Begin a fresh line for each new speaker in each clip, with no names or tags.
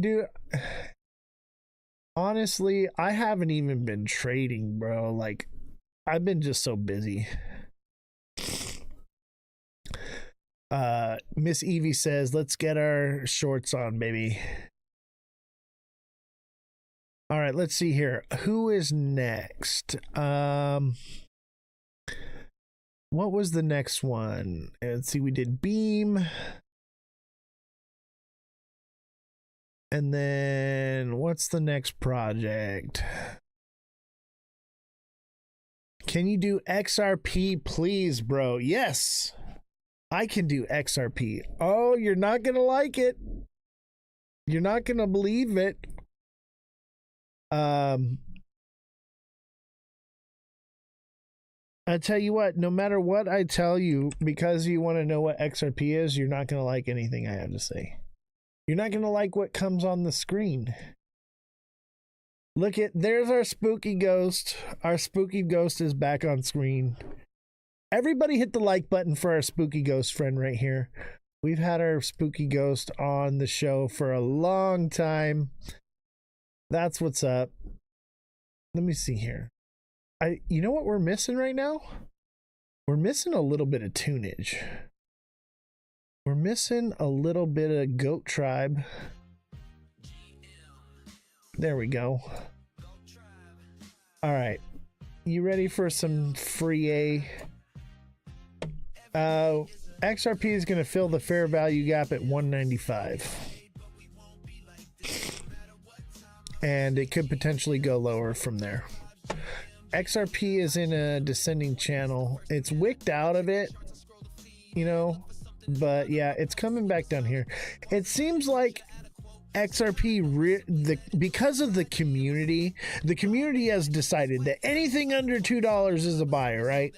dude, honestly, I haven't even been trading, bro. Like, I've been just so busy. Miss Evie says, let's get our shorts on, baby. All right, let's see here. Who is next? What was the next one? Let's see, we did Beam. And then what's the next project? Can you do XRP, please, bro? Yes, I can do XRP. Oh, you're not going to like it. You're not going to believe it. I tell you what, no matter what I tell you, because you want to know what XRP is, you're not going to like anything I have to say. You're not going to like what comes on the screen. Look at, there's our spooky ghost. Our spooky ghost is back on screen. Everybody hit the like button for our spooky ghost friend right here. We've had our spooky ghost on the show for a long time. That's what's up. Let me see here. You know what we're missing right now? We're missing a little bit of tunage. We're missing a little bit of Goat Tribe. There we go. All right. You ready for some free A? XRP is going to fill the fair value gap at 195. And it could potentially go lower from there. XRP is in a descending channel. It's wicked out of it, you know, but yeah, it's coming back down here. It seems like XRP, because of the community has decided that anything under $2 is a buy, right?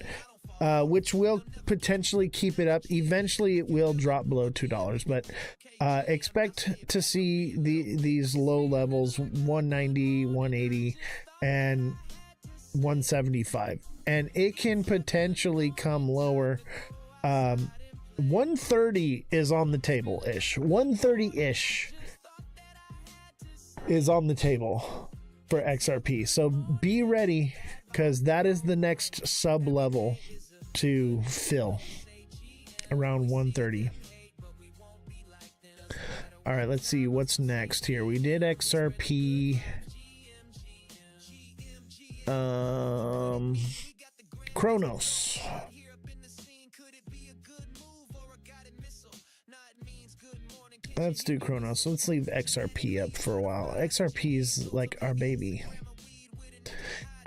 Which will potentially keep it up. Eventually it will drop below $2, but expect to see these low levels, 190, 180, and 175, and it can potentially come lower. 130 is on the table ish. 130 ish is on the table for XRP, so be ready, because that is the next sub level to fill, around 130. All right, let's see what's next here. We did XRP. Chronos. Let's do Chronos. Let's leave XRP up for a while. XRP is like our baby.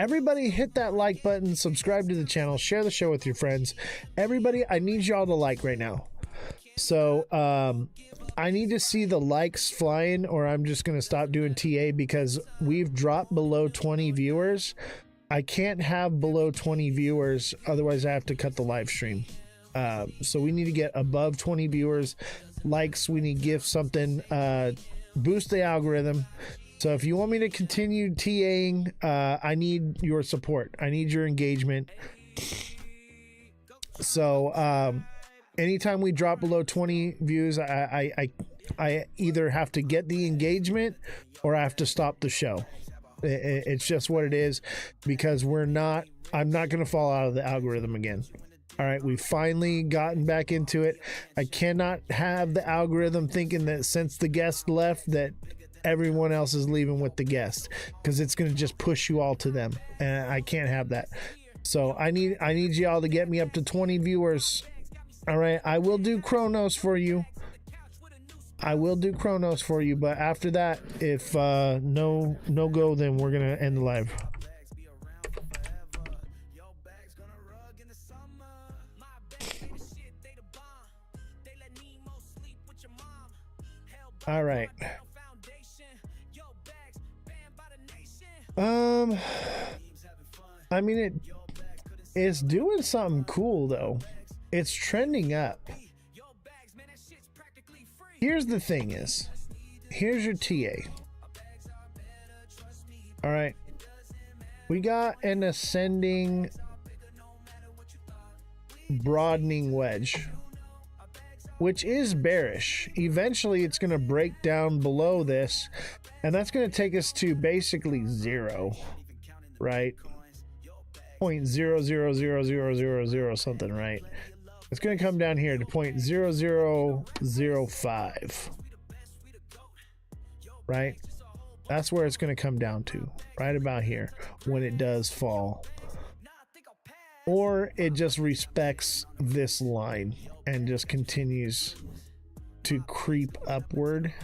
Everybody hit that like button, subscribe to the channel, share the show with your friends. Everybody, I need y'all to like right now. So I need to see the likes flying, or I'm just going to stop doing TA, because we've dropped below 20 viewers. I can't have below 20 viewers, otherwise I have to cut the live stream. So we need to get above 20 viewers. Likes, we need to give something, boost the algorithm. So if you want me to continue TAing, I need your support. I need your engagement. So anytime we drop below 20 views, I either have to get the engagement or I have to stop the show. It's just what it is, because I'm not going to fall out of the algorithm again. All right, we've finally gotten back into it. I cannot have the algorithm thinking that since the guest left that everyone else is leaving with the guest, because it's going to just push you all to them, and I can't have that. So I need y'all to get me up to 20 viewers. All right, I will do Chronos for you. I will do Chronos for you, but after that, if no go, then we're gonna end the live. All right. I mean, it's doing something cool though. It's trending up. Here's the thing is, here's your TA. All right. We got an ascending broadening wedge. which is bearish. Eventually it's going to break down below this, and that's going to take us to basically zero, right? 0.000000 something, right? It's going to come down here to 0.0005, right? That's where it's going to come down to, right about here, when it does fall. Or it just respects this line and just continues to creep upward.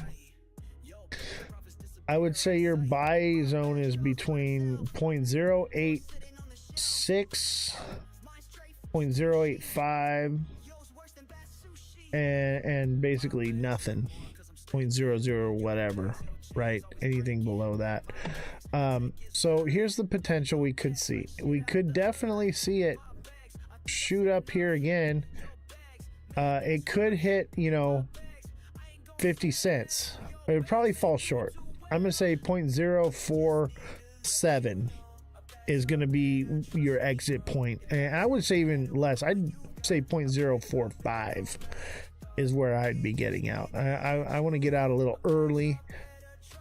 I would say your buy zone is between 0.086, 0.085, and basically nothing, 0.00 whatever, right? Anything below that. So here's the potential we could see. We could definitely see it shoot up here again. It could hit, you know, 50 cents. It would probably fall short. I'm gonna say 0.047 is gonna be your exit point, and I would say even less. I'd say 0.045 is where I'd be getting out. I want to get out a little early.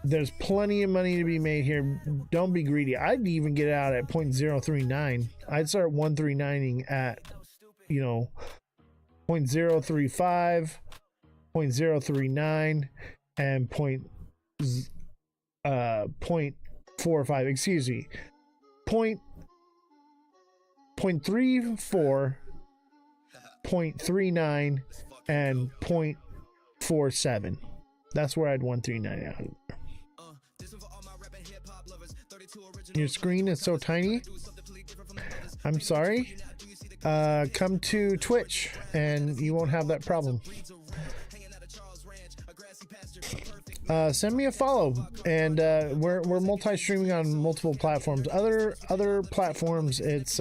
There's plenty of money to be made here. Don't be greedy. I'd even get out at 0.039. I'd start 139ing at, you know, 0.035, 0.039, and 0.45. Excuse me. 0.34, 0.39, and 0.47. That's where I'd 139 out. Your screen is so tiny. I'm sorry. Come to Twitch and you won't have that problem. Send me a follow, and we're multi-streaming on multiple platforms. Other platforms, it's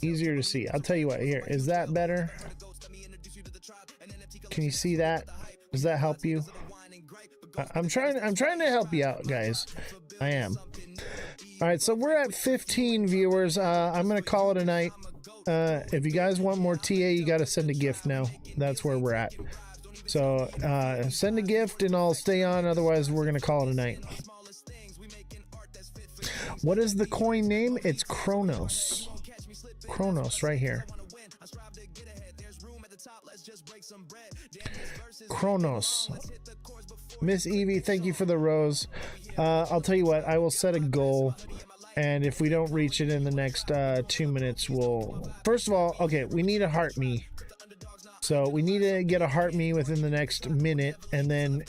easier to see. I'll tell you what. Here, is that better? Can you see that? Does that help you? I'm trying to help you out, guys. I am. All right, so we're at 15 viewers. I'm gonna call it a night. If you guys want more TA, you got to send a gift now. That's where we're at. So send a gift and I'll stay on. Otherwise, we're gonna call it a night. What is the coin name? It's Kronos. Kronos right here. Kronos. Miss Evie, thank you for the rose. I'll tell you what, I will set a goal, and if we don't reach it in the next 2 minutes, we'll... First of all, okay, we need a heart me. So we need to get a heart me within the next minute, and then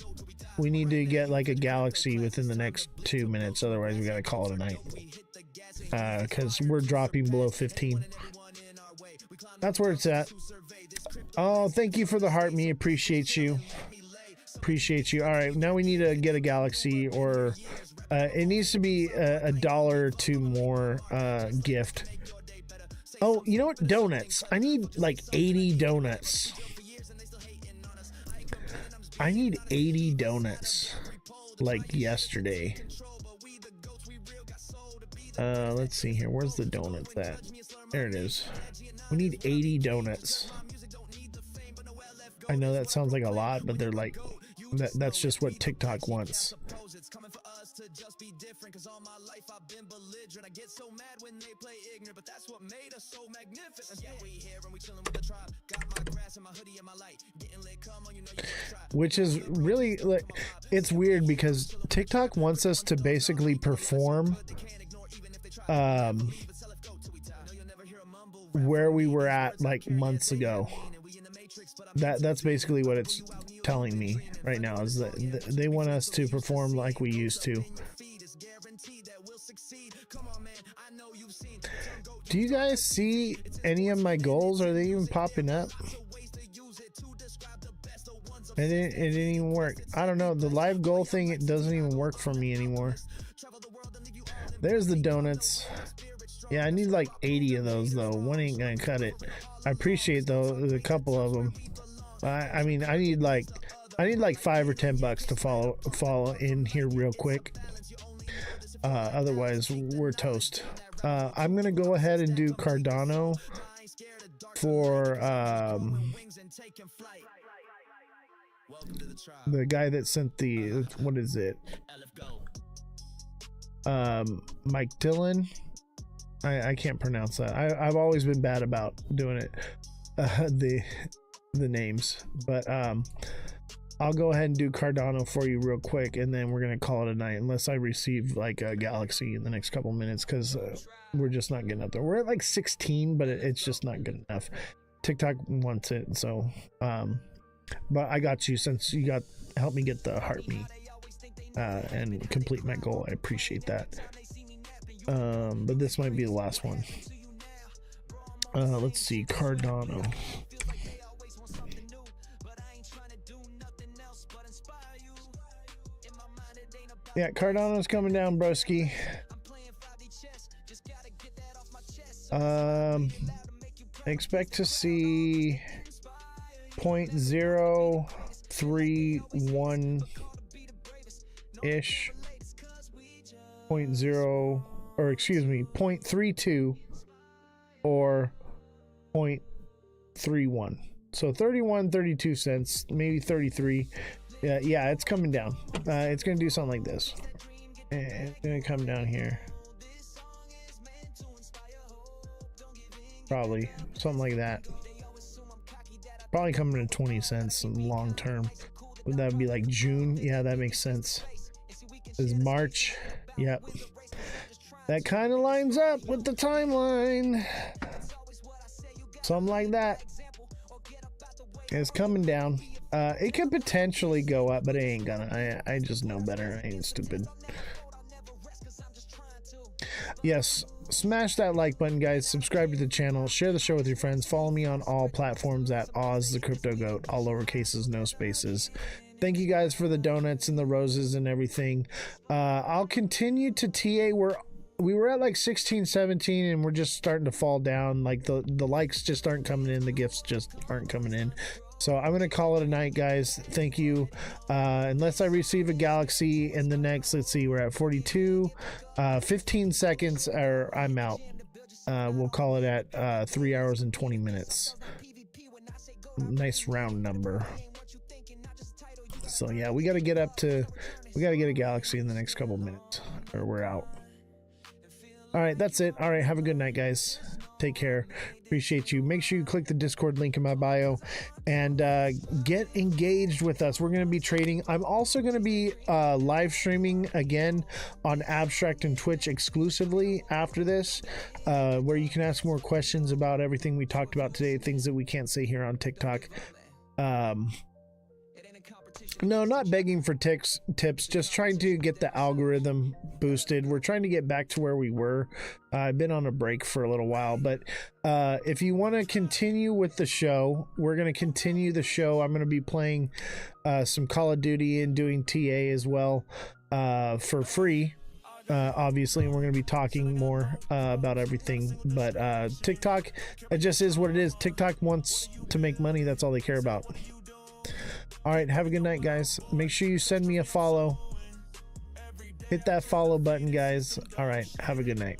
we need to get like a galaxy within the next 2 minutes. Otherwise, we gotta call it a night. Because we're dropping below 15. That's where it's at. Oh, thank you for the heart me. Appreciate you. Appreciate you. All right, now we need to get a galaxy, or it needs to be a $1 or $2 more gift. Oh, you know what? Donuts. I need like 80 donuts. I need 80 donuts like yesterday. Let's see here. Where's the donuts at? There it is. We need 80 donuts. I know that sounds like a lot, but they're like, that's just what TikTok wants. Which is really, like, it's weird because TikTok wants us to basically perform where we were at like months ago. That's basically what it's telling me right now, is that they want us to perform like we used to. Do you guys see any of my goals? Are they even popping up? It didn't even work. I don't know. The live goal thing, it doesn't even work for me anymore. There's the donuts. Yeah, I need like 80 of those though. One ain't gonna cut it. I appreciate though a couple of them. I mean, I need like $5 or $10 to follow in here real quick. Otherwise, we're toast. I'm gonna go ahead and do Cardano for the guy that sent the, what is it, Mike Dillon. I can't pronounce that. I've always been bad about doing it, the names, but I'll go ahead and do Cardano for you real quick, and then we're gonna call it a night, unless I receive like a Galaxy in the next couple minutes, because we're just not getting up there. We're at like 16, but it's just not good enough. TikTok wants it, so but I got you, since you got helped me get the heart me and complete my goal. I appreciate that. But this might be the last one. Let's see, Cardano. Yeah, Cardano's coming down, broski. Expect to see 0.031 ish, 0.0, or excuse me, 0.32 or 0.31. So 32 cents, maybe 33. Yeah, it's coming down. It's gonna do something like this. It's gonna come down here. Probably something like that. Probably coming to 20 cents long term. Would that be like June? Yeah, that makes sense. This is March. Yep. That kind of lines up with the timeline. Something like that. It's coming down. It could potentially go up, but it ain't gonna. I just know better. I ain't stupid. Yes, smash that like button, guys. Subscribe to the channel. Share the show with your friends. Follow me on all platforms at Ozthecryptogoat. All lowercases, no spaces. Thank you guys for the donuts and the roses and everything. I'll continue to TA. We were at like 16, 17, and we're just starting to fall down. Like the likes just aren't coming in. The gifts just aren't coming in. So I'm going to call it a night, guys. Thank you. Unless I receive a Galaxy in the next, let's see, we're at 42, 15 seconds, or I'm out. We'll call it at 3 hours and 20 minutes. Nice round number. So yeah, we got to get a Galaxy in the next couple minutes, or we're out. All right, that's it. All right, have a good night, guys. Take care. Appreciate you. Make sure you click the Discord link in my bio and get engaged with us. We're going to be trading. I'm also going to be live streaming again on Abstract and Twitch exclusively after this, where you can ask more questions about everything we talked about today, things that we can't say here on TikTok. No, not begging for tips, just trying to get the algorithm boosted. We're trying to get back to where we were. I've been on a break for a little while, but if you want to continue with the show, we're going to continue the show. I'm going to be playing some Call of Duty and doing TA as well for free, obviously, and we're going to be talking more about everything. But TikTok, it just is what it is. TikTok wants to make money. That's all they care about. All right, have a good night, guys. Make sure you send me a follow. Hit that follow button, guys. All right, have a good night.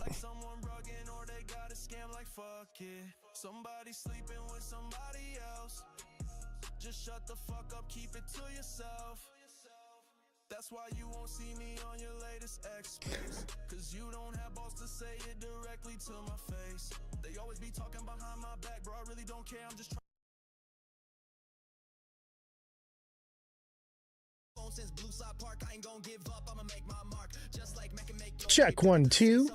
Somebody sleeping with somebody else. Just shut the fuck up, keep it to yourself. That's why you won't see me on your latest X-Space, cause you don't have balls to say it directly to my face. They always be talking behind my back, bro. I really don't care. I'm just trying. Since Blue Side Park, I ain't gonna give up. I'ma make my mark. Just like Mac and make check 1 2.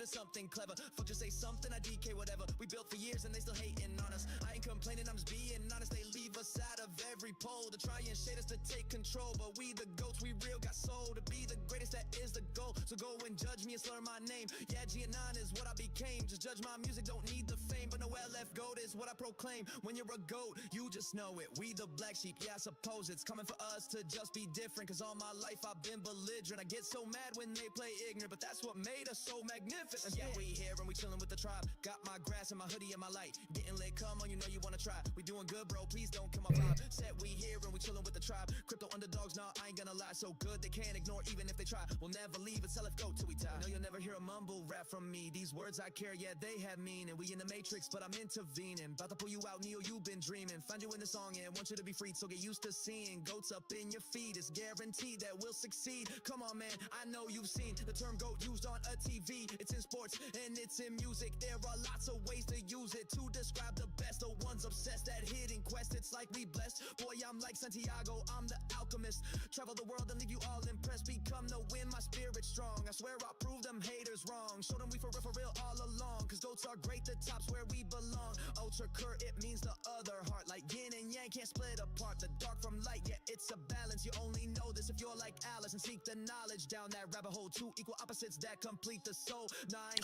Something clever. Fuck, just say something. I DK whatever. We built for years and they still hating on us. I ain't complaining, I'm just being honest. They leave us out of every poll to try and shade us to take control. But we the goats, we real got soul to be the greatest. That is the goal. So go and judge me and slur my name. Yeah, G9 is what I became. Just judge my music, don't need the fame. But no LF goat is what I proclaim. When you're a goat, you just know it. We the black sheep. Yeah, I suppose it's coming for us to just be different, cause all my life I've been belligerent. I get so mad when they play ignorant, but that's what made us so magnificent. Yeah, we here and we chilling with the tribe. Got my grass and my hoodie and my light. Getting lit, come on, you know you wanna try. We doing good, bro, please don't kill my vibe. Said we here
and we chillin' with the tribe. Crypto underdogs, nah, I ain't gonna lie. So good they can't ignore even if they try. We'll never leave, it's Ozthecryptogoat till we die. No, you'll never hear a mumble rap from me. These words I care, yeah, they have meaning. We in the matrix, but I'm intervening. About to pull you out, Neo, you've been dreaming. Find you in the song and want you to be freed. So get used to seeing goats up in your feed. It's guaranteed that we'll succeed. Come on, man, I know you've seen the term goat used on a TV. It's in sports and it's in music. There are lots of ways to use it to describe the best. The ones obsessed, that hidden quest. It's like we blessed. Boy, I'm like Santiago, I'm the alchemist. Travel the world and leave you all impressed. Become the wind, my spirit strong. I swear I'll prove them haters wrong. Show them we for real all along. Cause goats are great, the top's where we belong. Ozthecryptogoat, it means the other heart. Like yin and yang, can't split apart. The dark from light, yeah, it's a balance. You only know this if you're like Alice and seek the knowledge down that rabbit hole. Two equal opposites that complete the soul.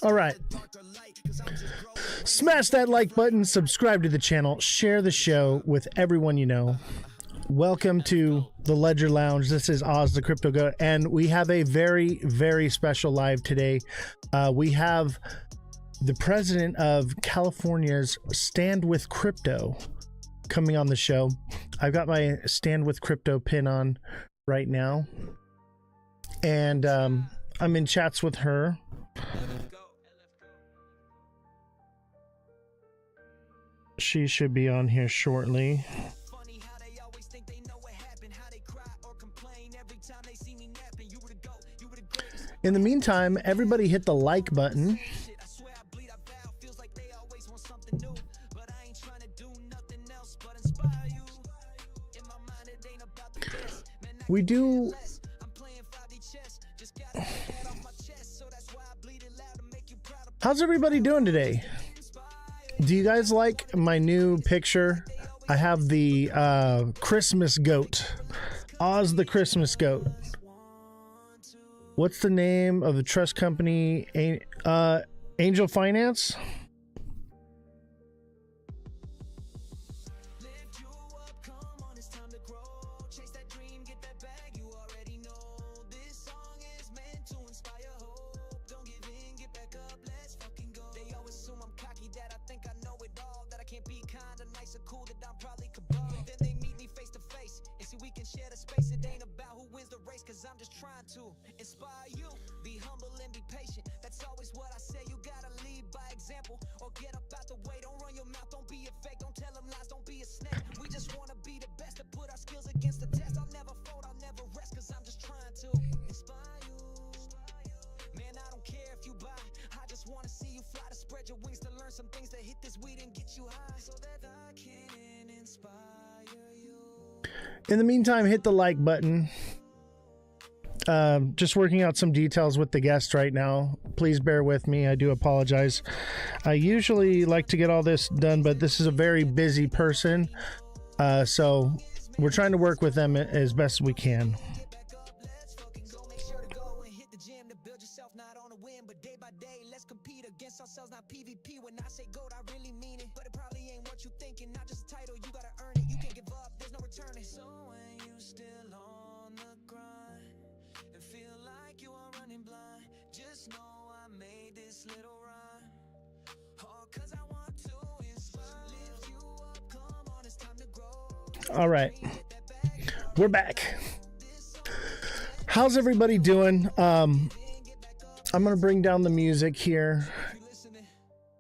All right. Smash that like button, subscribe to the channel, share the show with everyone you know. Welcome to the Ledger Lounge. This is Ozthecryptogoat, and we have a very, very special live today. We have the president of California's Stand With Crypto coming on the show. I've got my Stand With Crypto pin on right now, and I'm in chats with her. She should be on here shortly. In the meantime, everybody hit the like button. We do. How's everybody doing today? Do you guys like my new picture? I have the Christmas goat, Oz the Christmas goat. What's the name of the trust company? Angel Finance? In the meantime, hit the like button. Just working out some details with the guest right now. Please bear with me. I do apologize. I usually like to get all this done, but this is a very busy person. So we're trying to work with them as best we can. All right, we're back. How's everybody doing? I'm gonna bring down the music here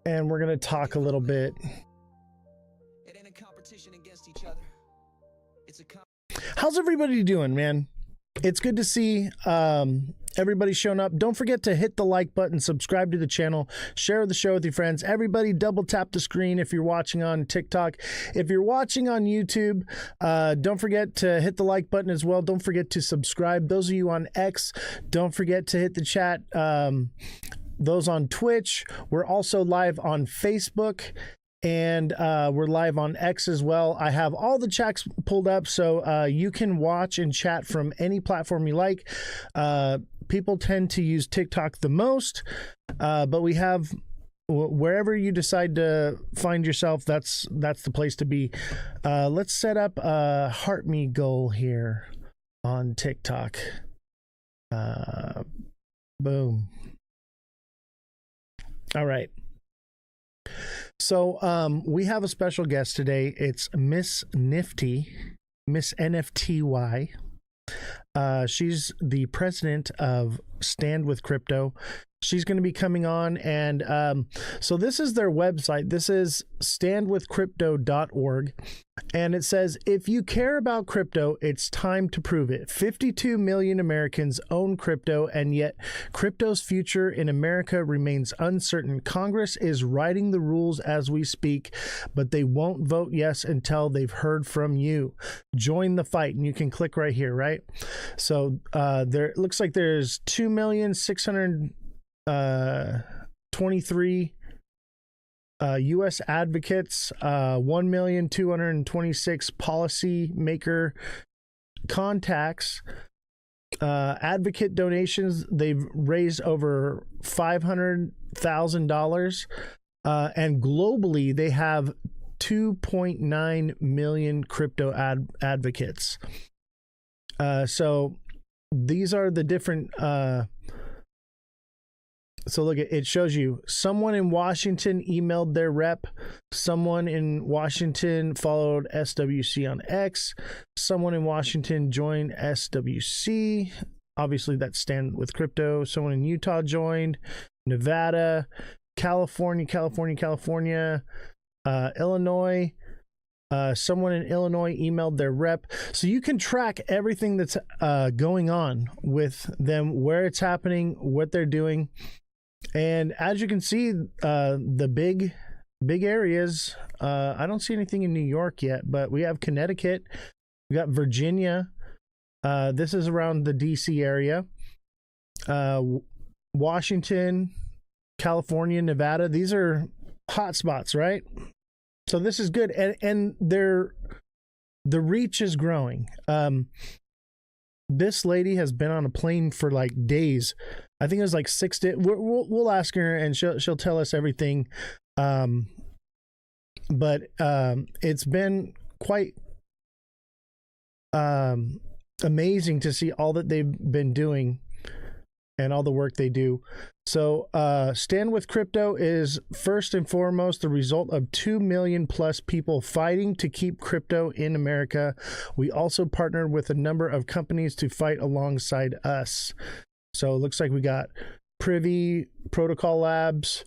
and we're gonna talk a little bit. How's everybody doing, man? It's good to see everybody showing up. Don't forget to hit the like button, subscribe to the channel, share the show with your friends. Everybody double tap the screen if you're watching on TikTok. If you're watching on YouTube, don't forget to hit the like button as well. Don't forget to subscribe. Those of you on X, don't forget to hit the chat. Those on Twitch, we're also live on Facebook. And we're live on X as well. I have all the chats pulled up so you can watch and chat from any platform you like. People tend to use TikTok the most, but we have wherever you decide to find yourself, that's the place to be. Let's set up a Heart Me goal here on TikTok. Boom. All right. So we have a special guest today. It's Miss Nifty. Miss NFTY. She's the president of Stand with Crypto. She's going to be coming on, and so this is their website. This is standwithcrypto.org, and it says, if you care about crypto, it's time to prove it. 52 million Americans own crypto, and yet crypto's future in America remains uncertain. Congress is writing the rules as we speak, but they won't vote yes until they've heard from you. Join the fight, and you can click right here, right? So there it looks like there's 2,623 U.S. advocates, 1,226 policymaker contacts, advocate donations. They've raised over $500,000, and globally they have 2.9 million crypto advocates. So these are the different. So look, it shows you someone in Washington emailed their rep. Someone in Washington followed SWC on X. Someone in Washington joined SWC. Obviously, that's Stand with Crypto. Someone in Utah joined. Nevada, California, Illinois. Someone in Illinois emailed their rep. So you can track everything that's going on with them, where it's happening, what they're doing. And as you can see, the big areas, I don't see anything in New York yet, but we have Connecticut, we got Virginia. This is around the DC area. Washington, California, Nevada. These are hot spots, right? So this is good, and the reach is growing. This lady has been on a plane for like days. I think it was like 6 days. We'll ask her, and she'll tell us everything. But it's been quite amazing to see all that they've been doing and all the work they do. So Stand with Crypto is first and foremost the result of 2 million plus people fighting to keep crypto in America. We also partnered with a number of companies to fight alongside us. So it looks like we got Privy, Protocol Labs,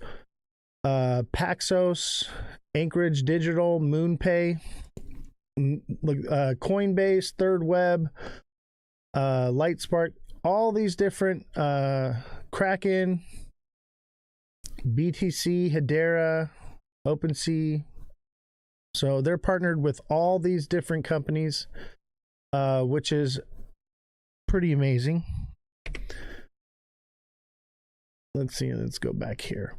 Paxos, Anchorage Digital, MoonPay, Coinbase, Third Web, Lightspark, all these different Kraken, BTC, Hedera, OpenSea. So they're partnered with all these different companies, which is pretty amazing. Let's see, let's go back here.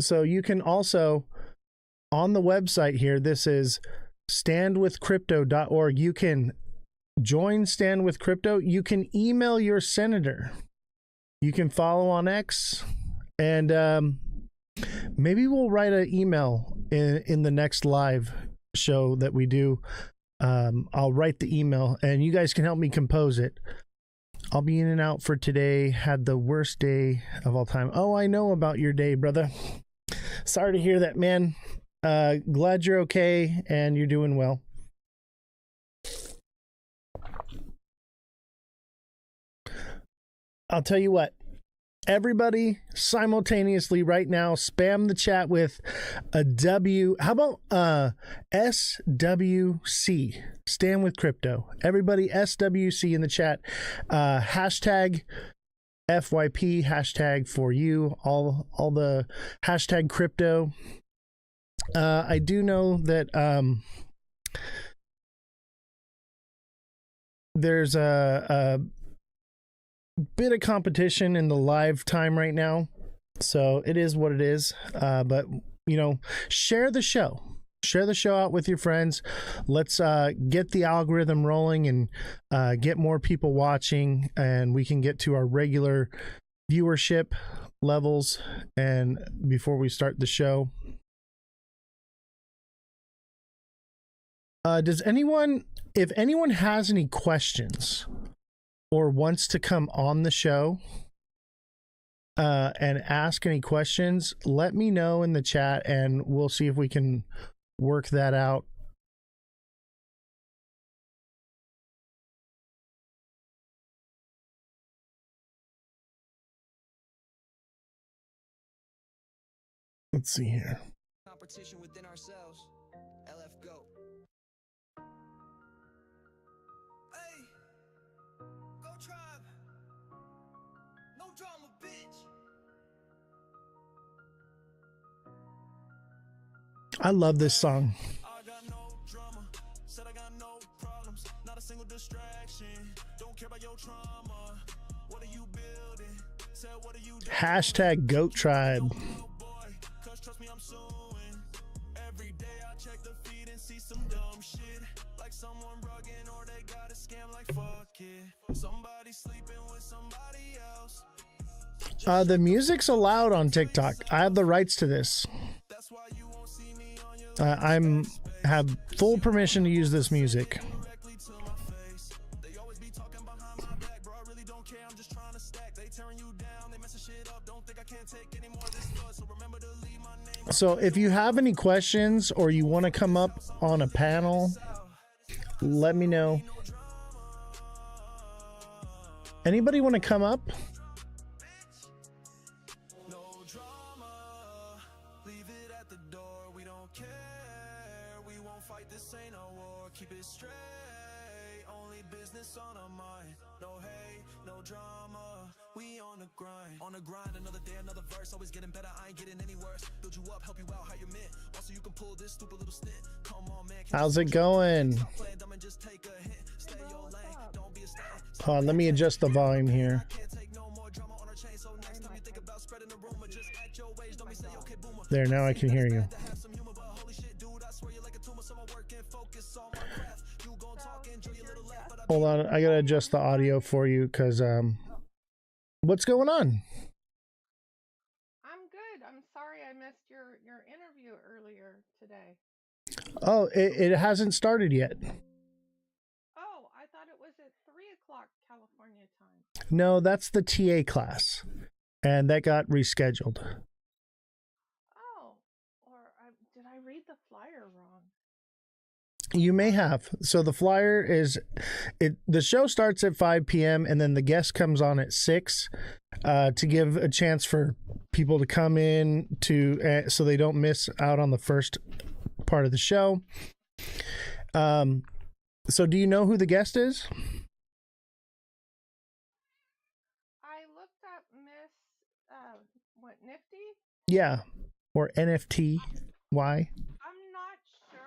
So you can also, on the website here, this is standwithcrypto.org. You can join Stand with Crypto. You can email your senator. You can follow on X, and maybe we'll write an email in the next live show that we do. I'll write the email, and you guys can help me compose it. I'll be in and out for today. Had the worst day of all time. Oh, I know about your day, brother. Sorry to hear that, man. Glad you're okay and you're doing well. I'll tell you what. Everybody simultaneously right now spam the chat with a W. How about SWC? Stand with Crypto. Everybody SWC in the chat. Hashtag FYP, hashtag for you, all the hashtag crypto. I do know that there's a bit of competition in the live time right now, so it is what it is. But share the show out with your friends. Let's get the algorithm rolling and get more people watching, and we can get to our regular viewership levels. And before we start the show, if anyone has any questions or wants to come on the show and ask any questions, let me know in the chat, and we'll see if we can work that out Let's see here.
Competition within ourselves. LF Goat. Hey, go tribe. No drama, bitch.
I love this song.
I got no drama. Said I got no problems. Not a single distraction. Don't care about your trauma. What are you building? Said what are you doing?
Hashtag Goat Tribe.
Cause trust me, I'm suing. Every day I check the feed and see some dumb shit. Like someone bugging or they got a scam like fuck it. Somebody sleeping with somebody else.
The music's allowed on TikTok. I have the rights to this.
That's why you won't see me on your
I'm have full permission to use this music.
directly to my face. They always be talking behind my back, bro. I really don't care. I'm just trying to stack. They tearing you down. They messing shit up. Don't think I can't take any more of this flood. So remember to leave my name.
So if you have any questions or you want to come up on a panel, let me know. Anybody want to come up?
No drama. Leave it at the door. We don't care. We won't fight. This ain't a war. Keep it straight. Only business on our mind. No hate, no drama. We on the grind. On the grind, another day, another verse. Always getting better, I ain't getting any worse. Build you up, help you out how you meant. Also, you can pull this stupid little stint. Come on, man.
How's it going?
Play dumb and just take a hit. Stay your lane. Don't be a stain.
Hold on, let me adjust the volume here.
Can't take no more drama on our chain. So next time you think about spreading the rumor, just act your ways. Don't be say, okay, boomer.
There, now I can hear you.
To have some humor, but holy shit, dude, I swear you're like a tumor. So I'm working, focus on my craft. You gon' talk, enjoy your little laugh, but I
Hold on, I gotta adjust the audio for you because what's going on?
I'm good. I'm sorry I missed your interview earlier today.
Oh, it hasn't started yet.
Oh, I thought it was at 3:00 California time.
No, that's the TA class, and that got rescheduled.
Oh, or did I read the flyer wrong?
You may have. So the flyer is, the show starts at 5 p.m. and then the guest comes on at 6 to give a chance for people to come in to so they don't miss out on the first part of the show. So do you know who the guest is?
I looked up Miss Nifty.
Yeah, or NFT. Why?
I'm not sure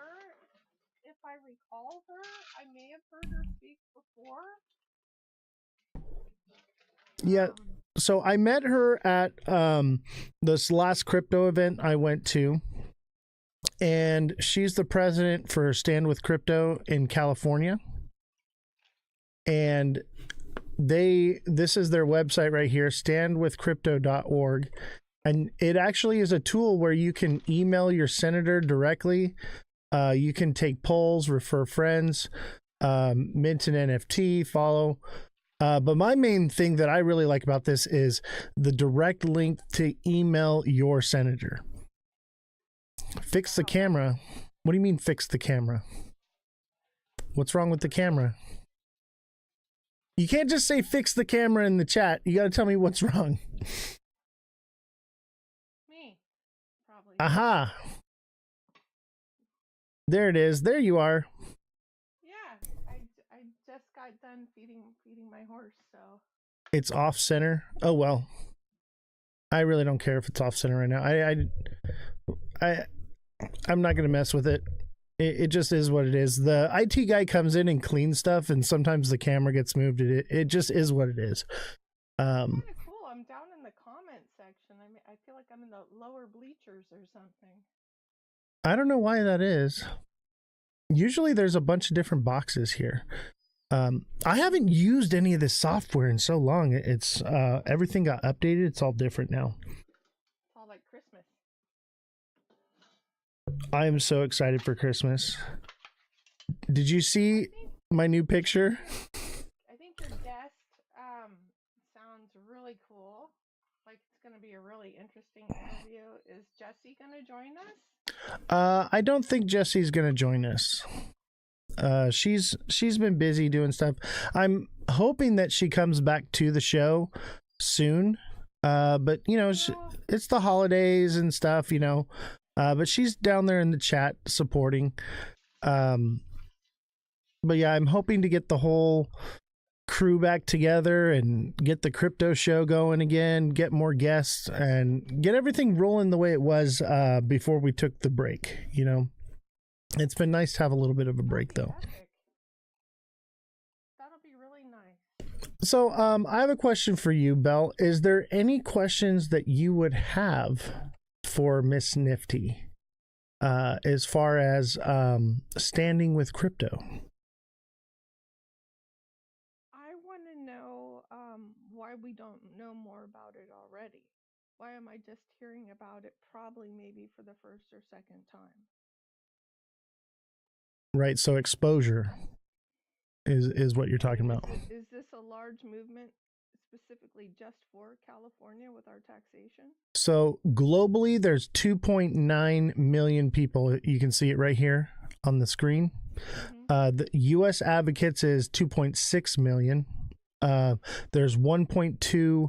if I recall her. I may have heard her speak before.
Yeah. So I met her at this last crypto event I went to, and she's the president for Stand with Crypto in California. And this is their website right here, standwithcrypto.org. And it actually is a tool where you can email your senator directly. You can take polls, refer friends, mint an NFT, follow. But my main thing that I really like about this is the direct link to email your senator. Fix the camera. What do you mean fix the camera? What's wrong with the camera? You can't just say fix the camera in the chat. You got to tell me what's wrong.
Me, probably.
Aha. There it is. There you are.
Yeah, I just got done feeding my horse, so.
It's off center. Oh well. I really don't care if it's off center right now. I'm not gonna mess with it. It just is what it is. The IT guy comes in and cleans stuff, and sometimes the camera gets moved. It just is what it is.
Kind of cool. I'm down in the comment section. I mean, I feel like I'm in the lower bleachers or something.
I don't know why that is. Usually there's a bunch of different boxes here. I haven't used any of this software in so long. It's everything got updated. It's all different now.
It's all like Christmas.
I am so excited for Christmas. Did you see my new picture?
I think your guest sounds really cool. Like it's going to be a really interesting interview. Is Jesse going to join us?
I don't think Jesse's gonna join us. She's been busy doing stuff. I'm hoping that she comes back to the show soon. But it's the holidays and stuff, but she's down there in the chat supporting. But yeah, I'm hoping to get the whole crew back together and get the crypto show going again, get more guests, and get everything rolling the way it was before we took the break. It's been nice to have a little bit of a break, though.
That'll be really nice.
So I have a question for you, Belle. Is there any questions that you would have for Miss Nifty as far as standing with crypto?
Why we don't know more about it already. Why am I just hearing about it probably maybe for the first or second time?
Right, so exposure is what you're talking about.
Is this a large movement specifically just for California with our taxation?
So globally, there's 2.9 million people. You can see it right here on the screen. Mm-hmm. The U.S. advocates is 2.6 million. There's 1.2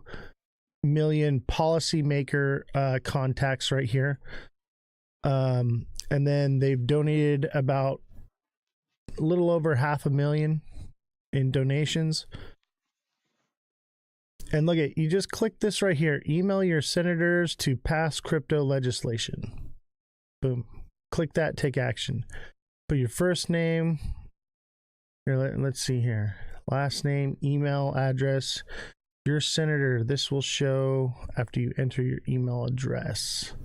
million policymaker contacts right here. And then they've donated about a little over 500,000 in donations. And look at, you just click this right here. Email your senators to pass crypto legislation. Boom. Click that, take action. Put your first name. Here, let's see here. Last name, email address, your senator. This will show after you enter your email address.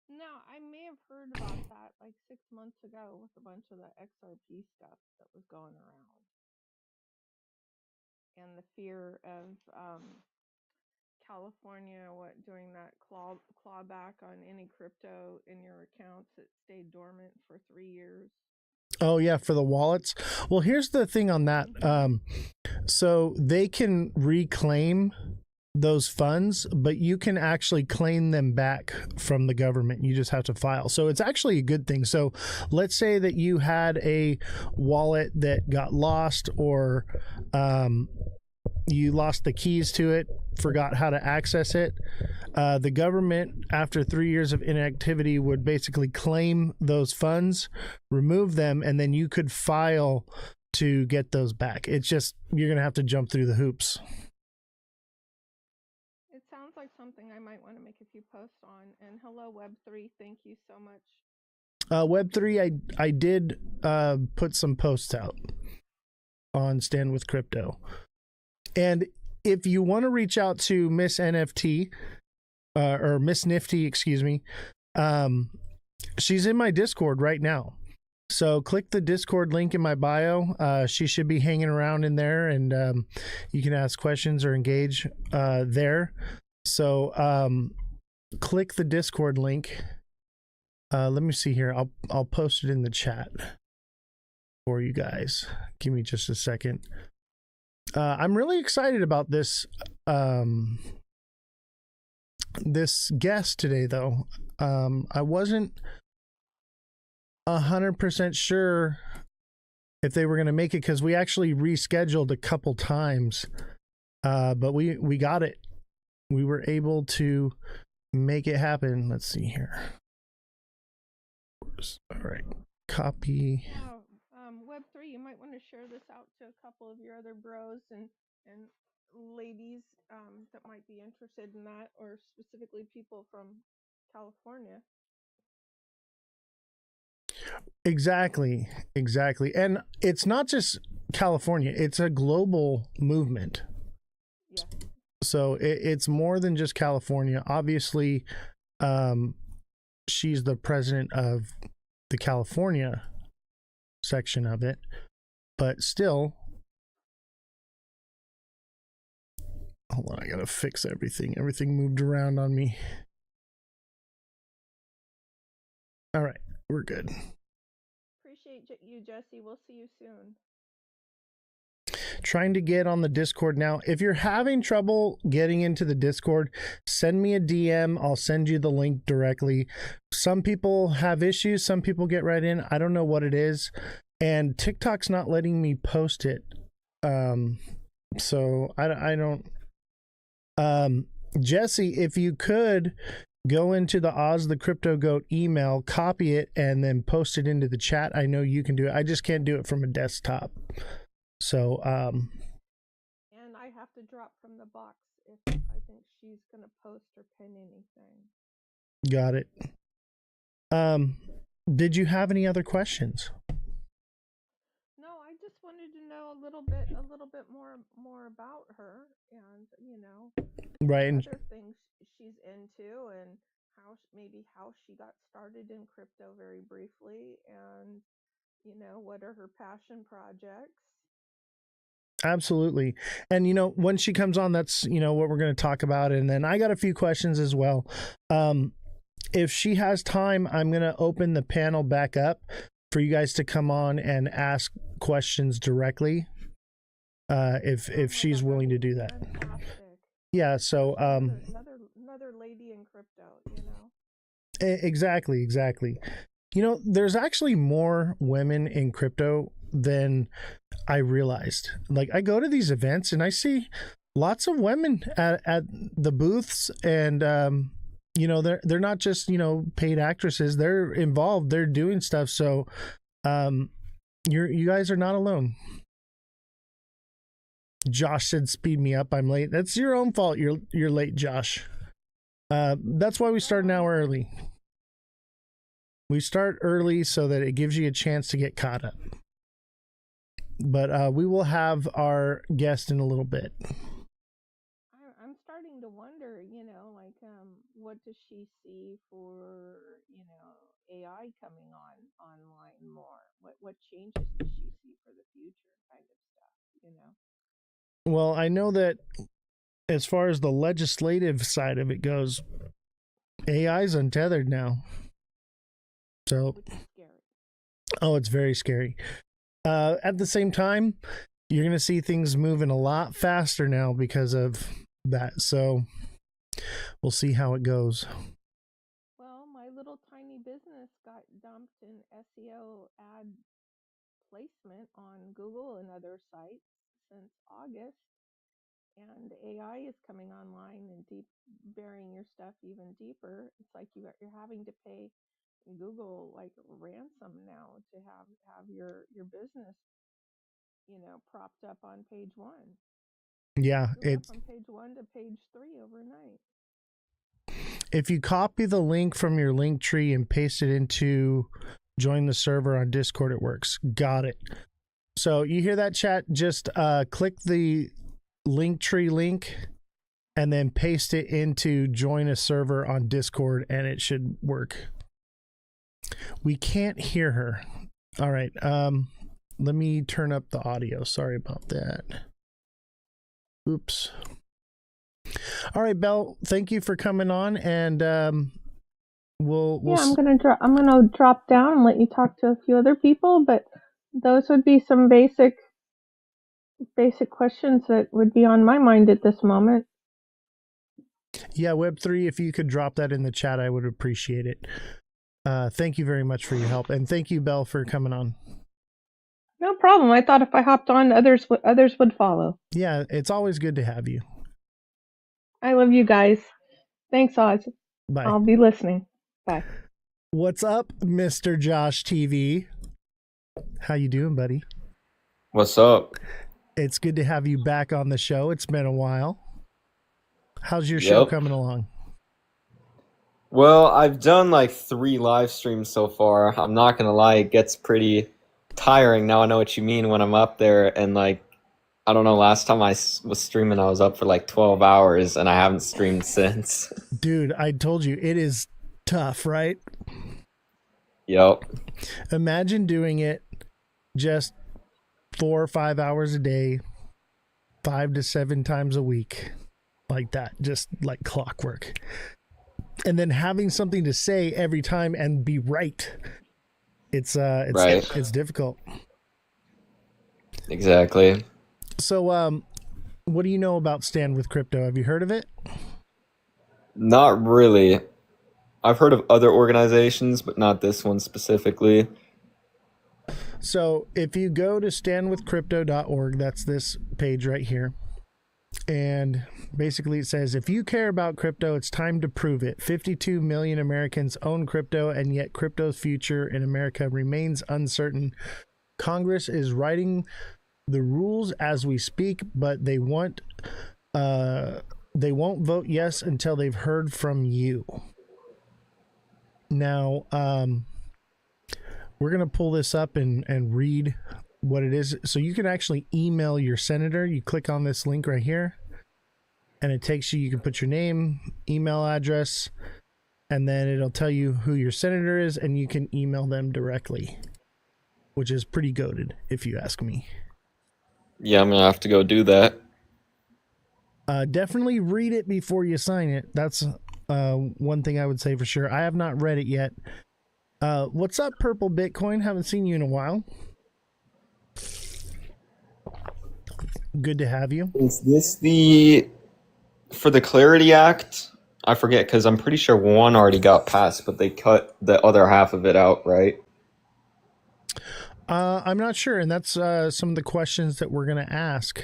Now, I may have heard about that like 6 months ago with a bunch of the XRP stuff that was going around. And the fear of California, doing that clawback on any crypto in your accounts that stayed dormant for 3 years.
Oh, yeah, for the wallets. Well, here's the thing on that. So they can reclaim those funds, but you can actually claim them back from the government. You just have to file. So it's actually a good thing. So let's say that you had a wallet that got lost, or you lost the keys to it, forgot how to access it. The government, after 3 years of inactivity, would basically claim those funds, remove them, and then you could file to get those back. It's just, you're going to have to jump through the hoops.
It sounds like something I might want to make a few posts on. And hello, Web3. Thank you so much.
Web3, I did put some posts out on Stand With Crypto. And if you want to reach out to Miss NFT, or Miss Nifty, excuse me, she's in my Discord right now. So click the Discord link in my bio. She should be hanging around in there, and you can ask questions or engage there. So click the Discord link. Let me see here. I'll post it in the chat for you guys. Give me just a second. I'm really excited about this this guest today, though. I wasn't 100% sure if they were going to make it, because we actually rescheduled a couple times, but we got it. We were able to make it happen. Let's see here. All right, copy.
Web3, you might want to share this out to a couple of your other bros and ladies that might be interested in that, or specifically people from California.
Exactly. And it's not just California, it's a global movement. Yeah. So it's more than just California. Obviously, she's the president of the California section of it, but still, hold on, I gotta fix everything. Everything moved around on me. All right, we're good.
Appreciate you, Jesse. We'll see you soon.
Trying to get on the Discord now. If you're having trouble getting into the Discord, send me a DM. I'll send you the link directly. Some people have issues. Some people get right in. I don't know what it is. And TikTok's not letting me post it. So I don't. Jesse, if you could go into the Ozthecryptogoat email, copy it, and then post it into the chat. I know you can do it. I just can't do it from a desktop. So,
And I have to drop from the box if I think she's going to post or pin anything.
got it. Did you have any other questions?
No, I just wanted to know a little bit more about her, and
Right.
other things she's into, and how she got started in crypto very briefly, and what are her passion projects.
Absolutely. And, when she comes on, that's, what we're going to talk about. And then I got a few questions as well. If she has time, I'm going to open the panel back up for you guys to come on and ask questions directly. If she's willing to do that.
Fantastic.
Yeah. So,
another lady in crypto,
Exactly. There's actually more women in crypto than I realized. Like, I go to these events and I see lots of women at the booths, and they're not just paid actresses. They're involved. They're doing stuff. So you guys are not alone. Josh said, "Speed me up. I'm late." That's your own fault. You're late, Josh. That's why we start an hour early. We start early so that it gives you a chance to get caught up. But we will have our guest in a little bit.
I'm starting to wonder, what does she see for, AI coming online more? What changes does she see for the future kind of stuff,
Well, I know that as far as the legislative side of it goes, AI is untethered now. So,
Which is scary.
Oh, it's very scary. At the same time, you're going to see things moving a lot faster now because of that. So we'll see how it goes.
Well, my little tiny business got dumped in SEO ad placement on Google and other sites since August, and AI is coming online and burying your stuff even deeper. It's like you're having to pay Google like ransom now to have your business propped up on page 1.
Yeah,
it's from page 1 to page 3 overnight.
If you copy the link from your link tree and paste it into join the server on Discord, it works. Got it. So you hear that, chat? Just click the link tree link and then paste it into join a server on Discord, and it should work. We can't hear her. All right. Let me turn up the audio. Sorry about that. Oops. All right, Belle, thank you for coming on, and we'll
I'm gonna drop down and let you talk to a few other people, but those would be some basic questions that would be on my mind at this moment.
Yeah, Web3, if you could drop that in the chat, I would appreciate it. Thank you very much for your help, and thank you, Belle, for coming on.
No problem. I thought if I hopped on, others would follow.
Yeah, it's always good to have you.
I love you guys. Thanks, Oz.
Bye.
I'll be listening. Bye.
What's up, Mr. Josh TV? How you doing, buddy?
What's up?
It's good to have you back on the show. It's been a while. How's your show coming along?
Well, I've done like 3 live streams so far. I'm not gonna lie, it gets pretty tiring. Now I know what you mean when I'm up there, and like, I don't know, last time I was streaming, I was up for like 12 hours, and I haven't streamed since.
Dude, I told you, it is tough, right?
Yep.
Imagine doing it just 4 or 5 hours a day, 5 to 7 times a week, like that, just like clockwork. And then having something to say every time and be right. It's
right.
It's difficult.
Exactly.
So, what do you know about Stand with Crypto? Have you heard of it?
Not really. I've heard of other organizations, but not this one specifically.
So if you go to standwithcrypto.org, that's this page right here. And basically it says, if you care about crypto, it's time to prove it. 52 million Americans own crypto, and yet crypto's future in America remains uncertain. Congress is writing the rules as we speak, but they won't vote yes until they've heard from you. Now, we're going to pull this up and read what it is. So you can actually email your senator. You click on this link right here, and it takes you, you can put your name, email address, and then it'll tell you who your senator is, and you can email them directly, which is pretty goated, if you ask me.
Yeah, I'm gonna have to go do that.
Definitely read it before you sign it. That's one thing I would say for sure. I have not read it yet. What's up, Purple Bitcoin? Haven't seen you in a while. Good to have you.
Is this for the Clarity Act? I forget, because I'm pretty sure one already got passed, but they cut the other half of it out, right?
I'm not sure, and that's some of the questions that we're going to ask.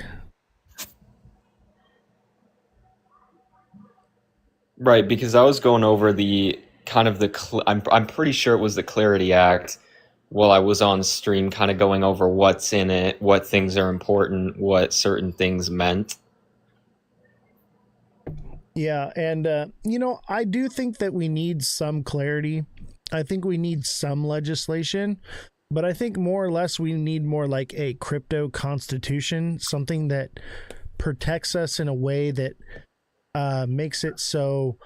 Right, because I was going over the kind of I'm pretty sure it was the Clarity Act while I was on stream, kind of going over what's in it, what things are important, what certain things meant.
Yeah, and I do think that we need some clarity. I think we need some legislation, but I think more or less we need more like a crypto constitution, something that protects us in a way that makes it so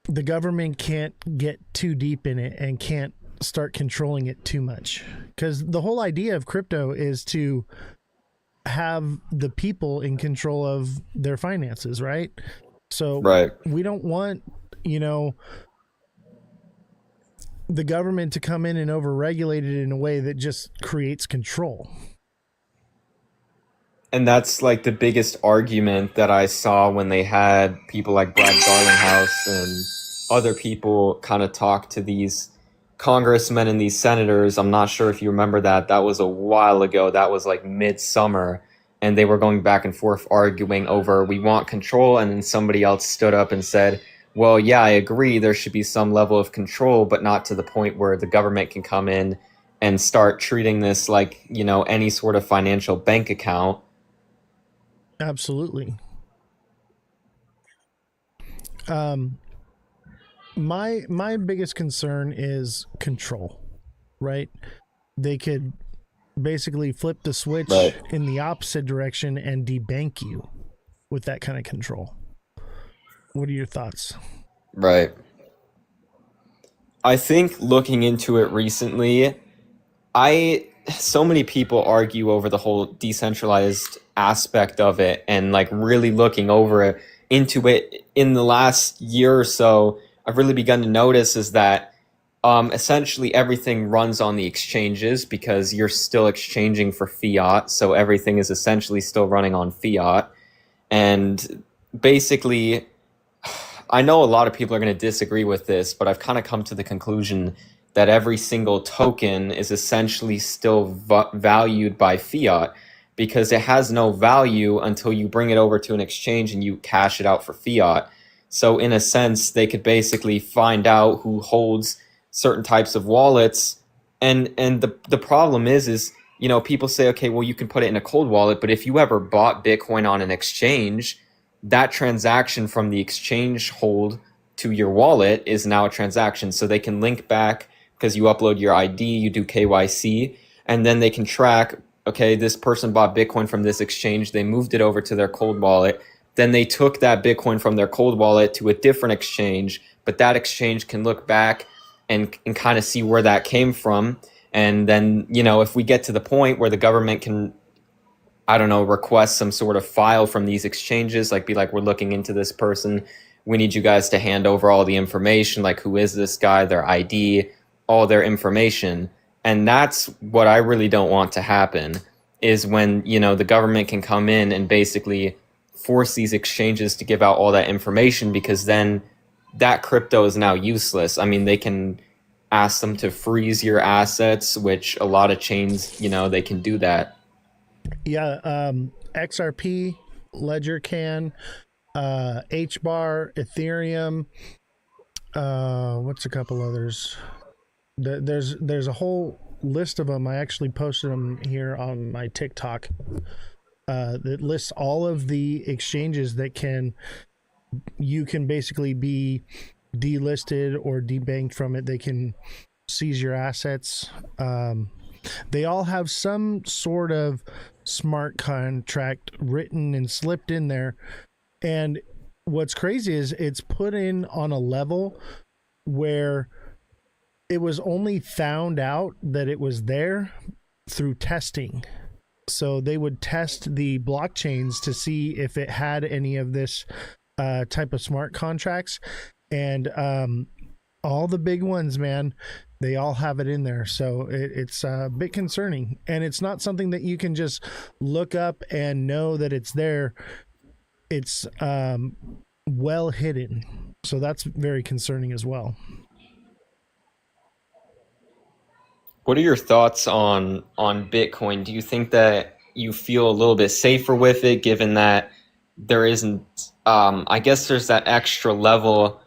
the government can't get too deep in it and can't start controlling it too much. Because the whole idea of crypto is to have the people in control of their finances, right? So
Right.
we don't want, the government to come in and overregulate it in a way that just creates control.
And that's like the biggest argument that I saw when they had people like Brad Garlinghouse and other people kind of talk to these congressmen and these senators. I'm not sure if you remember that. That was a while ago. That was like midsummer. And they were going back and forth arguing over, we want control. And then somebody else stood up and said, well, yeah, I agree. There should be some level of control, but not to the point where the government can come in and start treating this like, any sort of financial bank account.
Absolutely. My biggest concern is control, right? They could basically flip the switch
Right.
in the opposite direction and debank you with that kind of control. What are your thoughts?
Right. I think looking into it recently, so many people argue over the whole decentralized aspect of it, and like really looking into it in the last year or so, I've really begun to notice is that essentially everything runs on the exchanges because you're still exchanging for fiat. So everything is essentially still running on fiat. And basically, I know a lot of people are going to disagree with this, but I've kind of come to the conclusion that every single token is essentially still valued by fiat, because it has no value until you bring it over to an exchange and you cash it out for fiat. So in a sense, they could basically find out who holds certain types of wallets. And the problem is, people say, okay, well, you can put it in a cold wallet, but if you ever bought Bitcoin on an exchange, that transaction from the exchange hold to your wallet is now a transaction. So they can link back because you upload your ID, you do KYC, and then they can track, okay, this person bought Bitcoin from this exchange, they moved it over to their cold wallet, then they took that Bitcoin from their cold wallet to a different exchange, but that exchange can look back and kind of see where that came from. And then, if we get to the point where the government can, I don't know, request some sort of file from these exchanges, like be like, we're looking into this person, we need you guys to hand over all the information, like who is this guy, their ID, all their information. And that's what I really don't want to happen, is when, the government can come in and basically force these exchanges to give out all that information, because then that crypto is now useless. I mean, they can ask them to freeze your assets, which a lot of chains, they can do that.
Yeah, XRP Ledger can, HBAR, Ethereum. What's a couple others? There's a whole list of them. I actually posted them here on my TikTok. That lists all of the exchanges that you can basically be delisted or debanked from it. They can seize your assets. They all have some sort of smart contract written and slipped in there. And what's crazy is it's put in on a level where it was only found out that it was there through testing. So they would test the blockchains to see if it had any of this type of smart contracts. And all the big ones, man, they all have it in there. So it's a bit concerning. And it's not something that you can just look up and know that it's there. It's well hidden. So that's very concerning as well.
What are your thoughts on Bitcoin? Do you think that you feel a little bit safer with it, given that there isn't, I guess there's that extra level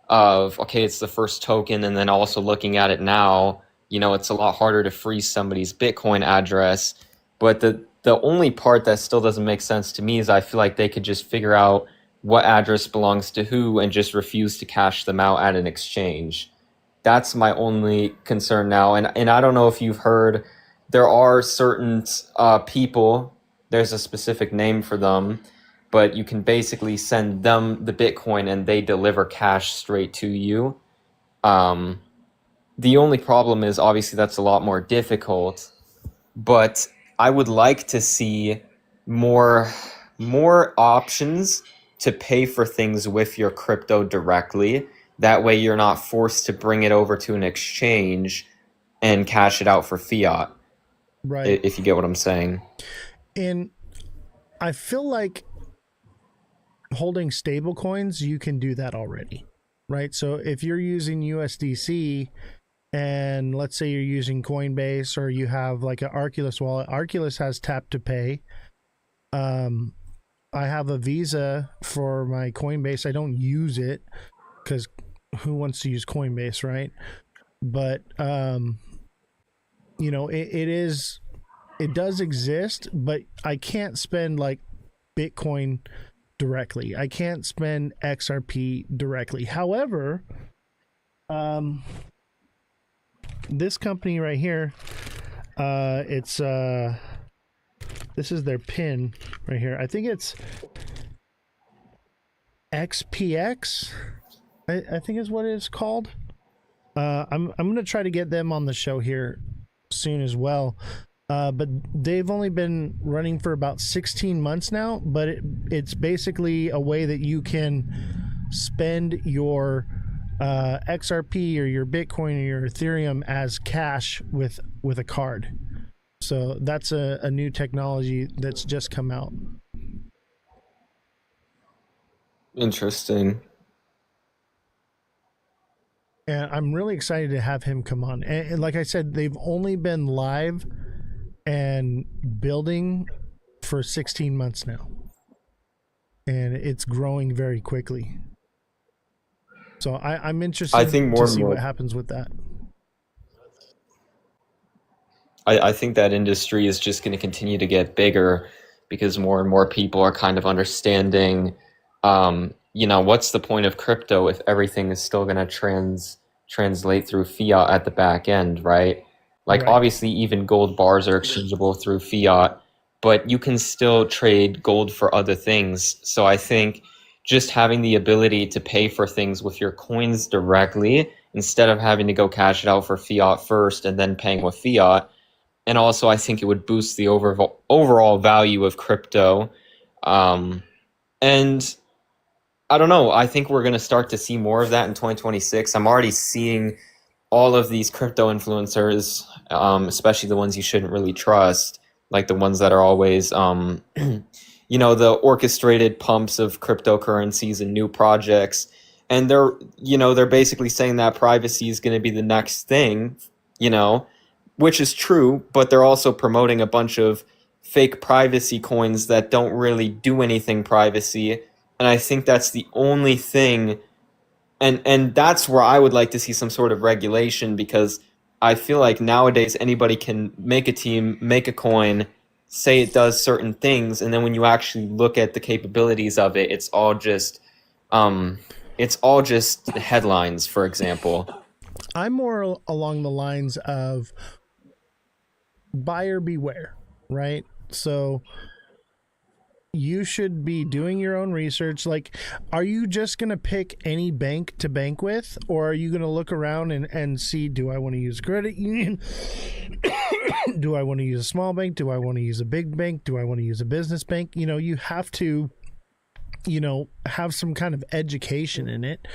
of, okay, it's the first token, and then also looking at it now, it's a lot harder to freeze somebody's Bitcoin address. But the only part that still doesn't make sense to me is I feel like they could just figure out what address belongs to who and just refuse to cash them out at an exchange. That's my only concern now. And I don't know if you've heard, there are certain people, there's a specific name for them, but you can basically send them the Bitcoin and they deliver cash straight to you. The only problem is obviously that's a lot more difficult, but I would like to see more options to pay for things with your crypto directly. That way you're not forced to bring it over to an exchange and cash it out for fiat.
Right.
If you get what I'm saying.
And I feel like holding stable coins, you can do that already, right? So if you're using USDC and let's say you're using Coinbase or you have like an Arculus wallet, Arculus has tap to pay. I have a Visa for my Coinbase. I don't use it because who wants to use Coinbase, right? But it does exist, but I can't spend like Bitcoin directly. I can't spend XRP directly. However, this company right here, it's this is their pin right here. I think it's XPX. I think is what it's called. I'm gonna try to get them on the show here soon as well. But they've only been running for about 16 months now. But it's basically a way that you can spend your XRP or your Bitcoin or your Ethereum as cash with a card. So that's a new technology that's just come out.
Interesting.
And I'm really excited to have him come on. And like I said, they've only been live and building for 16 months now. And it's growing very quickly. So I'm interested to see what happens with that.
I think that industry is just going to continue to get bigger because more and more people are kind of understanding, what's the point of crypto if everything is still going to translate through fiat at the back end, right? Like, obviously, even gold bars are exchangeable through fiat, but you can still trade gold for other things. So I think just having the ability to pay for things with your coins directly instead of having to go cash it out for fiat first and then paying with fiat. And also, I think it would boost the overall value of crypto. And I don't know. I think we're going to start to see more of that in 2026. I'm already seeing all of these crypto influencers, especially the ones you shouldn't really trust, like the ones that are always, the orchestrated pumps of cryptocurrencies and new projects. And they're basically saying that privacy is going to be the next thing, which is true, but they're also promoting a bunch of fake privacy coins that don't really do anything privacy. And I think that's the only thing, and that's where I would like to see some sort of regulation, because I feel like nowadays anybody can make a team, make a coin, say it does certain things, and then when you actually look at the capabilities of it, um it's all just headlines, for example.
I'm more along the lines of buyer beware, right? So you should be doing your own research. Like, are you just going to pick any bank to bank with, or are you going to look around and see, do I want to use credit union? Do I want to use a small bank? Do I want to use a big bank? Do I want to use a business bank? You know, you have to, you know, have some kind of education in it.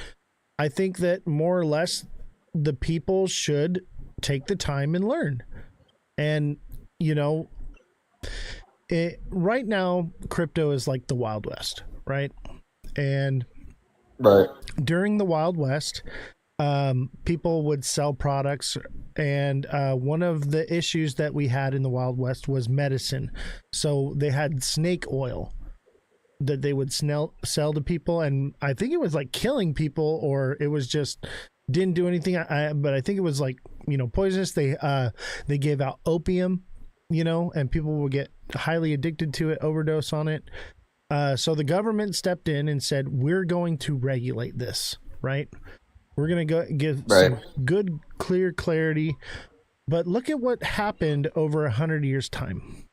I think that more or less the people should take the time and learn. And, you know, right now, crypto is like the Wild West, right? And
Right.
during the Wild West, people would sell products. And one of the issues that we had in the Wild West was medicine. So they had snake oil that they would sell to people. And I think it was like killing people, or it was just didn't do anything. But I think it was like, you know, poisonous. They gave out opium, you know, and people would get highly addicted to it, overdose on it. So the government stepped in and said, we're going to regulate this, right? We're going to go give some good, clear clarity. But look at what happened over 100 years' time.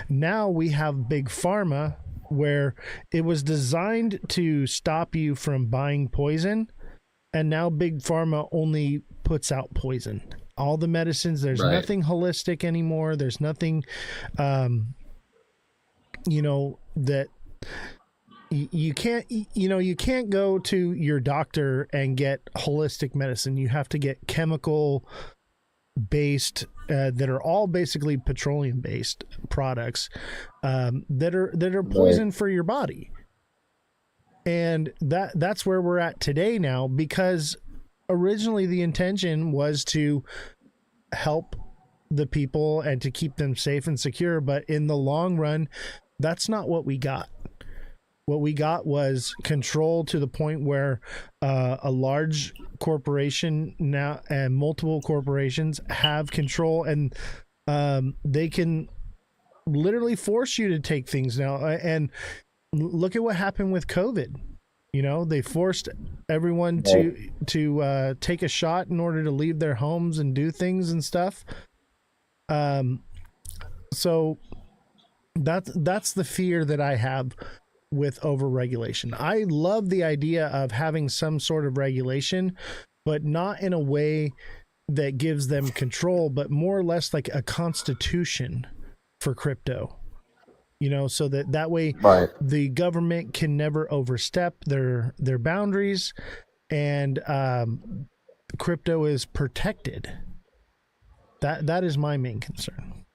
Now we have big pharma, where it was designed to stop you from buying poison. And now big pharma only puts out poison. All the medicines, there's nothing holistic anymore. There's nothing, you know, that you can't, you know, you can't go to your doctor and get holistic medicine. You have to get chemical based, that are all basically petroleum based products, that are poison for your body. And that's where we're at today now, because originally the intention was to help the people and to keep them safe and secure. But in the long run, that's not what we got. What we got was control to the point where a large corporation now and multiple corporations have control, and they can literally force you to take things now. And look at what happened with COVID. You know, they forced everyone to take a shot in order to leave their homes and do things and stuff. So that's the fear that I have with overregulation. I love the idea of having some sort of regulation, but not in a way that gives them control, but more or less like a constitution for crypto. You know, so that way the government can never overstep their boundaries, and crypto is protected. That is my main concern.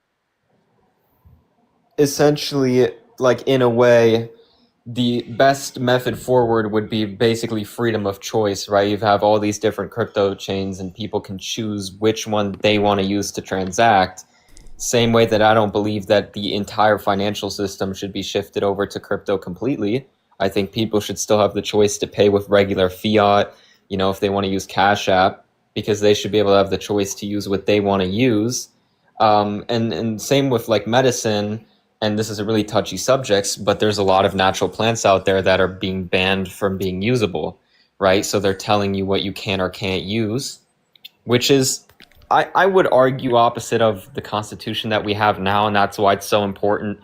Essentially, like, in a way, the best method forward would be basically freedom of choice, right? You have all these different crypto chains and people can choose which one they want to use to transact. Same way that I don't believe that the entire financial system should be shifted over to crypto completely. I think people should still have the choice to pay with regular fiat, you know, if they want to use Cash App, because they should be able to have the choice to use what they want to use. And same with like medicine, and this is a really touchy subject, but there's a lot of natural plants out there that are being banned from being usable, right? So they're telling you what you can or can't use, which is, I would argue, opposite of the Constitution that we have now, and that's why it's so important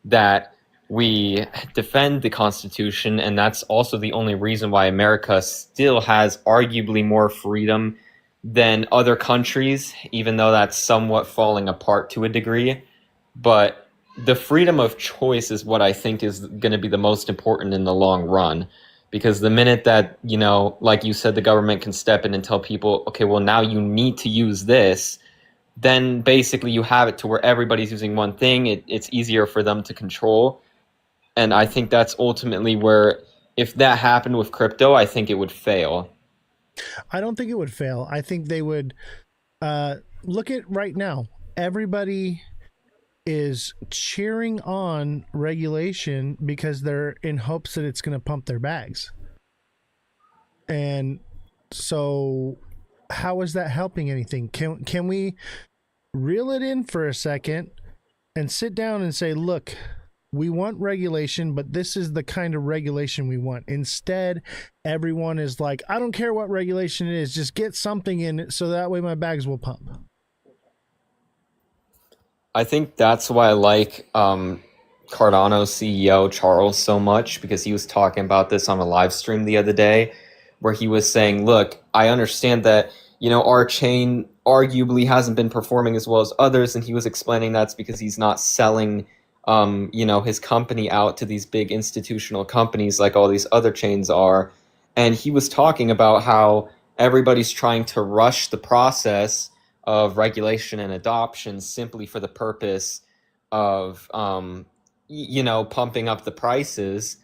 that we defend the Constitution, and that's also the only reason why America still has arguably more freedom than other countries, even though that's somewhat falling apart to a degree. But the freedom of choice is what I think is going to be the most important in the long run. Because the minute that, you know, like you said, the government can step in and tell people, okay, well, now you need to use this, then basically you have it to where everybody's using one thing. It's easier for them to control. And I think that's ultimately where, if that happened with crypto, I think it would fail.
I don't think it would fail. I think they would look at right now. Everybody is cheering on regulation because they're in hopes that it's going to pump their bags. And so how is that helping anything? Can we reel it in for a second and sit down and say, look, we want regulation, but this is the kind of regulation we want. Instead, everyone is like, I don't care what regulation it is, just get something in it so that way my bags will pump.
I think that's why I like Cardano's CEO Charles so much, because he was talking about this on a live stream the other day, where he was saying, "Look, I understand that our chain arguably hasn't been performing as well as others," and he was explaining that's because he's not selling, his company out to these big institutional companies like all these other chains are, and he was talking about how everybody's trying to rush the process of regulation and adoption simply for the purpose of pumping up the prices.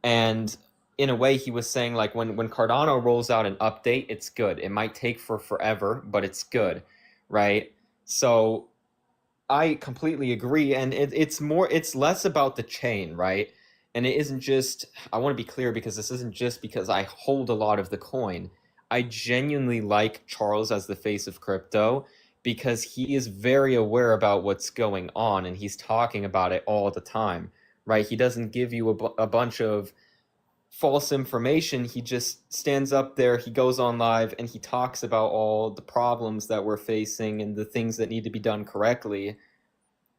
And in a way, he was saying, like, when Cardano rolls out an update, it's good. It might take forever, but it's good, right? So I completely agree, and it's less about the chain, right? And it isn't just, I want to be clear, because this isn't just because I hold a lot of the coin. I genuinely like Charles as the face of crypto because he is very aware about what's going on, and he's talking about it all the time, right? He doesn't give you a bunch of false information. He just stands up there, he goes on live, and he talks about all the problems that we're facing and the things that need to be done correctly.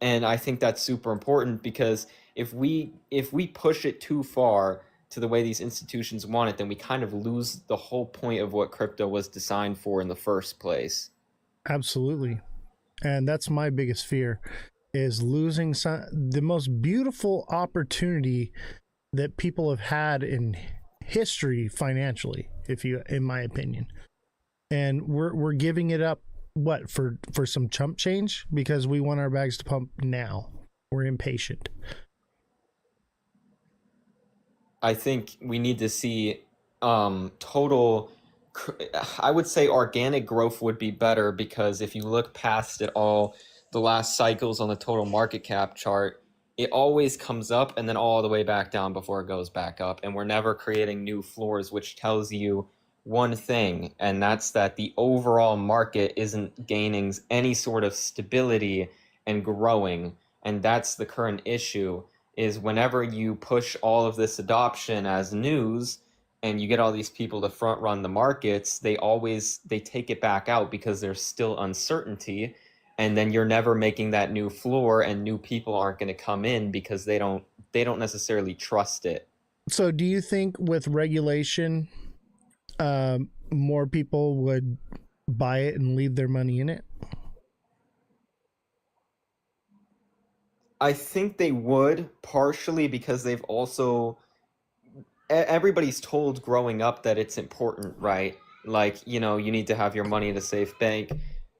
And I think that's super important, because if we push it too far to the way these institutions want it, then we kind of lose the whole point of what crypto was designed for in the first place.
Absolutely. And that's my biggest fear, is losing the most beautiful opportunity that people have had in history financially, in my opinion. And we're giving it up, what, for some chump change, because we want our bags to pump now. We're impatient.
I think we need to see total, I would say organic growth would be better, because if you look past it all, the last cycles on the total market cap chart, it always comes up and then all the way back down before it goes back up. And we're never creating new floors, which tells you one thing, and that's that the overall market isn't gaining any sort of stability and growing. And that's the current issue, is whenever you push all of this adoption as news and you get all these people to front run the markets, they take it back out because there's still uncertainty, and then you're never making that new floor, and new people aren't going to come in because they don't necessarily trust it.
So do you think with regulation, more people would buy it and leave their money in it?
I think they would, partially because they've also, everybody's told growing up that it's important, right? Like, you need to have your money in a safe bank,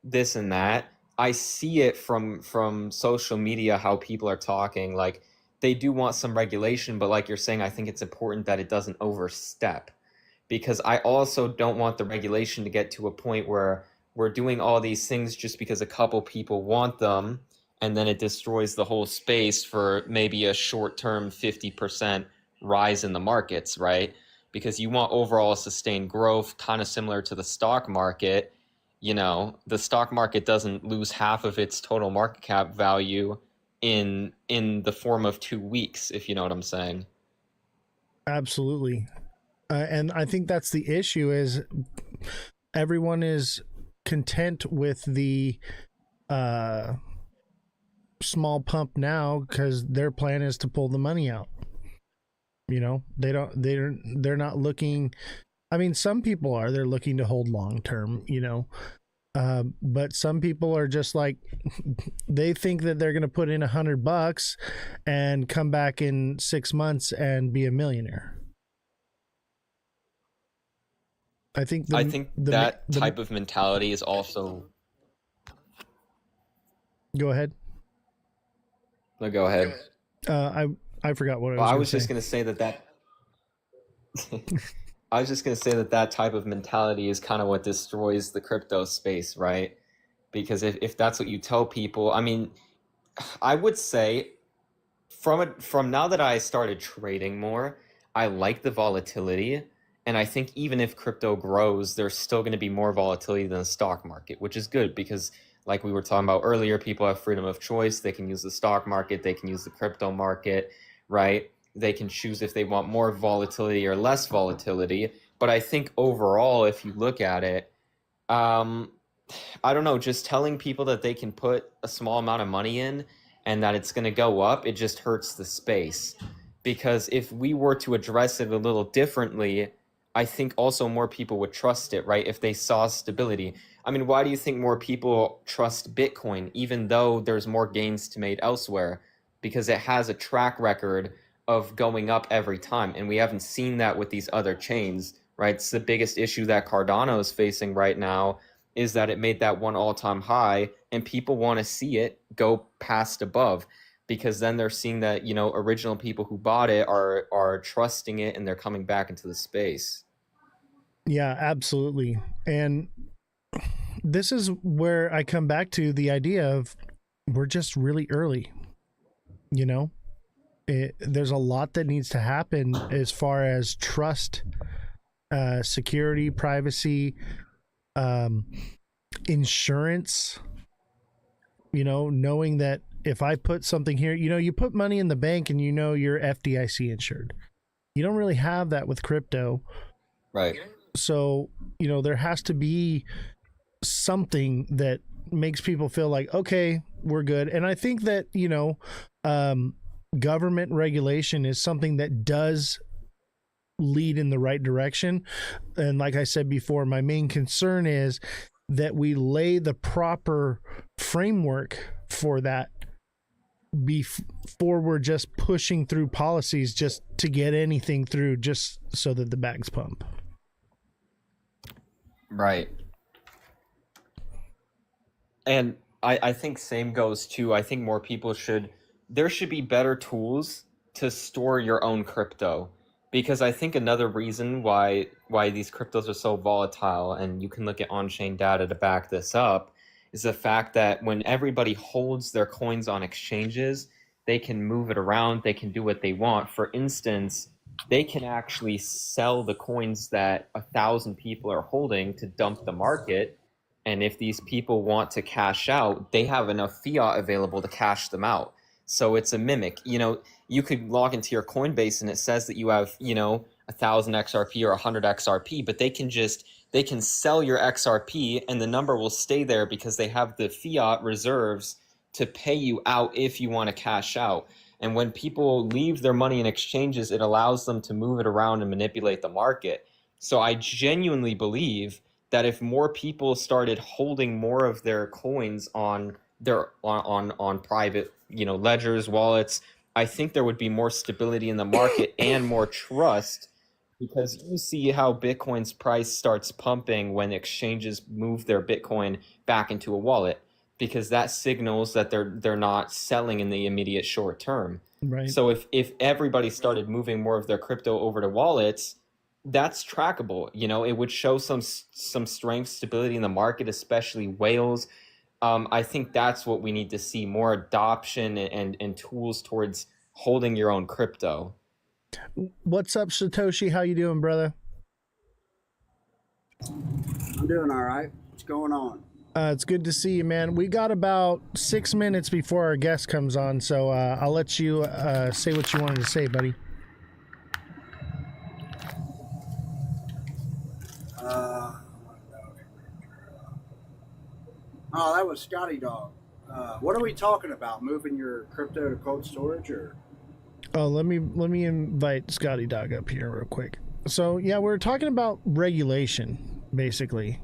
this and that. I see it from social media, how people are talking, like they do want some regulation, but like you're saying, I think it's important that it doesn't overstep, because I also don't want the regulation to get to a point where we're doing all these things just because a couple people want them, and then it destroys the whole space for maybe a short-term 50% rise in the markets, right? Because you want overall sustained growth, kind of similar to the stock market. The stock market doesn't lose half of its total market cap value in the form of 2 weeks, if you know what I'm saying.
Absolutely. And I think that's the issue, is everyone is content with the small pump now because their plan is to pull the money out. They're not looking. I mean, some people are. They're looking to hold long term. But some people are just like, they think that they're going to put in $100 and come back in 6 months and be a millionaire. I think
that type of mentality is also.
Go ahead.
No, go ahead.
I forgot what
I was just going to say that. I was just going to say that type of mentality is kind of what destroys the crypto space, right? Because if that's what you tell people, I mean, I would say from now that I started trading more, I like the volatility. And I think even if crypto grows, there's still going to be more volatility than the stock market, which is good because, like we were talking about earlier, people have freedom of choice. They can use the stock market, they can use the crypto market, right? They can choose if they want more volatility or less volatility. But I think overall, if you look at it, um, I don't know, just telling people that they can put a small amount of money in and that it's going to go up, it just hurts the space. Because if we were to address it a little differently, I think also more people would trust it, right? If they saw stability. I mean, why do you think more people trust Bitcoin, even though there's more gains to made elsewhere? Because it has a track record of going up every time. And we haven't seen that with these other chains, right? It's the biggest issue that Cardano is facing right now is that it made that one all-time high and people want to see it go past above because then they're seeing that, you know, original people who bought it are trusting it and they're coming back into the space.
Yeah, absolutely. And this is where I come back to the idea of we're just really early. You know, there's a lot that needs to happen as far as trust, security, privacy, insurance. You know, knowing that if I put something here, you know, you put money in the bank and you know you're FDIC insured. You don't really have that with crypto.
Right.
So, you know, there has to be something that makes people feel like, okay, we're good. And I think that, you know, government regulation is something that does lead in the right direction. And like I said before, my main concern is that we lay the proper framework for that before we're just pushing through policies just to get anything through just so that the bags pump.
Right. And I think same goes too. I think more people there should be better tools to store your own crypto. Because I think another reason why these cryptos are so volatile, and you can look at on-chain data to back this up, is the fact that when everybody holds their coins on exchanges, they can move it around, they can do what they want. For instance, they can actually sell the coins that 1,000 people are holding to dump the market. And if these people want to cash out, they have enough fiat available to cash them out. So it's a mimic. You know, you could log into your Coinbase and it says that you have, you know, 1,000 XRP or 100 XRP, but they can sell your XRP and the number will stay there because they have the fiat reserves to pay you out if you want to cash out. And when people leave their money in exchanges, it allows them to move it around and manipulate the market. So I genuinely believe that if more people started holding more of their coins on their on private, you know, ledgers, wallets, I think there would be more stability in the market and more trust, because you see how Bitcoin's price starts pumping when exchanges move their Bitcoin back into a wallet, because that signals that they're not selling in the immediate short term.
Right.
So if everybody started moving more of their crypto over to wallets, that's trackable. You know, it would show some strength, stability in the market, especially whales. I think that's what we need to see, more adoption and tools towards holding your own crypto.
What's up, Satoshi? How you doing, brother?
I'm doing all right. What's going on?
It's good to see you, man. We got about 6 minutes before our guest comes on, so I'll let you say what you wanted to say, buddy.
Oh, that was Scotty Dog. What are we talking about? Moving your crypto to cold storage, or?
Oh, let me invite Scotty Dog up here real quick. So yeah, we're talking about regulation, basically.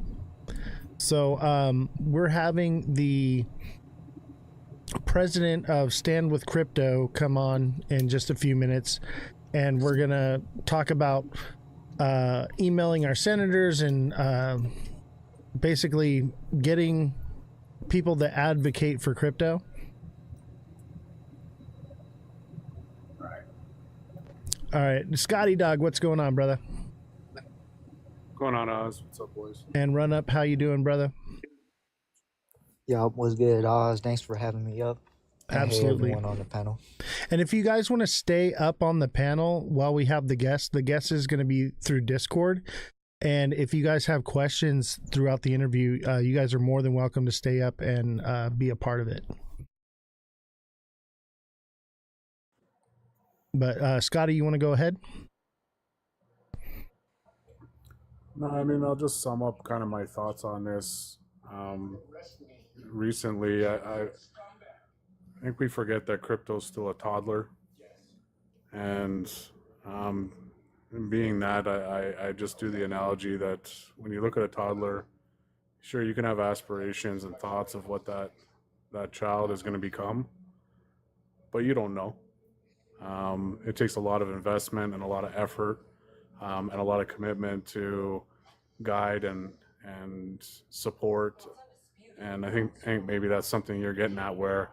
So we're having the president of Stand with Crypto come on in just a few minutes, and we're gonna talk about emailing our senators and basically getting people that advocate for crypto. All right, Scotty Dog, what's going on, brother?
Going on, Oz? What's up, boys?
And Run Up, how you doing, brother?
Yo, what's good, Oz? Thanks for having me up. And hey
Absolutely.
everyone on the panel.
And if you guys want to stay up on the panel while we have the guest is going to be through Discord. And if you guys have questions throughout the interview, you guys are more than welcome to stay up and be a part of it. But Scotty, you want to go ahead?
No, I mean, I'll just sum up kind of my thoughts on this. Recently, I think we forget that crypto's still a toddler. And being that, I just do the analogy that when you look at a toddler, sure, you can have aspirations and thoughts of what that child is going to become, but you don't know. It takes a lot of investment and a lot of effort and a lot of commitment to guide and support. And I think maybe that's something you're getting at, where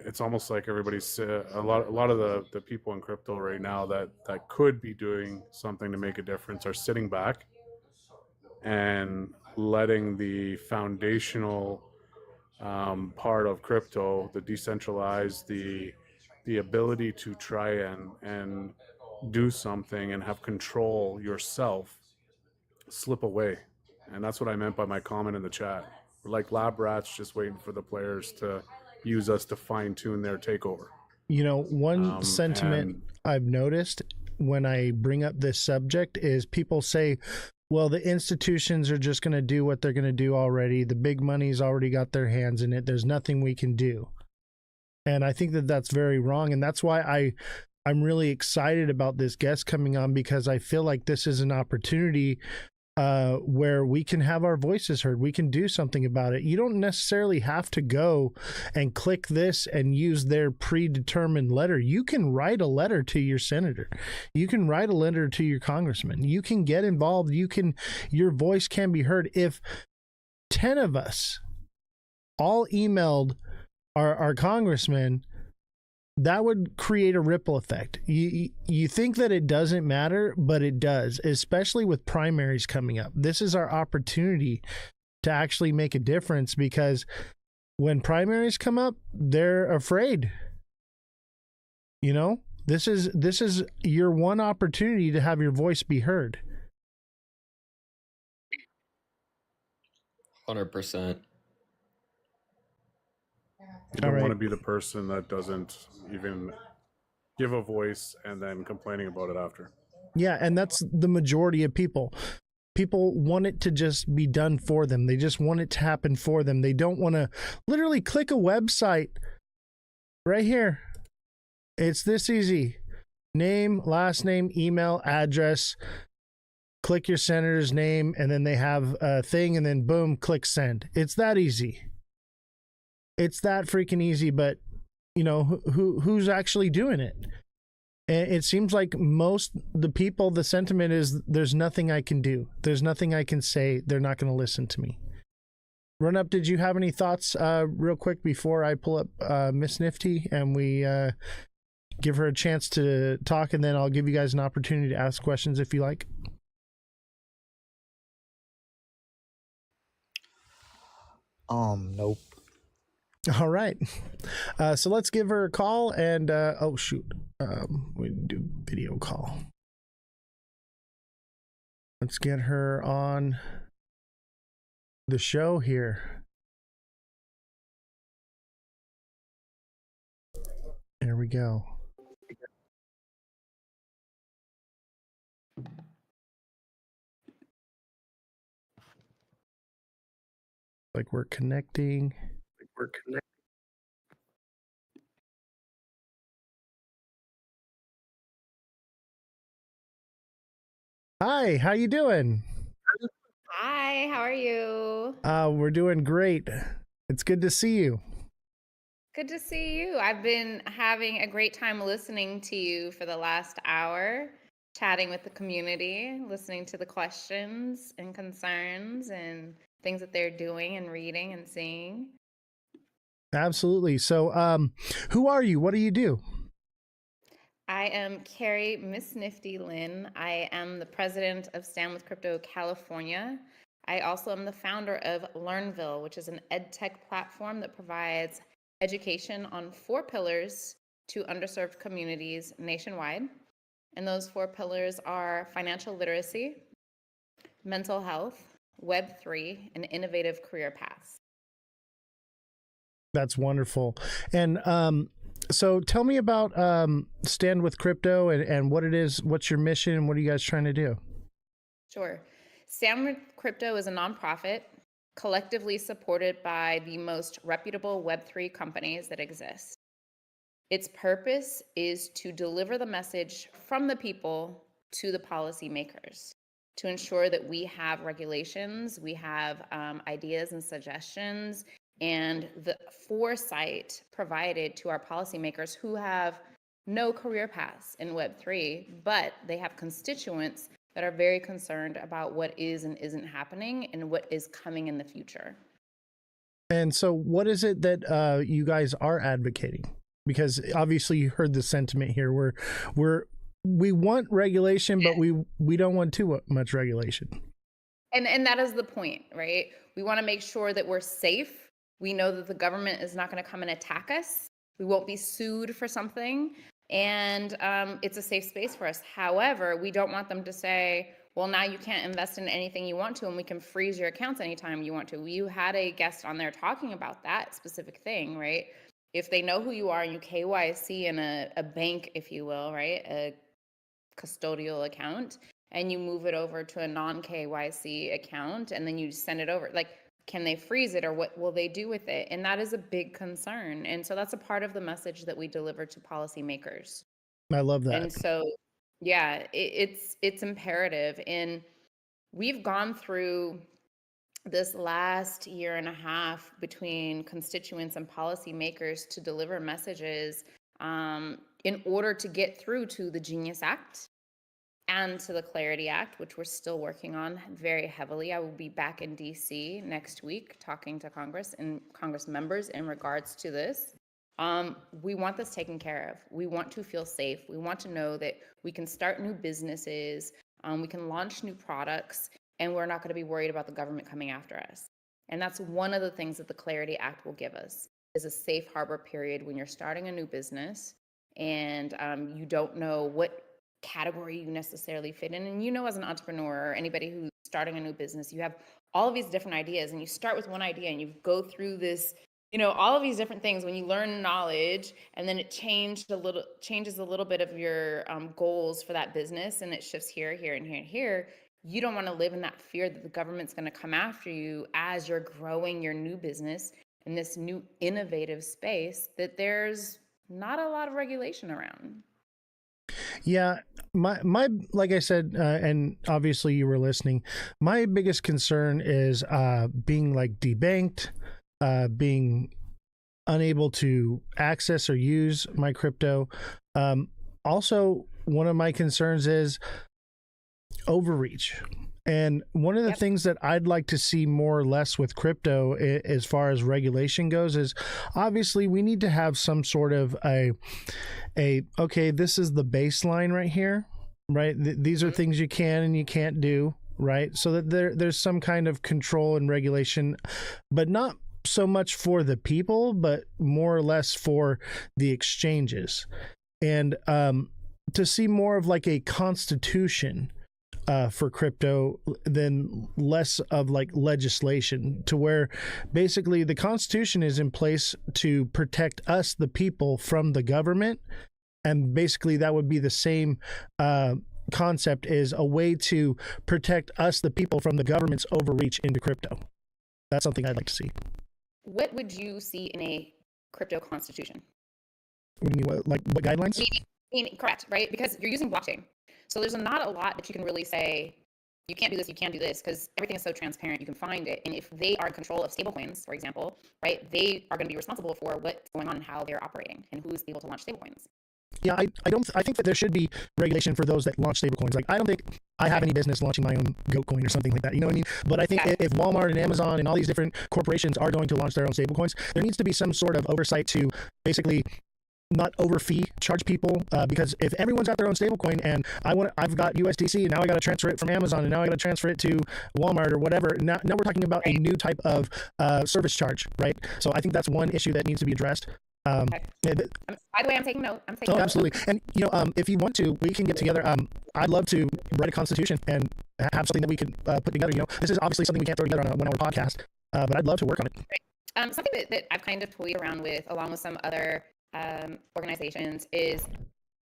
it's almost like everybody's a lot of the people in crypto right now that could be doing something to make a difference are sitting back and letting the foundational part of crypto, the decentralized, the ability to try and do something and have control yourself, slip away. And that's what I meant by my comment in the chat. We're like lab rats just waiting for the players to use us to fine tune their takeover.
You know, one sentiment I've noticed when I bring up this subject is people say, well, the institutions are just going to do what they're going to do already. The big money's already got their hands in it. There's nothing we can do. And I think that that's very wrong. And that's why I'm really excited about this guest coming on, because I feel like this is an opportunity where we can have our voices heard. We can do something about it. You don't necessarily have to go and click this and use their predetermined letter. You can write a letter to your senator. You can write a letter to your congressman. You can get involved. Your voice can be heard. If 10 of us all emailed our congressman, that would create a ripple effect. You think that it doesn't matter, but it does, especially with primaries coming up. This is our opportunity to actually make a difference, because when primaries come up, they're afraid. You know, this is your one opportunity to have your voice be heard.
100%.
You don't want to be the person that doesn't even give a voice and then complaining about it after.
Yeah, and that's the majority of people. People want it to just be done for them. They just want it to happen for them. They don't want to literally click a website right here. It's this easy. Name, last name, email, address. Click your senator's name, and then they have a thing, and then boom, click send. It's that easy. It's that freaking easy, but you know, who's actually doing it? And it seems like the people, the sentiment is, there's nothing I can do. There's nothing I can say. They're not going to listen to me. Run Up, did you have any thoughts real quick before I pull up Miss Nifty and we give her a chance to talk, and then I'll give you guys an opportunity to ask questions if you like?
Nope.
All right. So let's give her a call and, oh, shoot. We do video call. Let's get her on the show here. There we go. Like we're connecting. Hi, how you doing?
Hi, how are you?
We're doing great. It's good to see you.
Good to see you. I've been having a great time listening to you for the last hour, chatting with the community, listening to the questions and concerns and things that they're doing and reading and seeing.
Absolutely. So, who are you? What do you do?
I am Carrie Miss Nifty Lynn. I am the president of Stand with Crypto California. I also am the founder of Learnville, which is an ed tech platform that provides education on 4 pillars to underserved communities nationwide. And those 4 pillars are financial literacy, mental health, Web3, and innovative career paths.
That's wonderful. And so tell me about Stand with Crypto and what it is, what's your mission, and what are you guys trying to do?
Sure. Stand with Crypto is a nonprofit collectively supported by the most reputable Web3 companies that exist. Its purpose is to deliver the message from the people to the policymakers to ensure that we have regulations, we have ideas and suggestions, and the foresight provided to our policymakers who have no career paths in Web3, but they have constituents that are very concerned about what is and isn't happening and what is coming in the future.
And so what is it that you guys are advocating? Because obviously you heard the sentiment here. We want regulation, but we don't want too much regulation.
And that is the point, right? We want to make sure that we're safe. We know that the government is not going to come and attack us. We won't be sued for something. And it's a safe space for us. However, we don't want them to say, well, now you can't invest in anything you want to, and we can freeze your accounts anytime you want to. You had a guest on there talking about that specific thing, right? If they know who you are and you KYC in a bank, if you will, right? A custodial account, and you move it over to a non-KYC account, and then you send it over, like, can they freeze it, or what will they do with it? And that is a big concern. And so that's a part of the message that we deliver to policymakers.
I love that.
And so, yeah, it's imperative. And we've gone through this last year and a half between constituents and policymakers to deliver messages in order to get through to the Genius Act and to the Clarity Act, which we're still working on very heavily. I will be back in DC next week talking to Congress and Congress members in regards to this. We want this taken care of. We want to feel safe. We want to know that we can start new businesses, we can launch new products, and we're not going to be worried about the government coming after us. And that's one of the things that the Clarity Act will give us, is a safe harbor period when you're starting a new business and you don't know what category you necessarily fit in. And as an entrepreneur or anybody who's starting a new business, you have all of these different ideas, and you start with one idea and you go through this, all of these different things. When you learn knowledge, and then it changes a little bit of your goals for that business, and it shifts here, here, and here, and here. You don't want to live in that fear that the government's going to come after you as you're growing your new business in this new innovative space that there's not a lot of regulation around.
Yeah, my like I said, and obviously you were listening, my biggest concern is being like debanked, being unable to access or use my crypto. Also, one of my concerns is overreach. And one of the things that I'd like to see more or less with crypto as far as regulation goes is obviously we need to have some sort of okay, this is the baseline right here, right? These are things you can and you can't do, right? So that there's some kind of control and regulation, but not so much for the people, but more or less for the exchanges. And to see more of like a constitution for crypto than less of like legislation, to where basically the Constitution is in place to protect us, the people, from the government. And basically that would be the same concept, is a way to protect us, the people, from the government's overreach into crypto. That's something I'd like to see.
What would you see in a crypto constitution?
What do you mean? What guidelines?
Correct, right? Because you're using blockchain. So there's not a lot that you can really say, you can't do this, you can't do this, because everything is so transparent, you can find it. And if they are in control of stablecoins, for example, right, they are going to be responsible for what's going on and how they're operating and who's able to launch stablecoins.
Yeah, I think that there should be regulation for those that launch stablecoins. Like, I don't think I have any business launching my own goat coin or something like that. You know what I mean? But I think if Walmart and Amazon and all these different corporations are going to launch their own stablecoins, there needs to be some sort of oversight to basically not overfee charge people, because if everyone's got their own stablecoin and I've got USDC and now I got to transfer it from Amazon and now I got to transfer it to Walmart or whatever. Now we're talking about a new type of service charge, right? So I think that's one issue that needs to be addressed.
By the way, I'm taking note.
Oh, absolutely. And if you want to, we can get together. I'd love to write a constitution and have something that we could put together. This is obviously something we can't throw together on a 1-hour podcast, but I'd love to work on it.
Something that I've kind of toyed around with, along with some other organizations, is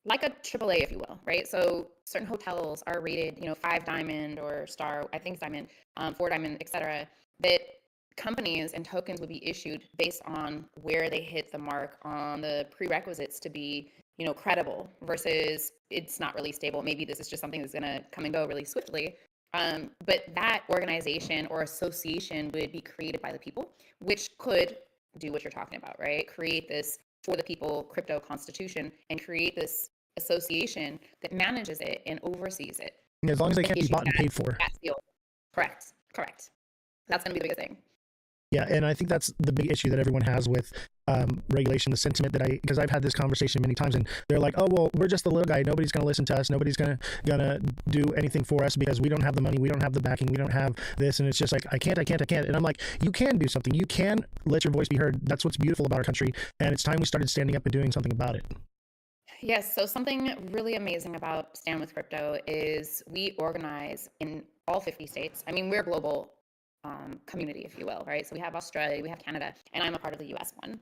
like a AAA, if you will, right? So certain hotels are rated, 5 diamond or star, I think it's diamond, 4 diamond, etc. That companies and tokens would be issued based on where they hit the mark on the prerequisites to be, credible, versus it's not really stable. Maybe this is just something that's going to come and go really swiftly. But that organization or association would be created by the people, which could do what you're talking about, right? Create this for the people crypto constitution and create this association that manages it and oversees it.
As long as they can't be bought and paid for.
Correct. That's going to be the biggest thing.
Yeah, and I think that's the big issue that everyone has with regulation, the sentiment because I've had this conversation many times, and they're like, oh, well, we're just the little guy. Nobody's going to listen to us. Nobody's going to do anything for us because we don't have the money. We don't have the backing. We don't have this. And it's just like, I can't. And I'm like, you can do something. You can let your voice be heard. That's what's beautiful about our country. And it's time we started standing up and doing something about it.
Yes. So something really amazing about Stand With Crypto is we organize in all 50 states. I mean, we're global community, if you will, right? So we have Australia, we have Canada, and I'm a part of the US one.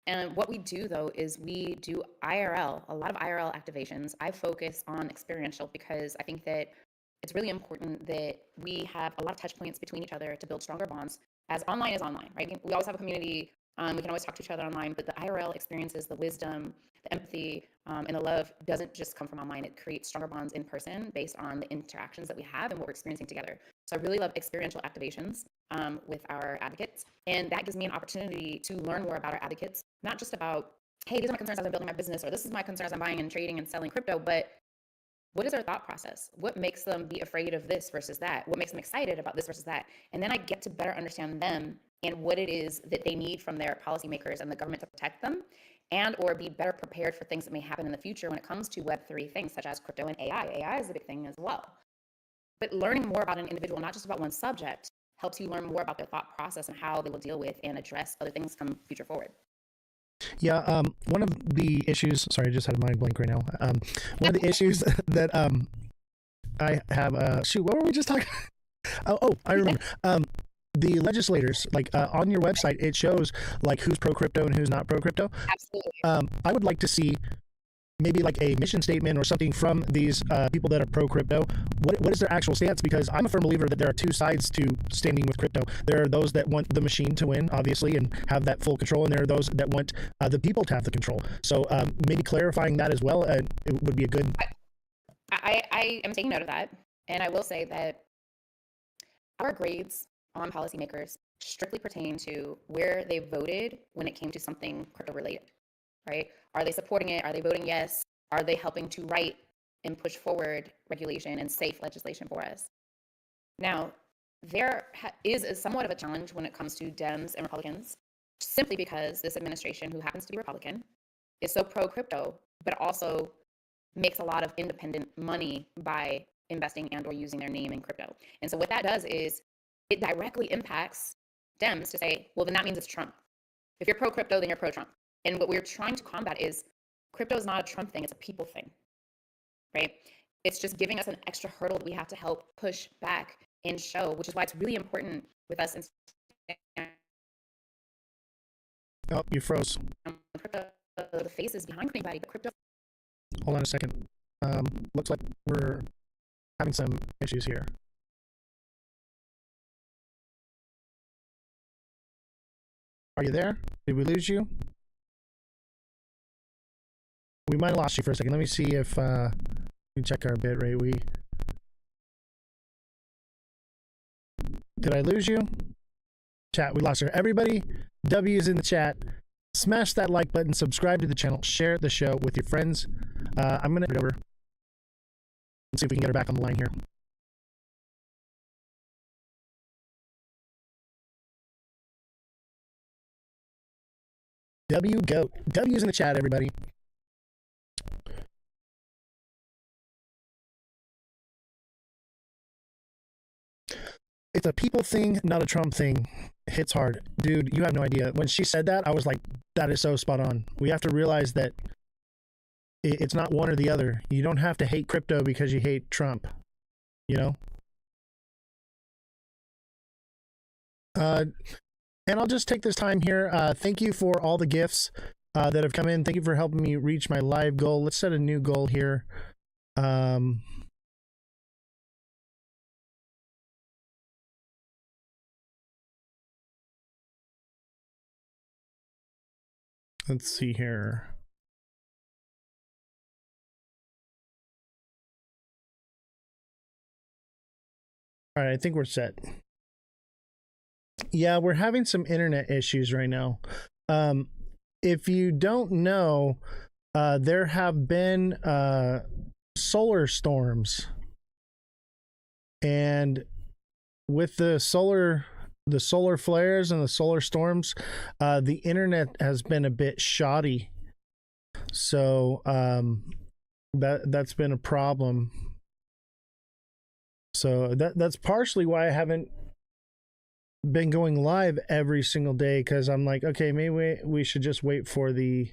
And what we do, though, is we do IRL, a lot of IRL activations. I focus on experiential because I think that it's really important that we have a lot of touch points between each other to build stronger bonds, as online is online, right? We always have a community. We can always talk to each other online, but the IRL experiences, the wisdom, the empathy, and the love doesn't just come from online. It creates stronger bonds in person based on the interactions that we have and what we're experiencing together. So I really love experiential activations with our advocates. And that gives me an opportunity to learn more about our advocates, not just about, hey, these are my concerns as I'm building my business, or this is my concerns as I'm buying and trading and selling crypto, but what is their thought process? What makes them be afraid of this versus that? What makes them excited about this versus that? And then I get to better understand them and what it is that they need from their policymakers and the government to protect them, and or be better prepared for things that may happen in the future when it comes to Web3 things such as crypto and AI. AI is a big thing as well. But learning more about an individual, not just about one subject, helps you learn more about their thought process and how they will deal with and address other things come future forward.
Yeah, one of the issues, sorry, I just had a mind blank right now. One of the issues that I have, shoot, what were we just talking about? Oh, I remember. The legislators, like on your website, it shows like who's pro crypto and who's not pro crypto.
Absolutely.
I would like to see maybe like a mission statement or something from these people that are pro crypto. What is their actual stance? Because I'm a firm believer that there are two sides to standing with crypto. There are those that want the machine to win, obviously, and have that full control, and there are those that want the people to have the control. So maybe clarifying that as well, it would be a good.
I am taking note of that, and I will say that our grades on policymakers strictly pertain to where they voted when it came to something crypto related, right? Are they supporting it? Are they voting yes? Are they helping to write and push forward regulation and safe legislation for us? Now, there is somewhat of a challenge when it comes to Dems and Republicans, simply because this administration, who happens to be Republican, is so pro crypto, but also makes a lot of independent money by investing and or using their name in crypto. And so what that does is it directly impacts Dems to say, well, then that means it's Trump. If you're pro crypto, then you're pro Trump. And what we're trying to combat is crypto is not a Trump thing, it's a people thing, right? It's just giving us an extra hurdle that we have to help push back and show, which is why it's really important with us.
Oh, you froze.
Crypto, the faces behind anybody, but crypto.
Hold on a second. Looks like we're having some issues here. Are you there? Did we lose you? We might have lost you for a second. Let me see if we check our bit rate. Did I lose you? Chat, we lost her. Everybody, W is in the chat. Smash that like button, subscribe to the channel, share the show with your friends. I'm gonna head over and see if we can get her back on the line here. W Goat. W's in the chat, everybody. it's a people thing, not a Trump thing. Hits hard. Dude, you have no idea. When she said that, I was like, that is so spot on. We have to realize that it's not one or the other. You don't have to hate crypto because you hate Trump, you know? And I'll just take this time here. Thank you for all the gifts that have come in. Thank you for helping me reach my live goal. Let's set a new goal here. Let's see here. All right, I think we're set. Yeah, we're having some internet issues right now. If you don't know, there have been solar storms, and with the solar flares and the solar storms, the internet has been a bit shoddy. So that's been a problem. So that's partially why I haven't been going live every single day, because I'm like, okay, maybe we should just wait for the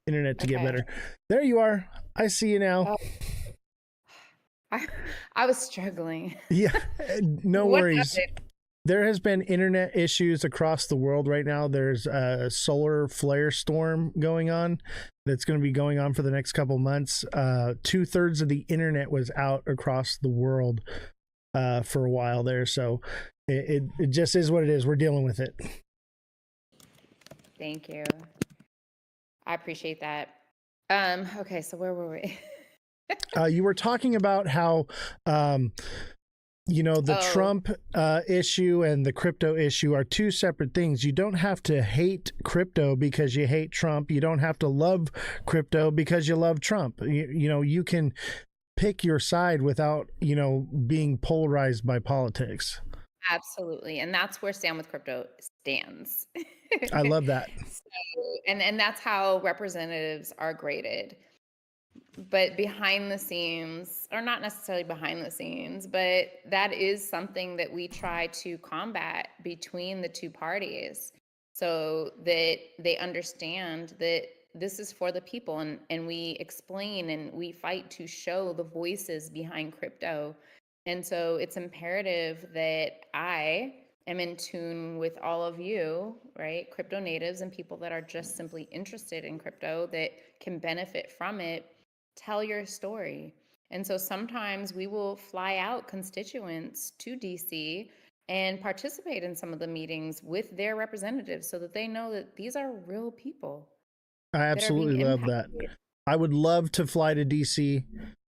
internet to get better. There you are. I see you now.
I was struggling.
Yeah, no worries.
Happened?
There has been internet issues across the world right now. There's a solar flare storm going on that's going to be going on for the next couple months. 2/3 of the internet was out across the world for a while there. So it just is what it is. We're dealing with it.
Thank you. I appreciate that. Okay, so where were we?
You were talking about how the Trump issue and the crypto issue are two separate things. You don't have to hate crypto because you hate Trump. You don't have to love crypto because you love Trump. You can pick your side without, being polarized by politics.
Absolutely. And that's where Stand with Crypto stands.
I love that.
And that's how representatives are graded. But behind the scenes, or not necessarily behind the scenes, but that is something that we try to combat between the two parties, so that they understand that this is for the people, and we explain and we fight to show the voices behind crypto. And so it's imperative that I am in tune with all of you, right? Crypto natives and people that are just simply interested in crypto that can benefit from it. Tell your story. And so sometimes we will fly out constituents to DC and participate in some of the meetings with their representatives so that they know that these are real people.
I absolutely love that. I would love to fly to DC.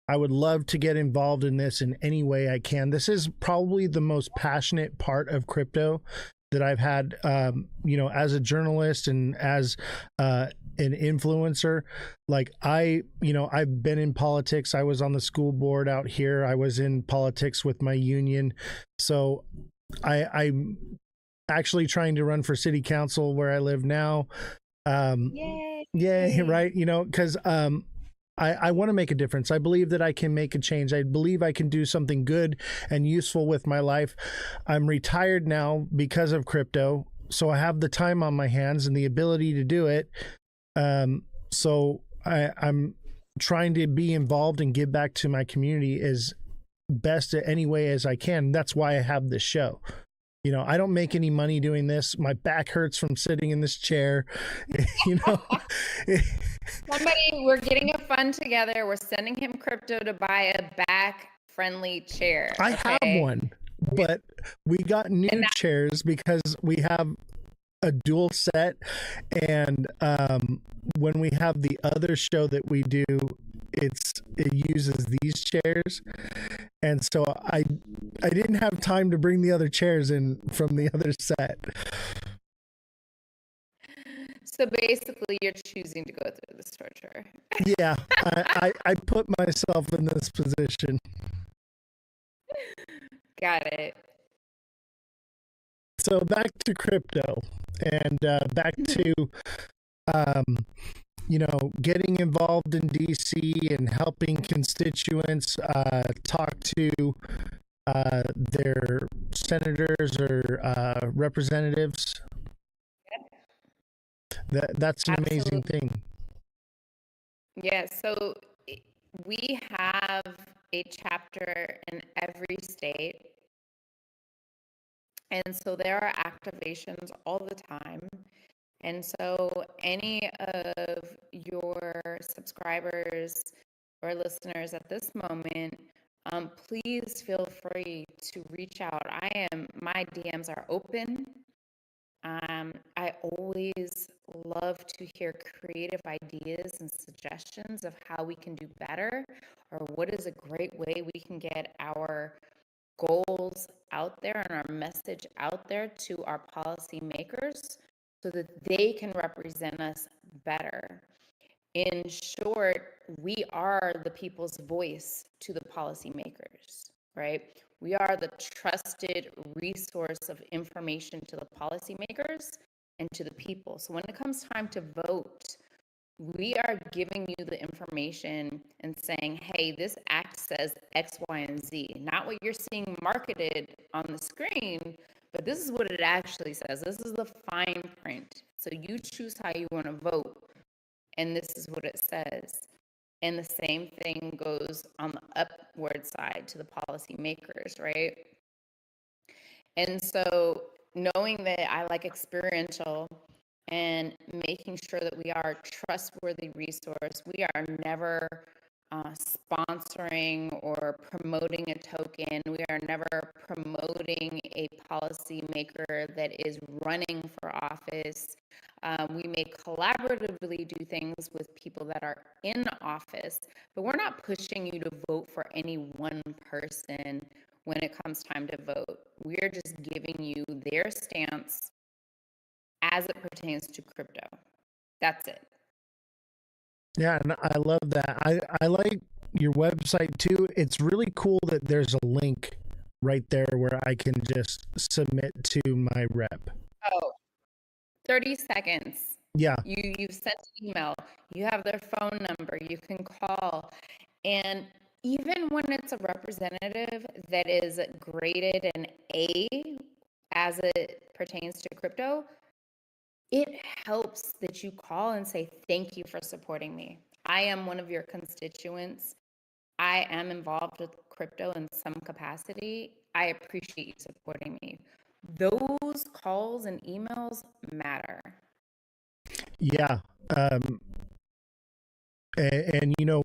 I would love to get involved in this in any way I can. This is probably the most passionate part of crypto that I've had, as a journalist and as an influencer. Like I've been in politics. I was on the school board out here. I was in politics with my union. So I'm actually trying to run for city council where I live now. Yay, right? Because I want to make a difference. I believe that I can make a change. I believe I can do something good and useful with my life. I'm retired now because of crypto, so I have the time on my hands and the ability to do it. So I'm trying to be involved and give back to my community as best in any way as I can. That's why I have this show. I don't make any money doing this. My back hurts from sitting in this chair.
Somebody, we're getting a fund together. We're sending him crypto to buy a back-friendly chair.
I have one, but we got new chairs because we have a dual set, and when we have the other show that we do, it uses these chairs, and so I didn't have time to bring the other chairs in from the other set.
So basically, you're choosing to go through this torture.
Yeah, I put myself in this position.
Got it.
So back to crypto, and back to getting involved in DC and helping constituents talk to their senators or representatives. That's an amazing thing.
Yeah, so we have a chapter in every state. And so there are activations all the time. And so any of your subscribers or listeners at this moment, please feel free to reach out. My DMs are open. I always love to hear creative ideas and suggestions of how we can do better, or what is a great way we can get our goals out there and our message out there to our policymakers so that they can represent us better. In short, we are the people's voice to the policymakers, right? We are the trusted resource of information to the policymakers and to the people. So when it comes time to vote, we are giving you the information and saying, hey, this act says X, Y, and Z. Not what you're seeing marketed on the screen, but this is what it actually says. This is the fine print. So you choose how you want to vote, and this is what it says. And the same thing goes on the upward side to the policymakers, right? And so knowing that I like experiential and making sure that we are a trustworthy resource, we are never sponsoring or promoting a token. We are never promoting a policymaker that is running for office. We may collaboratively do things with people that are in office, but we're not pushing you to vote for any one person when it comes time to vote. We're just giving you their stance as it pertains to crypto. That's it.
Yeah, and I love that. I like your website too. It's really cool that there's a link right there where I can just submit to my rep.
Oh, 30 seconds.
Yeah.
You've sent an email. You have their phone number. You can call. And even when it's a representative that is graded an A as it pertains to crypto, it helps that you call and say, thank you for supporting me. I am one of your constituents. I am involved with crypto in some capacity. I appreciate you supporting me. Those calls and emails matter.
Yeah. And you know,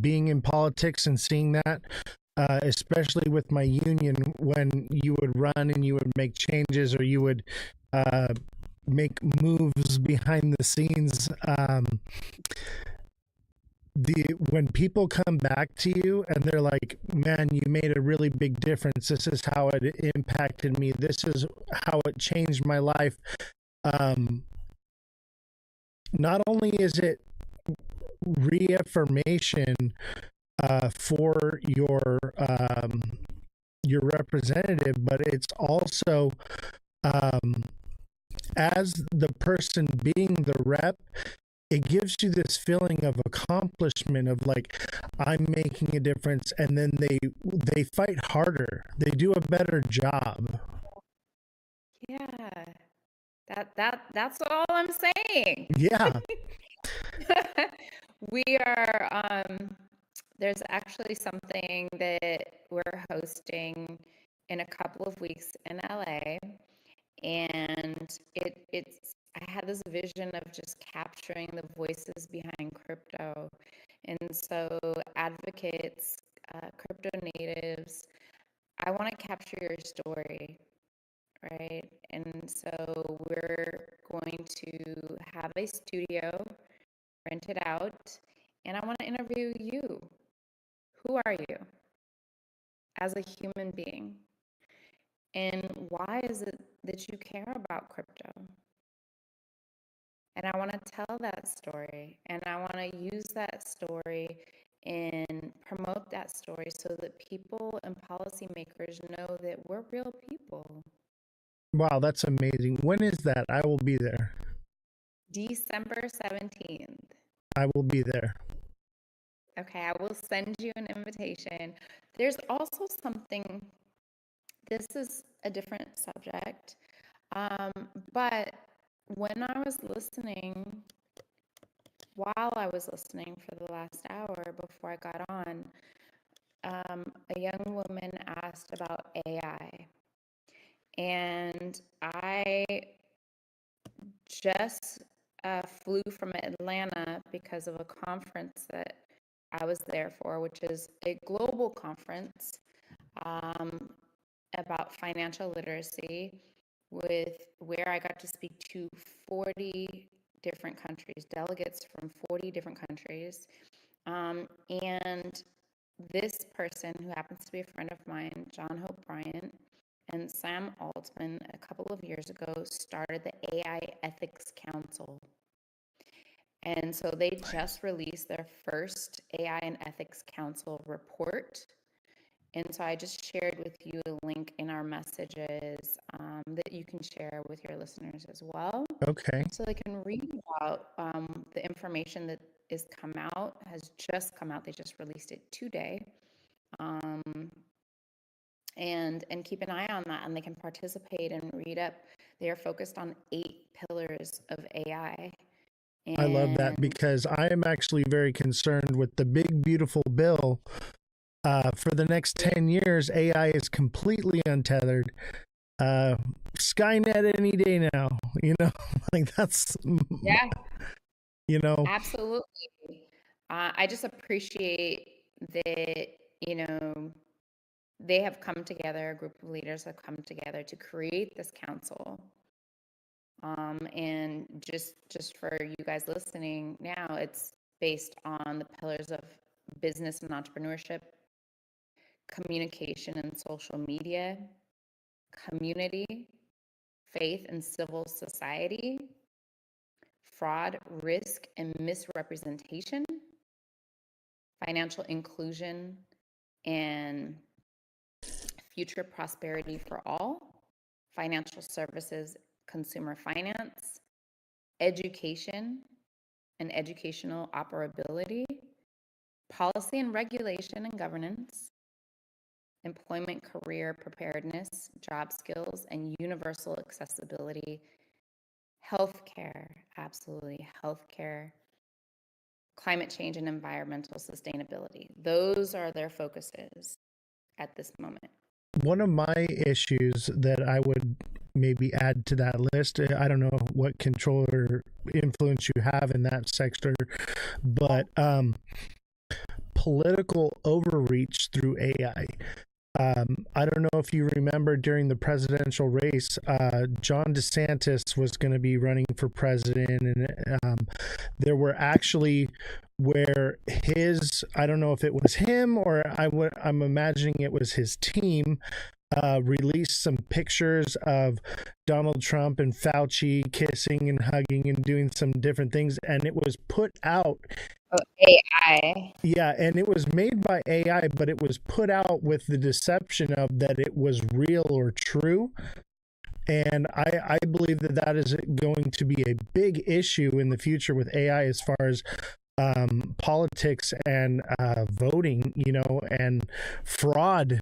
being in politics and seeing that, especially with my union, when you would run and you would make changes or you would make moves behind the scenes, when people come back to you and they're like, man, you made a really big difference, this is how it impacted me, this is how it changed my life, not only is it reaffirmation for your representative, but it's also as the person being the rep, it gives you this feeling of accomplishment of like, I'm making a difference, and then they fight harder, they do a better job.
Yeah, that's all I'm saying.
Yeah.
We are there's actually something that we're hosting in a couple of weeks in LA, and it's I had this vision of just capturing the voices behind crypto. And so advocates, crypto natives, I want to capture your story, right? And so we're going to have a studio rented out, and I want to interview you. Who are you as a human being? And why is it that you care about crypto? And I want to tell that story, and I want to use that story and promote that story so that people and policymakers know that we're real people.
Wow, that's amazing. When is that? I will be there.
December 17th.
I will be there.
Okay, I will send you an invitation. There's also something this is a different subject. But when I was listening, while I was listening for the last hour before I got on, a young woman asked about AI. And I just flew from Atlanta because of a conference that I was there for, which is a global conference about financial literacy, with where I got to speak to 40 different countries, delegates from 40 different countries. And this person, who happens to be a friend of mine, John Hope Bryant, and Sam Altman, a couple of years ago, started the AI Ethics Council. And so they just released their first AI and Ethics Council report. And so I just shared with you a link in our messages that you can share with your listeners as well.
Okay.
So they can read about the information that has just come out. They just released it today. And keep an eye on that, and they can participate and read up. They are focused on 8 pillars of AI.
I love that,
And
because I am actually very concerned with the big, beautiful bill. For the next 10 years, AI is completely untethered. Skynet any day now, like that's,
yeah,
absolutely.
I just appreciate that, they have come together, a group of leaders have come together to create this council. And just for you guys listening now, it's based on the pillars of business and entrepreneurship, communication and social media, community, faith and civil society, fraud, risk, and misrepresentation, financial inclusion, and future prosperity for all, financial services, consumer finance, education and educational operability, policy and regulation and governance, employment, career preparedness, job skills, and universal accessibility, healthcare, absolutely, healthcare, climate change, and environmental sustainability. Those are their focuses at this moment.
One of my issues that I would maybe add to that list, I don't know what control or influence you have in that sector, but political overreach through AI. I don't know if you remember, during the presidential race, John DeSantis was going to be running for president, and there were actually where I don't know if it was him or I'm imagining it was his team, released some pictures of Donald Trump and Fauci kissing and hugging and doing some different things, and it was put out.
AI.
Yeah, and it was made by AI, but it was put out with the deception of that it was real or true. And I believe that is going to be a big issue in the future with AI, as far as politics and voting, and fraud.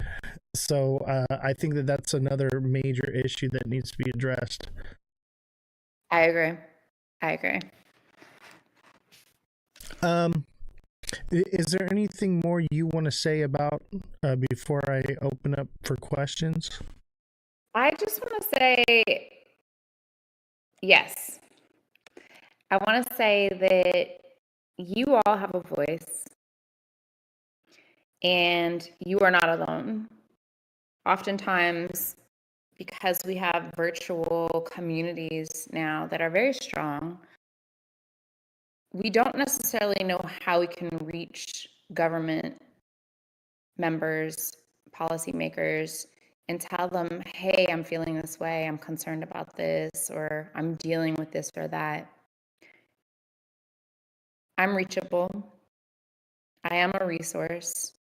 So I think that's another major issue that needs to be addressed.
I agree.
Is there anything more you want to say about before I open up for questions?
I just want to say yes. I want to say that you all have a voice, and you are not alone. Oftentimes, because we have virtual communities now that are very strong, we don't necessarily know how we can reach government members, policymakers, and tell them, hey, I'm feeling this way, I'm concerned about this, or I'm dealing with this or that. I'm reachable. I am a resource.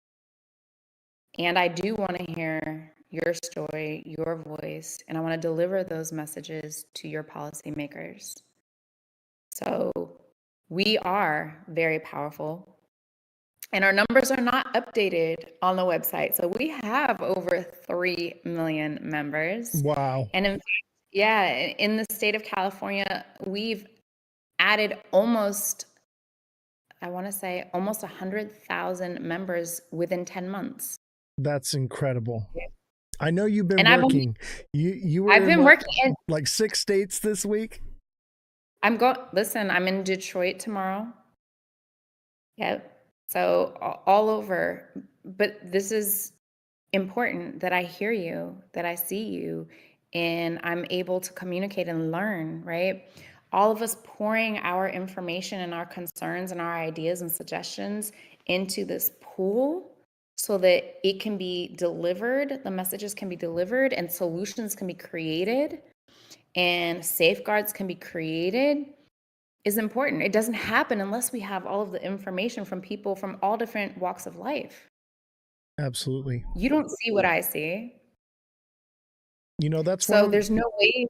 And I do want to hear your story, your voice, and I want to deliver those messages to your policymakers. So we are very powerful. And our numbers are not updated on the website. So we have over 3 million members.
Wow.
And in fact, yeah, in the state of California, we've added almost, I want to say almost 100,000 members within 10 months.
That's incredible. I know you've been
And
working. You were
I've
in
been
what,
working in,
like 6 states this week?
listen, I'm in Detroit tomorrow. Yep. So all over, but this is important that I hear you, that I see you, and I'm able to communicate and learn, right? All of us pouring our information and our concerns and our ideas and suggestions into this pool so that it can be delivered, the messages can be delivered, and solutions can be created, and safeguards can be created is important. It doesn't happen unless we have all of the information from people from all different walks of life.
Absolutely.
You don't see what I see.
You know, that's
So there's no way.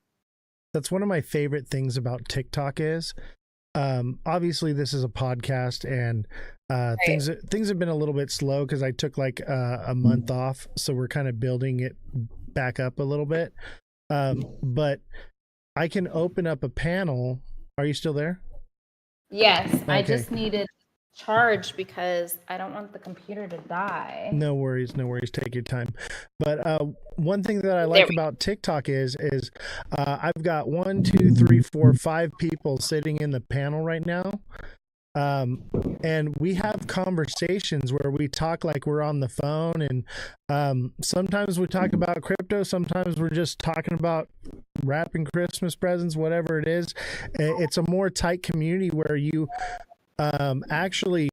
that's one of my favorite things about TikTok is obviously this is a podcast, and things have been a little bit slow because I took like a month off, so we're kind of building it back up a little bit. But I can open up a panel. Are you still there?
Yes, I
Okay.
just needed charge because I don't want the computer to die.
No worries, no worries. Take your time. But one thing that I
There
like
we
about TikTok is I've got 1, 2, 3, 4, 5 people sitting in the panel right now. And we have conversations where we talk like we're on the phone, and sometimes we talk about crypto, sometimes we're just talking about wrapping Christmas presents, whatever it is. It's a more tight community where you actually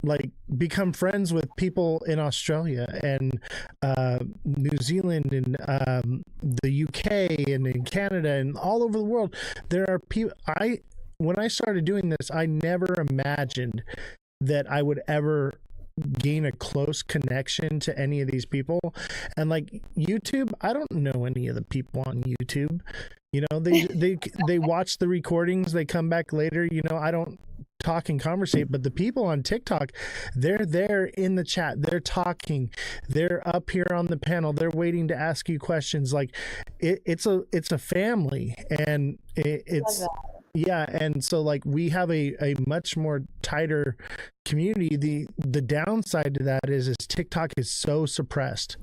like become friends with people in Australia and New Zealand and the UK and in Canada and all over the world. There are people. When I started doing this, I never imagined that I would ever gain a close connection to any of these people. And like YouTube, I don't know any of the people on YouTube. You know, they watch the recordings, they come back later. You know, I don't talk and conversate, but the people on TikTok, they're there in the chat, they're talking, they're up here on the panel, they're waiting to ask you questions. Like it's a family, and it's yeah. And so like we have a much more tighter community. The downside to that is TikTok is so suppressed.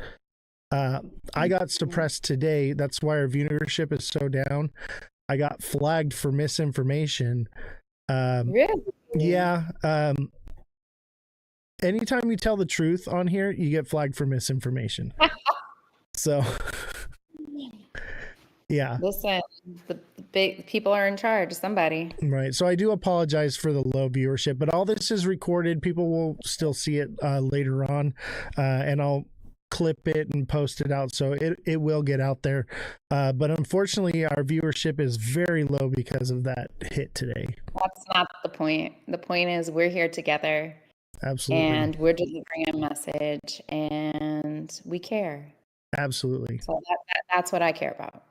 I got suppressed today. That's why our viewership is so down. I got flagged for misinformation.
Really?
Yeah. Anytime you tell the truth on here, you get flagged for misinformation. So yeah.
Listen, the big people are in charge, somebody.
Right. So I do apologize for the low viewership, but all this is recorded. People will still see it later on, and I'll clip it and post it out, so it will get out there. But unfortunately, our viewership is very low because of that hit today.
That's not the point. The point is we're here together.
Absolutely.
And we're delivering a message, and we care.
Absolutely.
So that's what I care about.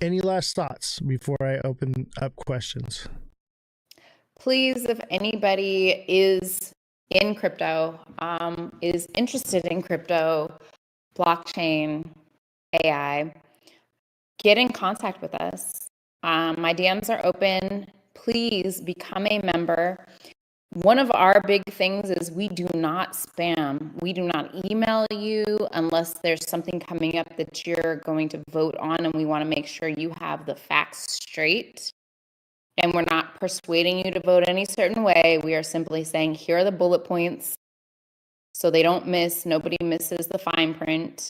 Any last thoughts before I open up questions?
Please, if anybody is in crypto, is interested in crypto, blockchain, AI, get in contact with us. My DMs are open. Please become a member. One of our big things is we do not spam. We do not email you unless there's something coming up that you're going to vote on, and we want to make sure you have the facts straight. And we're not persuading you to vote any certain way. We are simply saying, here are the bullet points so they don't miss, nobody misses the fine print.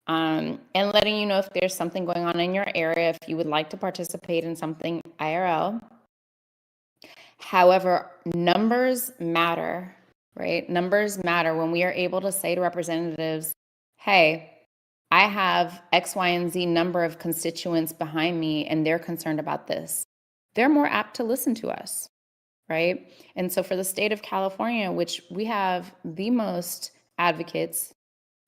And letting you know if there's something going on in your area, if you would like to participate in something IRL. However, numbers matter, right? Numbers matter when we are able to say to representatives, hey, I have X, Y, and Z number of constituents behind me, and they're concerned about this. They're more apt to listen to us, right? And so for the state of California, which we have the most advocates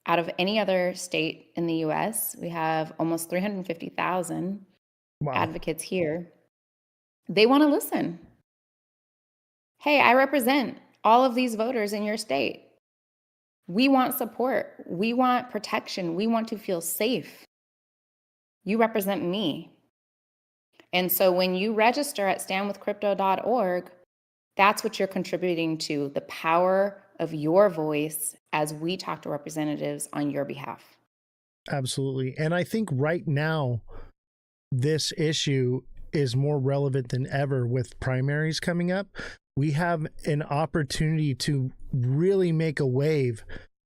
out of any other state in the US, we have almost 350,000 advocates here. They want to listen. hey, I represent all of these voters in your state. We want support. We want protection. We want to feel safe. You represent me. And so when you register at standwithcrypto.org, that's what you're contributing to, the power of your voice as we talk to representatives on your behalf.
Absolutely. And I think right now, this issue is more relevant than ever with primaries coming up. We have an opportunity to really make a wave.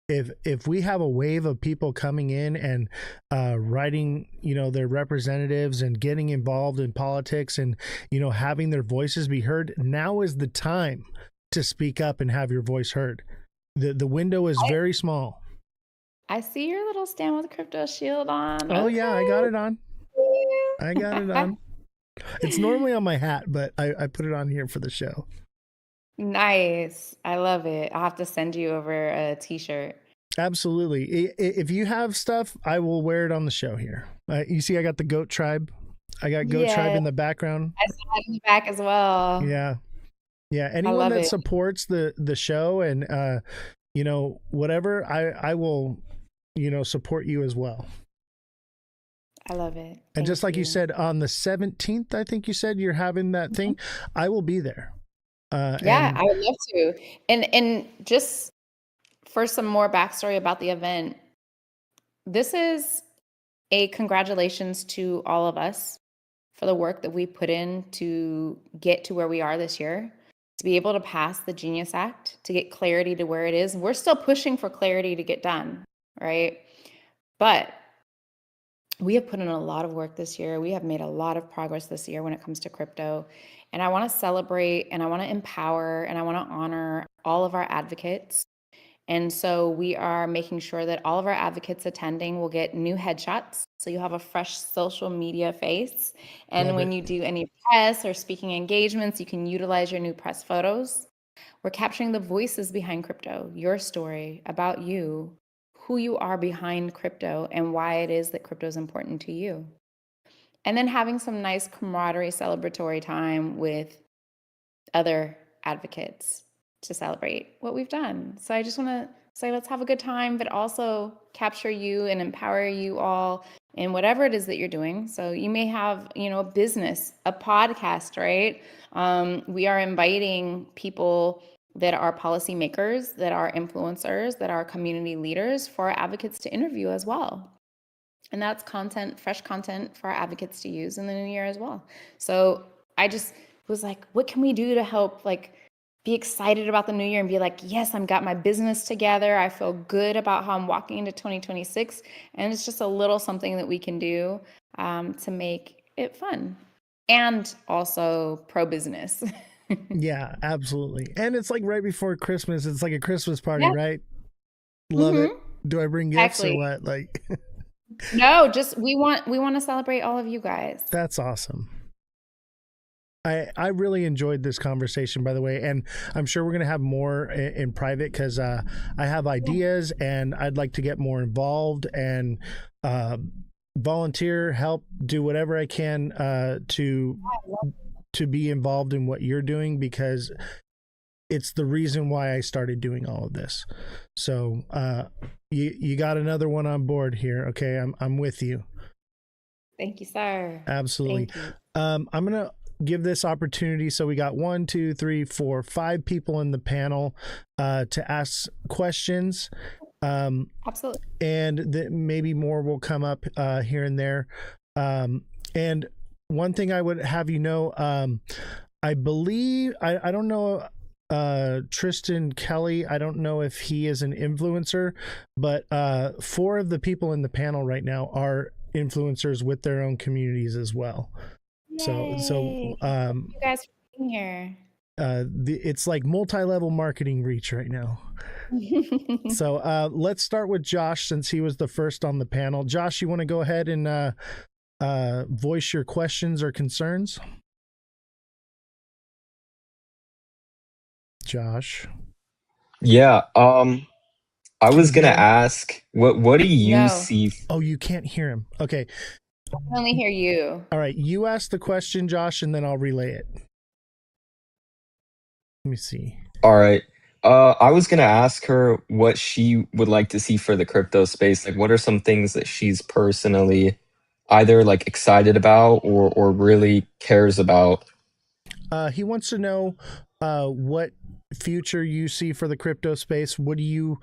If we have a wave of people coming in and writing, their representatives and getting involved in politics and, having their voices be heard, now is the time to speak up and have your voice heard. The window is very small.
I see your little Stand with Crypto shield on.
Oh,
okay.
yeah, I got it on. I got it on. It's normally on my hat, but I put it on here for the show.
Nice. I love it. I'll have to send you over a t-shirt.
Absolutely. If you have stuff, I will wear it on the show here. You see, I got the Goat Tribe. I got Goat Tribe in the background.
I saw it in the back as well.
Yeah. Yeah. Anyone that supports the show and, whatever, I will, support you as well.
I love it.
And
Thank
just like you said, on the 17th, I think you said you're having that thing. I will be there.
Yeah, I would love to. And just for some more backstory about the event, this is a congratulations to all of us for the work that we put in to get to where we are this year, to be able to pass the Genius Act, to get clarity to where it is. We're still pushing for clarity to get done, right? But we have put in a lot of work this year. We have made a lot of progress this year when it comes to crypto. And I want to celebrate and I want to empower and I want to honor all of our advocates. And so we are making sure that all of our advocates attending will get new headshots. So you have a fresh social media face. And when you do any press or speaking engagements, you can utilize your new press photos. We're capturing the voices behind crypto, your story about you, who you are behind crypto, and why it is that crypto is important to you. And then having some nice camaraderie celebratory time with other advocates to celebrate what we've done. So I just want to say, let's have a good time, but also capture you and empower you all in whatever it is that you're doing. So you may have, a business, a podcast, right? We are inviting people that are policymakers, that are influencers, that are community leaders for our advocates to interview as well. And that's content, fresh content for our advocates to use in the new year as well. So I just was like, what can we do to help be excited about the new year and be like, yes, I've got my business together. I feel good about how I'm walking into 2026. And it's just a little something that we can do to make it fun and also pro-business.
Yeah, absolutely. And it's like right before Christmas. It's like a Christmas party, right? Love it. Do I bring gifts or what?
No, just we want to celebrate all of you guys.
That's awesome. I really enjoyed this conversation, by the way, and I'm sure we're going to have more in private because I have ideas and I'd like to get more involved and volunteer, help, do whatever I can to be involved in what you're doing because it's the reason why I started doing all of this. So you got another one on board here. Okay, I'm with you.
Thank you, sir.
Absolutely. I'm gonna give this opportunity. So we got 1, 2, 3, 4, 5 people in the panel to ask questions.
Absolutely.
And maybe more will come up here and there. And one thing I would have you know, I believe, I don't know, Tristan Kelly, I don't know if he is an influencer, but 4 of the people in the panel right now are influencers with their own communities as well.
Yay.
So
you guys for being here.
It's like multi-level marketing reach right now. So let's start with Josh since he was the first on the panel. Josh, you want to go ahead and voice your questions or concerns? Josh.
Yeah. I was gonna ask, what do you see?
Oh, you can't hear him. Okay.
I can only hear you.
All right. You ask the question, Josh, and then I'll relay it. Let me see.
All right. I was gonna ask her what she would like to see for the crypto space. Like, what are some things that she's personally either like excited about or really cares about?
He wants to know what future you see for the crypto space. What do you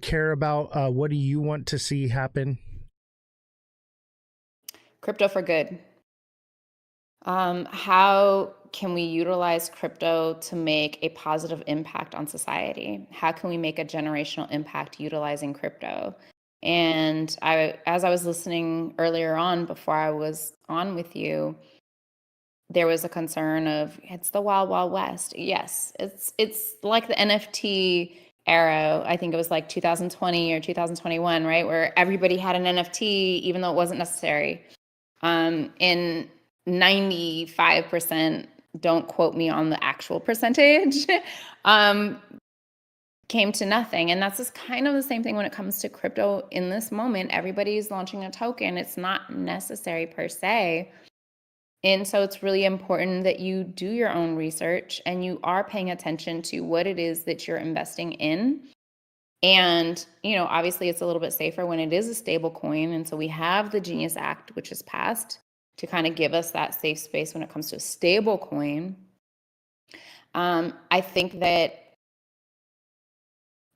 care about? What do you want to see happen?
Crypto for good. How can we utilize crypto to make a positive impact on society? How can we make a generational impact utilizing crypto? And as I was listening earlier on before I was on with you, there was a concern of it's the wild, wild west. Yes, it's like the NFT era. I think it was like 2020 or 2021, right, where everybody had an NFT even though it wasn't necessary. And 95%, don't quote me on the actual percentage, came to nothing. And that's just kind of the same thing when it comes to crypto in this moment. Everybody's launching a token. It's not necessary per se. And so it's really important that you do your own research and you are paying attention to what it is that you're investing in. And, obviously it's a little bit safer when it is a stable coin. And so we have the Genius Act, which is passed to kind of give us that safe space when it comes to a stable coin. I think that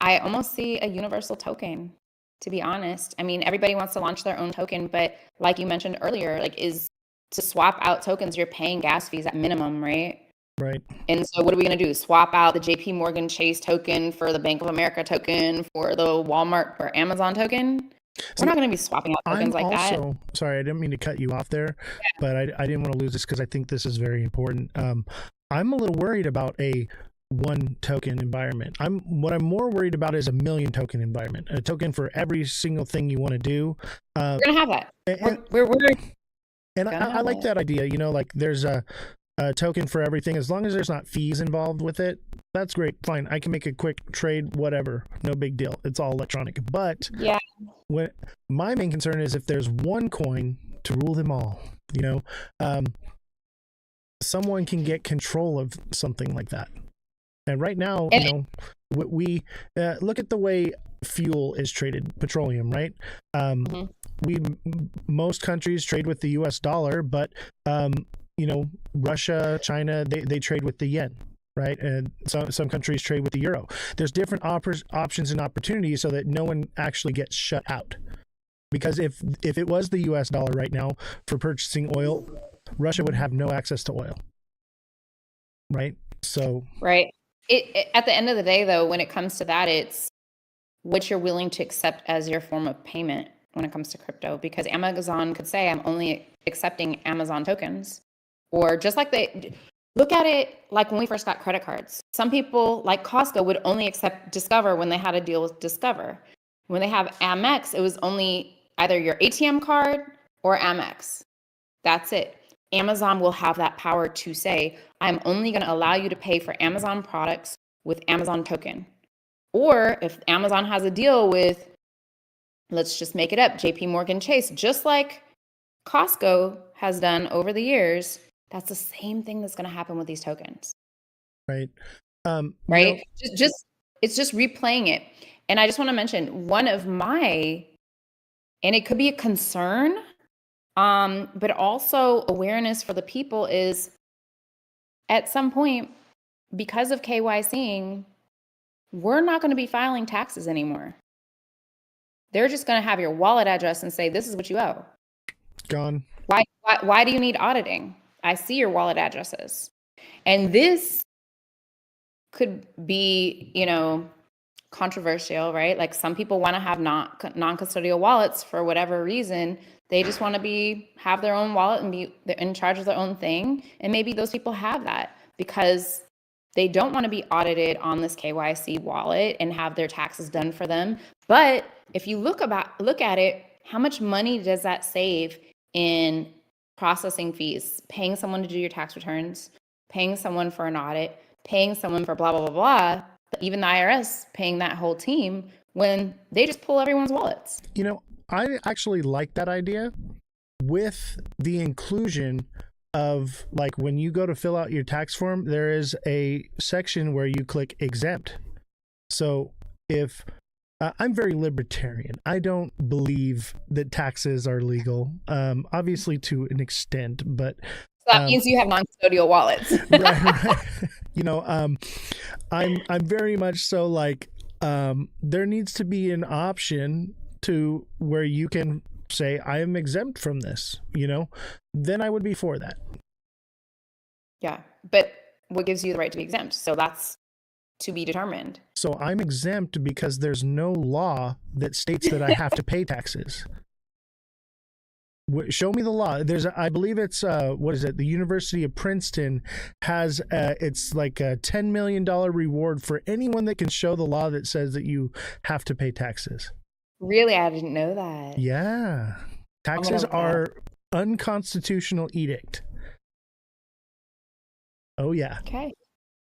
I almost see a universal token, to be honest. I mean, everybody wants to launch their own token, but like you mentioned earlier, is to swap out tokens, you're paying gas fees at minimum, right?
Right.
And so what are we going to do? Swap out the JP Morgan Chase token for the Bank of America token, for the Walmart or Amazon token? We're not going to be swapping out tokens like that.
Sorry, I didn't mean to cut you off there, but I didn't want to lose this because I think this is very important. I'm a little worried about a one token environment. What I'm more worried about is a million token environment, a token for every single thing you want to do.
We're going to have that.
I like that idea. There's a token for everything. As long as there's not fees involved with it, that's great. Fine. I can make a quick trade, whatever. No big deal. It's all electronic. But
yeah,
my main concern is if there's one coin to rule them all, someone can get control of something like that. And right now, we look at the way fuel is traded, petroleum, right? Most countries trade with the US dollar, but Russia, China, they trade with the yen, right? And some countries trade with the euro. There's different options and opportunities so that no one actually gets shut out. Because if it was the US dollar right now for purchasing oil, Russia would have no access to oil, right? So
right. At the end of the day, though, when it comes to that, it's what you're willing to accept as your form of payment when it comes to crypto. Because Amazon could say, I'm only accepting Amazon tokens. Or just like they look at it like when we first got credit cards. Some people, like Costco, would only accept Discover when they had a deal with Discover. When they have Amex, it was only either your ATM card or Amex. That's it. Amazon will have that power to say, I'm only going to allow you to pay for Amazon products with Amazon token. Or if Amazon has a deal with, let's just make it up, JP Morgan Chase, just like Costco has done over the years, that's the same thing that's going to happen with these tokens.
Right.
Right. It's just replaying it. And I just want to mention one of my, and it could be a concern, but also awareness for the people is at some point, because of KYCing, we're not going to be filing taxes anymore. They're just going to have your wallet address and say, this is what you owe.
Gone.
Why do you need auditing? I see your wallet addresses. And this could be, controversial, right? Like some people want to have non-custodial wallets for whatever reason. They just want to have their own wallet and be in charge of their own thing. And maybe those people have that because they don't want to be audited on this KYC wallet and have their taxes done for them. But if you look at it, how much money does that save in processing fees, paying someone to do your tax returns, paying someone for an audit, paying someone for blah, blah, blah, blah, even the IRS paying that whole team when they just pull everyone's wallets?
I actually like that idea with the inclusion of like when you go to fill out your tax form, there is a section where you click exempt. So if I'm very libertarian, I don't believe that taxes are legal, obviously to an extent, but
So that means you have non-custodial wallets.
right. You know, I'm very much so like, there needs to be an option to where you can say I am exempt from this, you know, then I would be for that.
Yeah, but what gives you the right to be exempt? So that's to be determined.
So I'm exempt because there's no law that states that I have to pay taxes. Show me the law. I believe it's what is it? The University of Princeton has it's like a $10 million reward for anyone that can show the law that says that you have to pay taxes.
Really, I didn't know that.
Yeah, taxes are unconstitutional edict. Oh yeah.
Okay.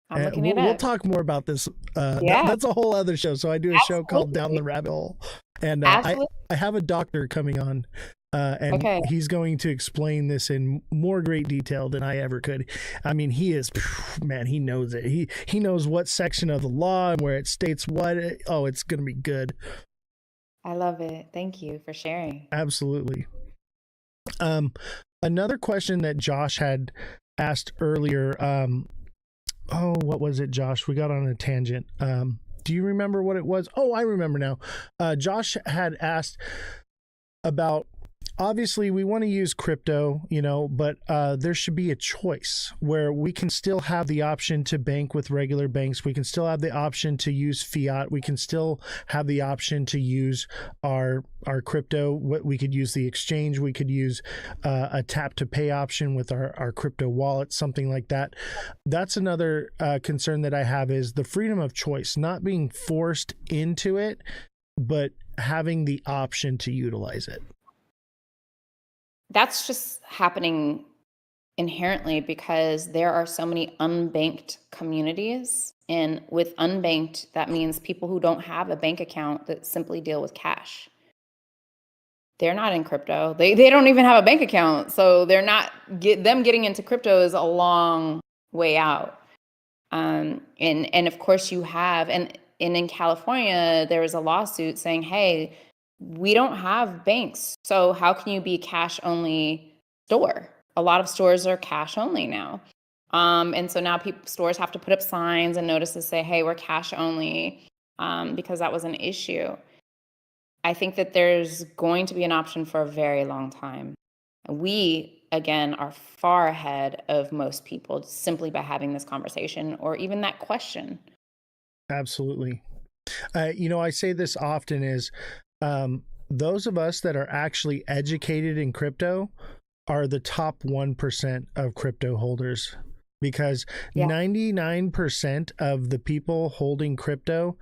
I'm looking it
We'll
up.
talk more about this.
Yeah.
That's a whole other show. So I do a show called Down the
Absolutely.
Rabbit Hole, and
Absolutely.
I have a doctor coming on, and
Okay.
he's going to explain this in more great detail than I ever could. I mean, he is, man, he knows it. He knows what section of the law and where it states what. Oh, it's going to be good.
I love it. Thank you for sharing.
Absolutely. Another question that Josh had asked earlier. Oh, what was it, Josh? We got on a tangent. Do you remember what it was? Oh, I remember now. Josh had asked about, obviously we want to use crypto, you know, but there should be a choice where we can still have the option to bank with regular banks. We can still have the option to use fiat. We can still have the option to use our crypto. We could use the exchange. We could use a tap to pay option with our crypto wallet, something like that. That's another concern that I have, is the freedom of choice, not being forced into it, but having the option to utilize it.
That's just happening inherently because there are so many unbanked communities. And with unbanked, that means people who don't have a bank account that simply deal with cash. They're not in crypto. They don't even have a bank account. So they're not them getting into crypto is a long way out. And of course you have, and in California, there was a lawsuit saying, hey, we don't have banks. So how can you be a cash only store? A lot of stores are cash only now. And so now stores have to put up signs and notices say, hey, we're cash only, because that was an issue. I think that there's going to be an option for a very long time. We, again, are far ahead of most people simply by having this conversation or even that question.
Absolutely. You know, I say this often is, those of us that are actually educated in crypto are the top 1% of crypto holders, because 99% of the people holding crypto,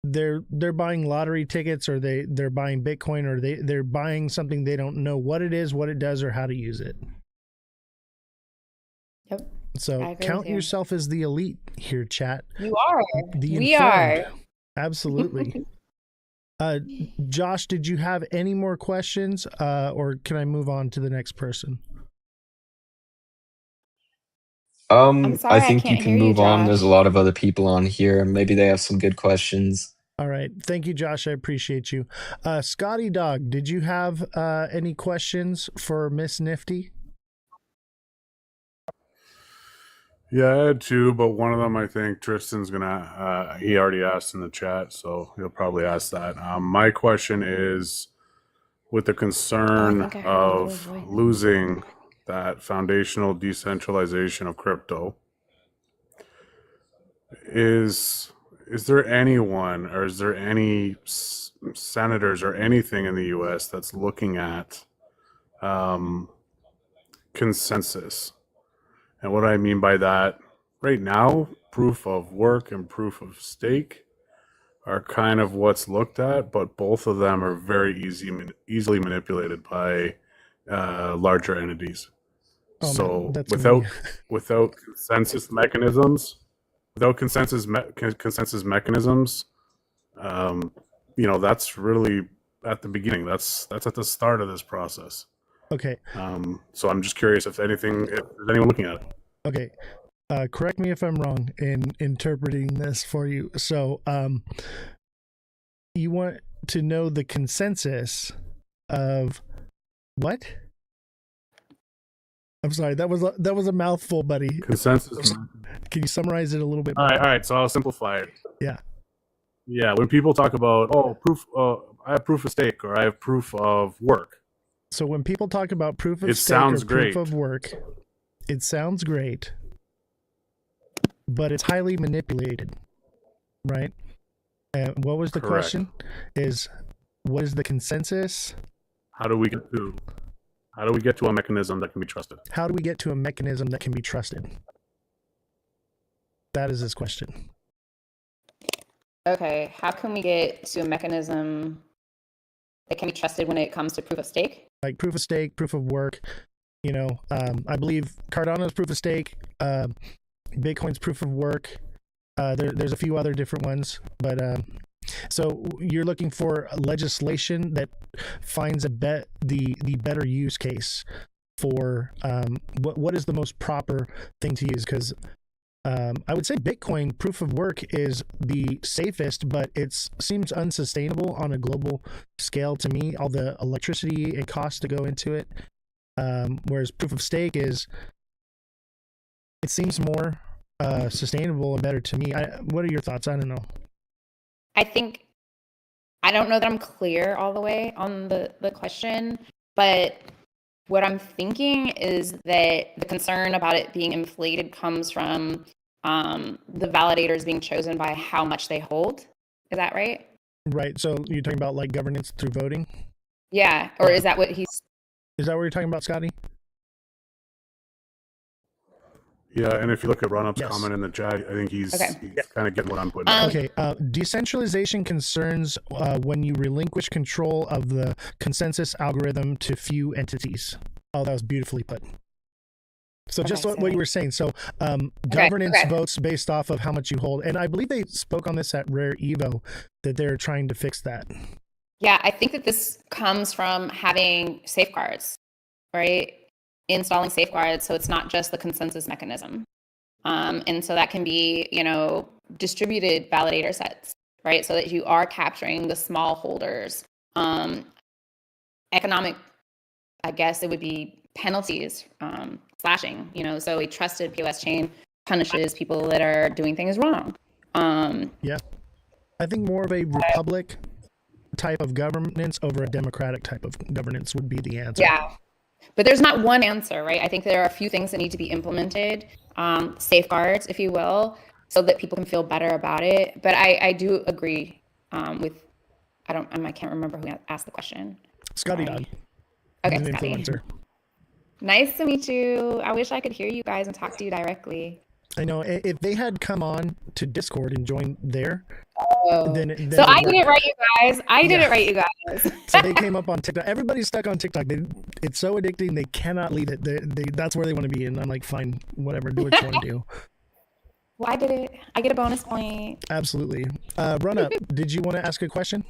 they're buying lottery tickets, or they're buying Bitcoin, or they're buying something they don't know what it is, what it does, or how to use it.
Yep.
So count yourself as the elite here, chat.
You are.
We are. Absolutely. Josh, did you have any more questions, or can I move on to the next person?
I'm sorry,
I think you
can't
can
hear you,
move on. There's a
Josh.
lot of other people on here. Maybe they have some good questions.
All right. Thank you, Josh. I appreciate you. Scotty Dog, did you have any questions for Miss Nifty?
Yeah, I had two, but one of them I think Tristan's gonna. He already asked in the chat, so he'll probably ask that. My question is, with the concern of losing that foundational decentralization of crypto, is there anyone, or is there any senators or anything in the U.S. that's looking at consensus? And what I mean by that, right now, proof of work and proof of stake are kind of what's looked at, but both of them are very easily manipulated by larger entities.
Oh,
so
man,
without consensus mechanisms, you know, that's really at the beginning. That's at the start of this process.
Okay.
So I'm just curious if there's anyone looking at it.
Okay. Correct me if I'm wrong in interpreting this for you. So, you want to know the consensus of what? I'm sorry, that was a mouthful, buddy.
Consensus.
Can you summarize it a little bit
All
more?
right. So I'll simplify it.
Yeah.
Yeah. When people talk about proof, I have proof of stake or I have proof of work.
So when people talk about proof of
It
stake or
sounds
proof
great.
of work, it sounds great, but it's highly manipulated, right? And what was the
Correct.
question? What is the consensus?
How do we get to a mechanism that can be trusted?
How do we get to a mechanism that can be trusted? That is his question.
Okay, how can we get to a mechanism that can be trusted when it comes to proof of stake?
Like proof of stake, proof of work. I believe Cardano's proof of stake, Bitcoin's proof of work. There's a few other different ones, but so you're looking for legislation that finds the better use case for what is the most proper thing to use, because I would say Bitcoin proof of work is the safest, but it seems unsustainable on a global scale to me, all the electricity and costs to go into it. Whereas proof of stake it seems more sustainable and better to me. What are your thoughts? I don't know.
I don't know that I'm clear all the way on the question, but what I'm thinking is that the concern about it being inflated comes from the validators being chosen by how much they hold. Is that right?
Right. So you're talking about like governance through voting?
Yeah. Or is that what he's...
Is that what you're talking about, Scotty?
Yeah, and if you look at Run-Up's
Yes.
comment in the chat, I think he's kind of getting what I'm putting.
Okay. Decentralization concerns when you relinquish control of the consensus algorithm to few entities. Oh, that was beautifully put. So just what you were saying. So governance votes based off of how much you hold. And I believe they spoke on this at Rare Evo, that they're trying to fix that.
Yeah, I think that this comes from having safeguards, right? Installing safeguards, so it's not just the consensus mechanism. And so that can be, distributed validator sets, right? So that you are capturing the small holders. Economic, I guess it would be penalties, slashing, so a trusted POS chain punishes people that are doing things wrong.
Yeah. I think more of a republic type of governance over a democratic type of governance would be the answer.
Yeah. But there's not one answer, right? I think there are a few things that need to be implemented, safeguards, if you will, so that people can feel better about it. But I do agree with, I can't remember who asked the question.
Scotty Dog.
Okay,
an
Scotty.
influencer.
Nice to meet you. I wish I could hear you guys and talk to you directly.
I know. If they had come on to Discord and joined there, then
so I did it right, you guys. I did it right, you guys.
So they came up on TikTok. Everybody's stuck on TikTok. It's so addicting. They cannot leave it. That's where they want to be. And I'm like, fine, whatever. Do what you want to do.
Well, I did it. I get a bonus point.
Absolutely. Run Up. Did you want to ask a question?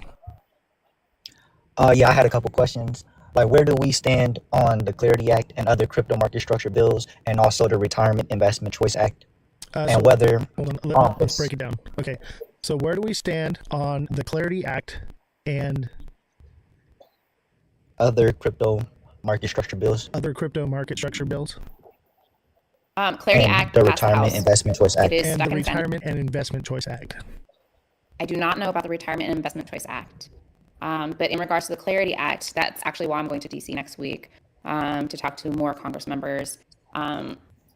Yeah, I had a couple questions. Like, where do we stand on the Clarity Act and other crypto market structure bills, and also the Retirement Investment Choice Act? And whether...
Hold on, let's break it down. Okay, so where do we stand on the Clarity Act and...
other crypto market structure bills?
Other crypto market structure bills?
Clarity Act,
the Retirement Investment Choice Act.
And the Retirement and Investment Choice Act.
I do not know about the Retirement and Investment Choice Act. But in regards to the Clarity Act, that's actually why I'm going to DC next week to talk to more Congress members.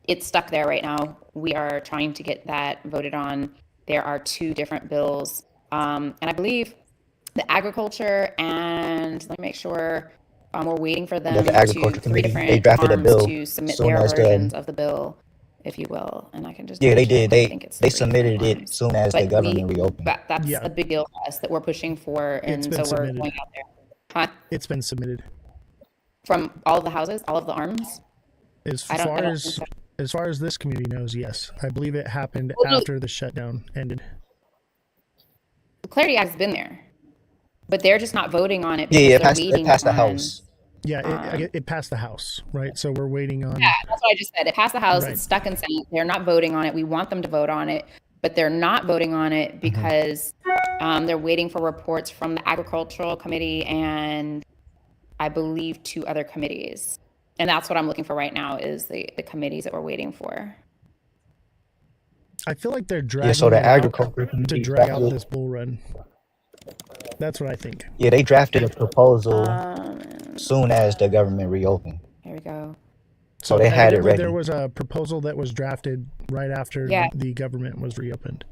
It's stuck there right now. We are trying to get that voted on. There are two different bills. And I believe the agriculture and let me make sure we're waiting for them
the Agriculture
three
Committee,
different
they drafted a bill
to submit
soon
their
as
versions of the bill, if you will. And I can just
they did.
I think it's
They
three
submitted
different
it
ones.
soon as the government reopened.
That's a big deal for us that we're pushing for, and
It's
so
been
we're
submitted.
going out there. Huh?
It's been submitted.
From all of the houses, all of the arms.
As
I don't
far
think
as
so.
as far as this community knows, yes. I believe it happened
Well,
after the shutdown ended.
The Clarity Act's been there, but they're just not voting on it.
Yeah,
because
it
they're
passed the
waiting
House.
Yeah, it passed the House, right? So we're waiting on.
Yeah, that's what I just said. It passed the House.
Right.
It's stuck in Senate. They're not voting on it. We want them to vote on it, but they're not voting on it because they're waiting for reports from the Agricultural Committee and I believe 2 other committees. And that's what I'm looking for right now is the committees that we're waiting for.
I feel like they're dragging
so the
it out
agriculture
to
committee
drag out
drafted,
this bull run. That's what I think.
yeah, they drafted a proposal soon as the government reopened.
Here we go.
So they had it
evidently
ready.
There was a proposal that was drafted right after
Yeah.
the government was reopened.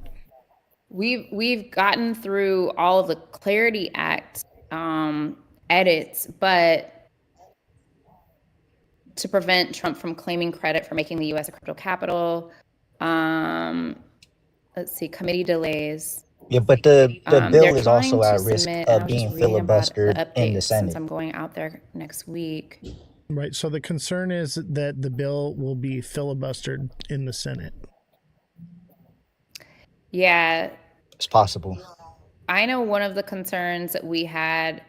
We've gotten through all of the Clarity Act edits, but to prevent Trump from claiming credit for making the U.S. a crypto capital, let's see, committee delays.
Yeah, but the
They're
bill is
trying
also
to
at risk
submit, and I
of
was just
being
reading about the
filibustered in the
updates since
Senate.
I'm going out there next week.
Right. So the concern is that the bill will be filibustered in the Senate.
Yeah,
It's possible.
I know one of the concerns that we had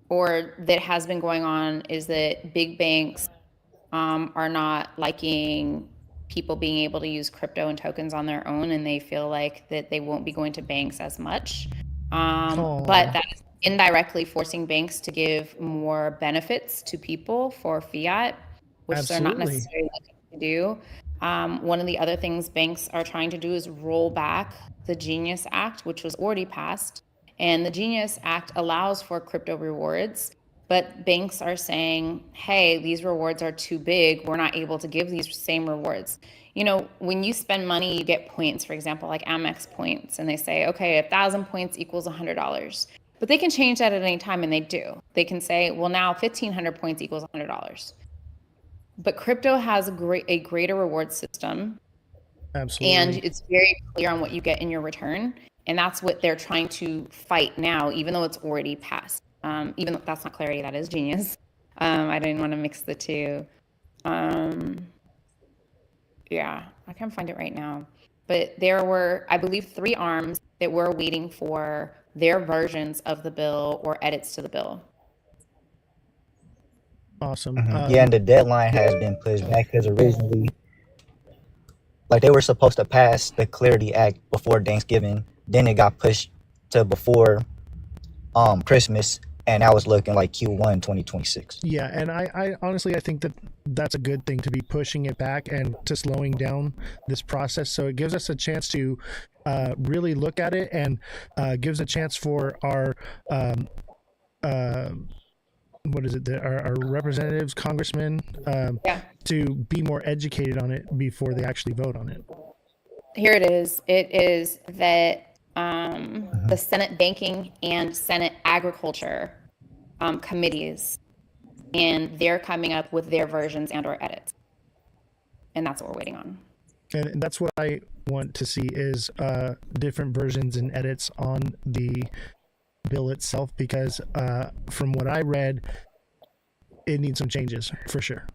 or that has been going on is that big banks are not liking people being able to use crypto and tokens on their own, and they feel like that they won't be going to banks as much. But that is indirectly forcing banks to give more benefits to people for fiat, which they're not
Absolutely.
necessarily looking to do. One of the other things banks are trying to do is roll back the Genius Act, which was already passed. And the Genius Act allows for crypto rewards, but banks are saying, hey, these rewards are too big. We're not able to give these same rewards. You know, when you spend money, you get points, for example, like Amex points, and they say, okay, 1,000 points equals $100. But they can change that at any time, and they do. They can say, well, now 1,500 points equals $100. But crypto has a greater reward system.
Absolutely.
And it's very clear on what you get in your return. And that's what they're trying to fight now, even though it's already passed. Even though that's not Clarity, that is Genius. I didn't want to mix the two. Yeah, I can't find it right now. But there were, I believe, 3 arms that were waiting for their versions of the bill or edits to the bill.
Awesome.
Yeah, and the deadline has been pushed back because originally, like, they were supposed to pass the Clarity Act before Thanksgiving. Then it got pushed to before Christmas, and now it's looking like Q1 2026.
Yeah, and I honestly, I think that that's a good thing to be pushing it back and to slowing down this process. So it gives us a chance to really look at it and gives a chance for our what is it? Our representatives, congressmen, to be more educated on it before they actually vote on it.
Here it is. It is that the Senate Banking and Senate Agriculture committees, and they're coming up with their versions and or edits. And that's what we're waiting on.
And that's what I want to see is different versions and edits on the bill itself, because from what I read, it needs some changes for sure.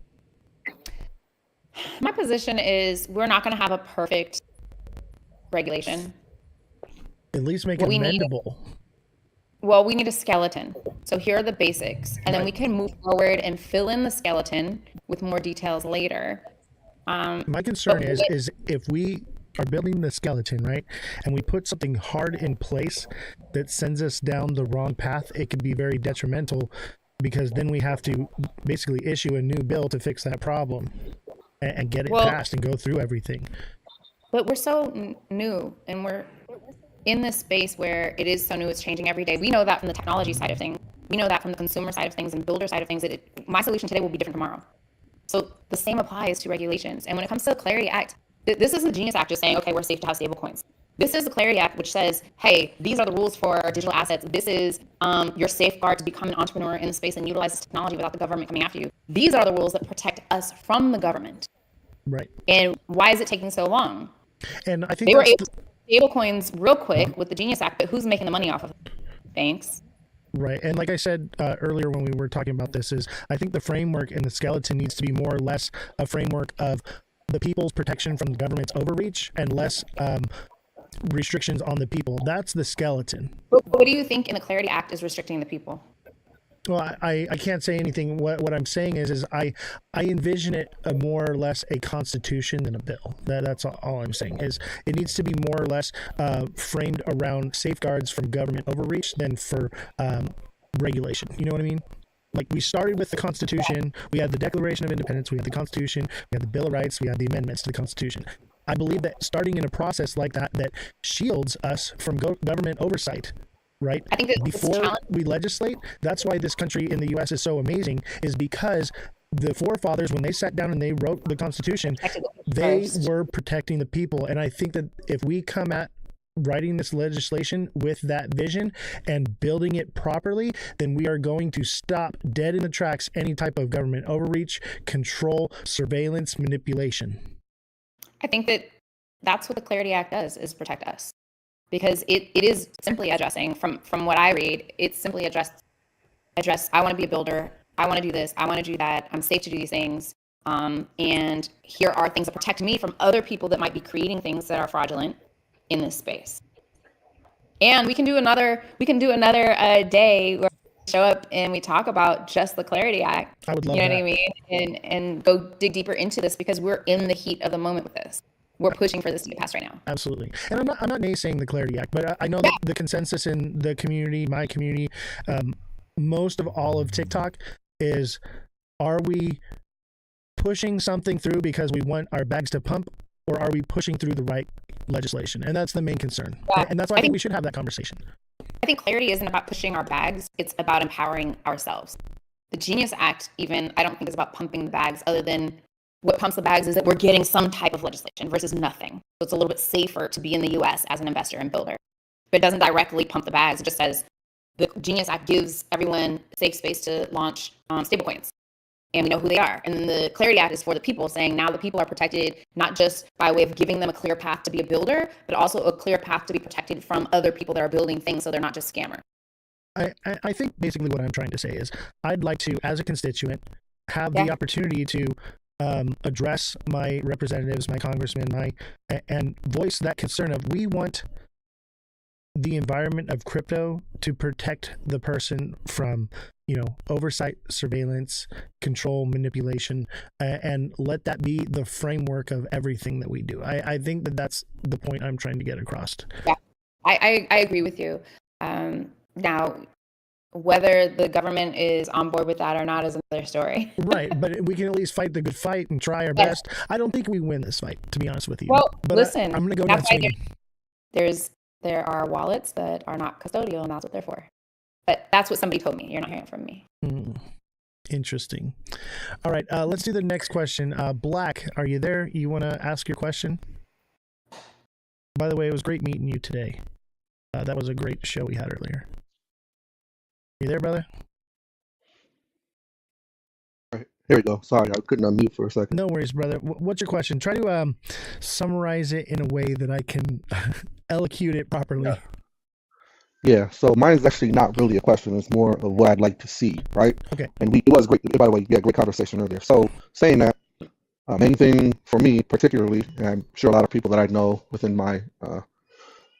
My position is we're not going to have a perfect regulation.
At least make
What
it
we need-
amendable.
Well, we need a skeleton. So here are the basics, and then we can move forward and fill in the skeleton with more details later.
My concern is if we are building the skeleton, right, and we put something hard in place that sends us down the wrong path, it could be very detrimental, because then we have to basically issue a new bill to fix that problem and get it passed and go through everything.
But we're so new, and we're in this space where it is so new, it's changing every day. We know that from the technology side of things. We know that from the consumer side of things and builder side of things, that my solution today will be different tomorrow. So the same applies to regulations. And when it comes to the Clarity Act, this isn't the Genius Act just saying, okay, we're safe to have stable coins. This is the Clarity Act, which says, hey, these are the rules for digital assets. This is your safeguard to become an entrepreneur in the space and utilize this technology without the government coming after you. These are the rules that protect us from the government.
Right.
And why is it taking so long?
And I think
they were able to stable coins real quick with the Genius Act, but who's making the money off of it? Banks.
Right. And like I said earlier when we were talking about this, is I think the framework and the skeleton needs to be more or less a framework of the people's protection from the government's overreach and less restrictions on the people. That's the skeleton.
What do you think in the Clarity Act is restricting the people?
Well, I can't say anything. What I'm saying is I envision it more or less a constitution than a bill. That's all I'm saying is it needs to be more or less framed around safeguards from government overreach than for regulation. You know what I mean? Like we started with the Constitution, we had the Declaration of Independence, we had the Constitution, we had the Bill of Rights, we had the amendments to the Constitution. I believe that starting in a process like that shields us from government oversight. Right?
I think that
before we legislate, that's why this country in the U.S. is so amazing, is because the forefathers, when they sat down and they wrote the Constitution, they were protecting the people. And I think that if we come at writing this legislation with that vision and building it properly, then we are going to stop dead in the tracks any type of government overreach, control, surveillance, manipulation.
I think that that's what the Clarity Act does, is protect us. Because it is simply addressing, from what I read, it's simply address, I want to be a builder, I want to do this, I want to do that, I'm safe to do these things, and here are things that protect me from other people that might be creating things that are fraudulent in this space. And we can do another day where we show up and we talk about just the Clarity Act.
I would love
that.
You know
what I mean? And go dig deeper into this, because we're in the heat of the moment with this. We're pushing for this to get passed right now.
Absolutely. And I'm not naysaying the Clarity Act, but I know that the consensus in the community, my community, most of all of TikTok is, are we pushing something through because we want our bags to pump, or are we pushing through the right legislation? And that's the main concern. Yeah. And that's why I think we should have that conversation.
I think clarity isn't about pushing our bags. It's about empowering ourselves. The Genius Act, even, I don't think is about pumping the bags, other than what pumps the bags is that we're getting some type of legislation versus nothing. So it's a little bit safer to be in the US as an investor and builder. But it doesn't directly pump the bags. It just says the Genius Act gives everyone safe space to launch stablecoins. And we know who they are. And then the Clarity Act is for the people, saying now the people are protected, not just by way of giving them a clear path to be a builder, but also a clear path to be protected from other people that are building things, so they're not just scammers.
I think basically what I'm trying to say is I'd like to, as a constituent, have the opportunity to address my representatives, my congressmen, and voice that concern of, we want the environment of crypto to protect the person from, oversight, surveillance, control, manipulation, and let that be the framework of everything that we do. I think that that's the point I'm trying to get across.
Yeah, I agree with you. Now, whether the government is on board with that or not is another story.
Right, but we can at least fight the good fight and try our best. I don't think we win this fight, to be honest with you.
Well,
but
listen,
I'm going to go down swinging.
There are wallets that are not custodial, and that's what they're for. But that's what somebody told me. You're not hearing it from me.
Interesting. All right, let's do the next question. Black, are you there? You want to ask your question? By the way, it was great meeting you today. That was a great show we had earlier. You there, brother?
All right, here we go. Sorry, I couldn't unmute for a second.
No worries, brother. What's your question? Try to summarize it in a way that I can elocute it properly.
Yeah, so mine's actually not really a question. It's more of what I'd like to see, right?
Okay.
And it was great. By the way, we had a great conversation earlier. So saying that, main thing for me particularly, and I'm sure a lot of people that I know within my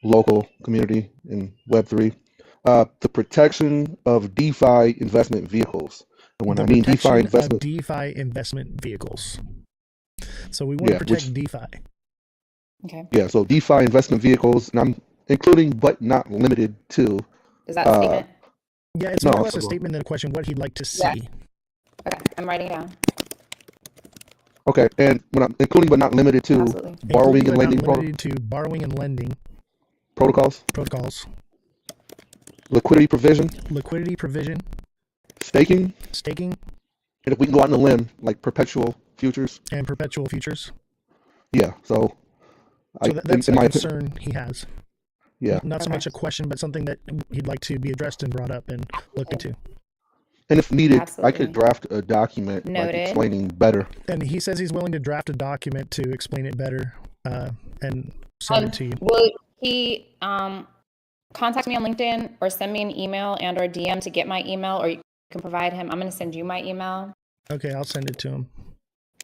local community in Web3, the protection of DeFi investment vehicles. And when I mean DeFi
investment vehicles. So we want to protect DeFi.
Okay.
Yeah, so DeFi investment vehicles, and I'm including but not limited to.
Is that a statement?
Yeah, it's more or less a statement than a question, what he'd like to see.
Yeah. Okay, I'm writing it down.
Okay, and when I'm including but not limited to borrowing and lending protocols. Liquidity provision. Staking. And if we can go out on a limb, like perpetual futures. Yeah, so
that's a concern he has.
Yeah.
Not so much a question, but something that he'd like to be addressed and brought up and looked into.
And if needed, I could draft a document like explaining better.
And he says he's willing to draft a document to explain it better and send it to you.
Will he contact me on LinkedIn or send me an email and or DM to get my email, or you can provide him? I'm going to send you my email.
Okay, I'll send it to him.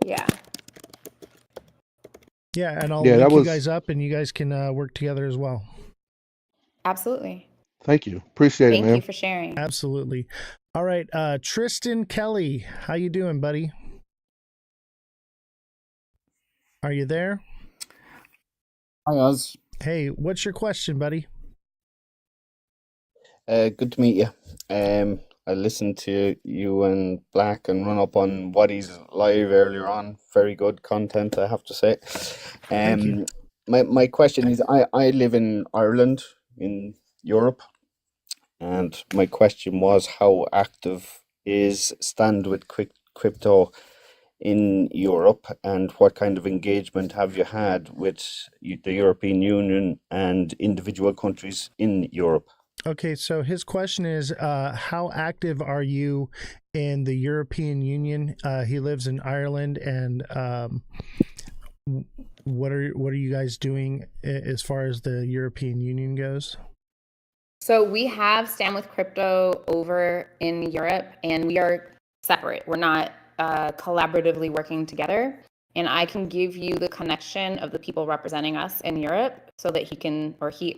Yeah.
Yeah, and I'll link you guys up, and you guys can work together as well.
Absolutely.
Thank you. Appreciate it, man.
Thank you for sharing.
Absolutely. All right, Tristan Kelly, how you doing, buddy? Are you there?
Hi, Oz.
Hey, what's your question, buddy?
Good to meet you. I listened to you and Black and Run Up on Waddy's live earlier on. Very good content, I have to say.
Thank you.
My question is, I live in Ireland in Europe, and my question was, how active is Stand with Crypto in Europe, and what kind of engagement have you had with the European Union and individual countries in Europe?
Okay, so his question is, how active are you in the European Union? He lives in Ireland, and what are you guys doing as far as the European Union goes?
So we have Stand with Crypto over in Europe, and we are separate. We're not collaboratively working together. And I can give you the connection of the people representing us in Europe so that he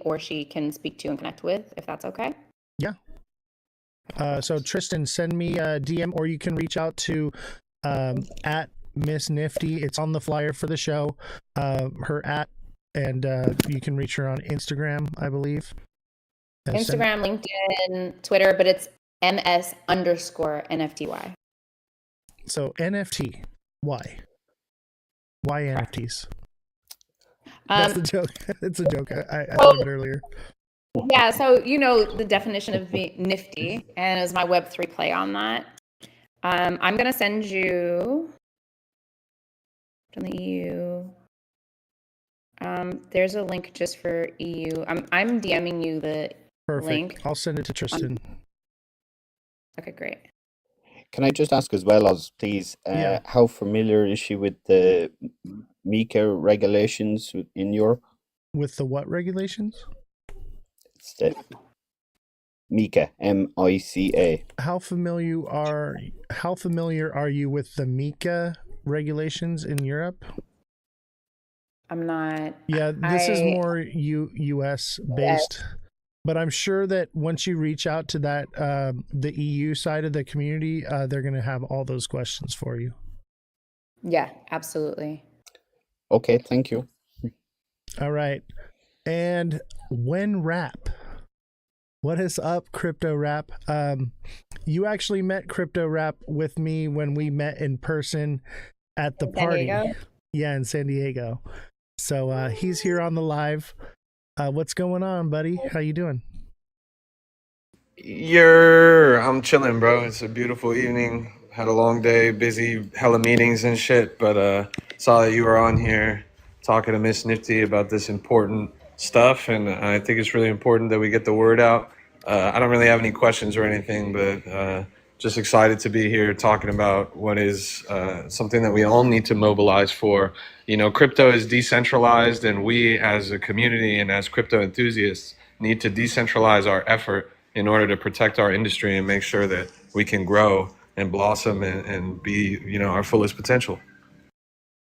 or she can speak to and connect with, if that's okay.
Yeah. So Tristan, send me a DM, or you can reach out to at Miss Nifty. It's on the flyer for the show. Her at, and you can reach her on Instagram, I believe.
Instagram, LinkedIn, Twitter, but it's MS_NFTY.
So NFT, why? Why NFTs? That's a joke. It's a joke. I thought of it earlier.
Yeah, so you know the definition of nifty, and as my Web3 play on that. I'm gonna send you from the EU. There's a link just for EU. I'm DMing you the
Perfect.
link.
I'll send it to Tristan.
Okay, great.
Can I just ask as well, Oz, please,
Yeah.
how familiar is she with the MiCA regulations in Europe?
With the what regulations?
It's the MiCA, MICA.
How familiar are you with the MiCA regulations in Europe?
I'm not.
Yeah, this is more US based. But I'm sure that once you reach out to that the EU side of the community, they're going to have all those questions for you.
Yeah, absolutely.
Okay, thank you.
All right. And when rap? What is up, Crypto Rap? You actually met Crypto Rap with me when we met in person at the party. Yeah, in San Diego. So he's here on the live. What's going on, buddy? How you doing?
I'm chilling, bro. It's a beautiful evening. Had a long day, busy, hella meetings and shit. But saw that you were on here talking to Miss Nifty about this important stuff, and I think it's really important that we get the word out. I don't really have any questions or anything, but just excited to be here talking about what is something that we all need to mobilize for. You know, crypto is decentralized, and we as a community and as crypto enthusiasts need to decentralize our effort in order to protect our industry and make sure that we can grow and blossom and be, you know, our fullest potential.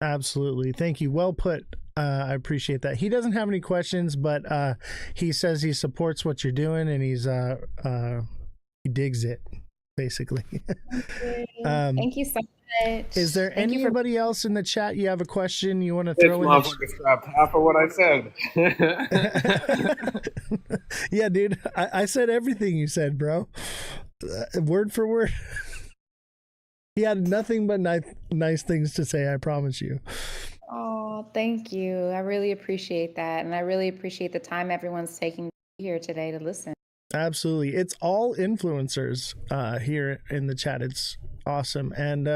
Absolutely. Thank you. Well put. I appreciate that. He doesn't have any questions, but he says he supports what you're doing, and he digs it, basically.
Thank you so much.
Is there anybody else in the chat you have a question you want to
This
throw in?
motherfucker scrapped half of what I said.
Yeah, dude. I said everything you said, bro. Word for word. He had nothing but nice things to say, I promise you.
Oh, thank you. I really appreciate that. And I really appreciate the time everyone's taking here today to listen.
Absolutely. It's all influencers here in the chat. It's awesome. And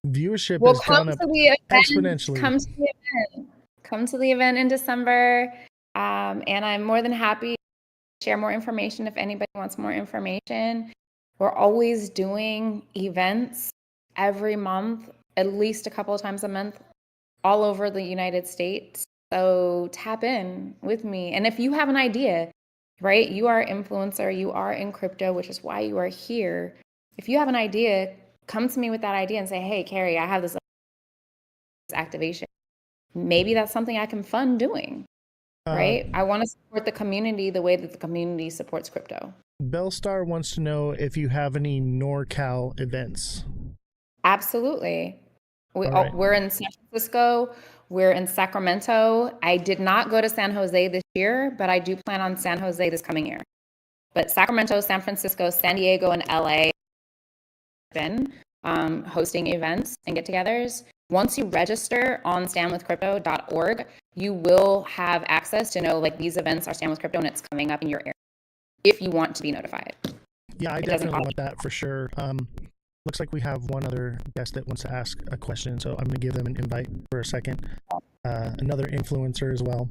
viewership has gone up exponentially.
Come to the event. Come to the event in December. And I'm more than happy to share more information if anybody wants more information. We're always doing events every month, at least a couple of times a month, all over the United States. So tap in with me. And if you have an idea, right, you are an influencer, you are in crypto, which is why you are here. If you have an idea, come to me with that idea and say, hey, Carrie, I have this activation. Maybe that's something I can fund doing. right? I want to support the community the way that the community supports crypto.
Bellstar wants to know if you have any NorCal events.
Absolutely.
right.
We're in San Francisco. We're in Sacramento. I did not go to San Jose this year, but I do plan on San Jose this coming year. But Sacramento, San Francisco, San Diego, and LA been hosting events and get-togethers. Once you register on standwithcrypto.org, you will have access to know like these events are Stand with Crypto and it's coming up in your area if you want to be notified.
Yeah, I definitely want that for sure. Looks like we have one other guest that wants to ask a question, so I'm going to give them an invite for a second. Another influencer as well.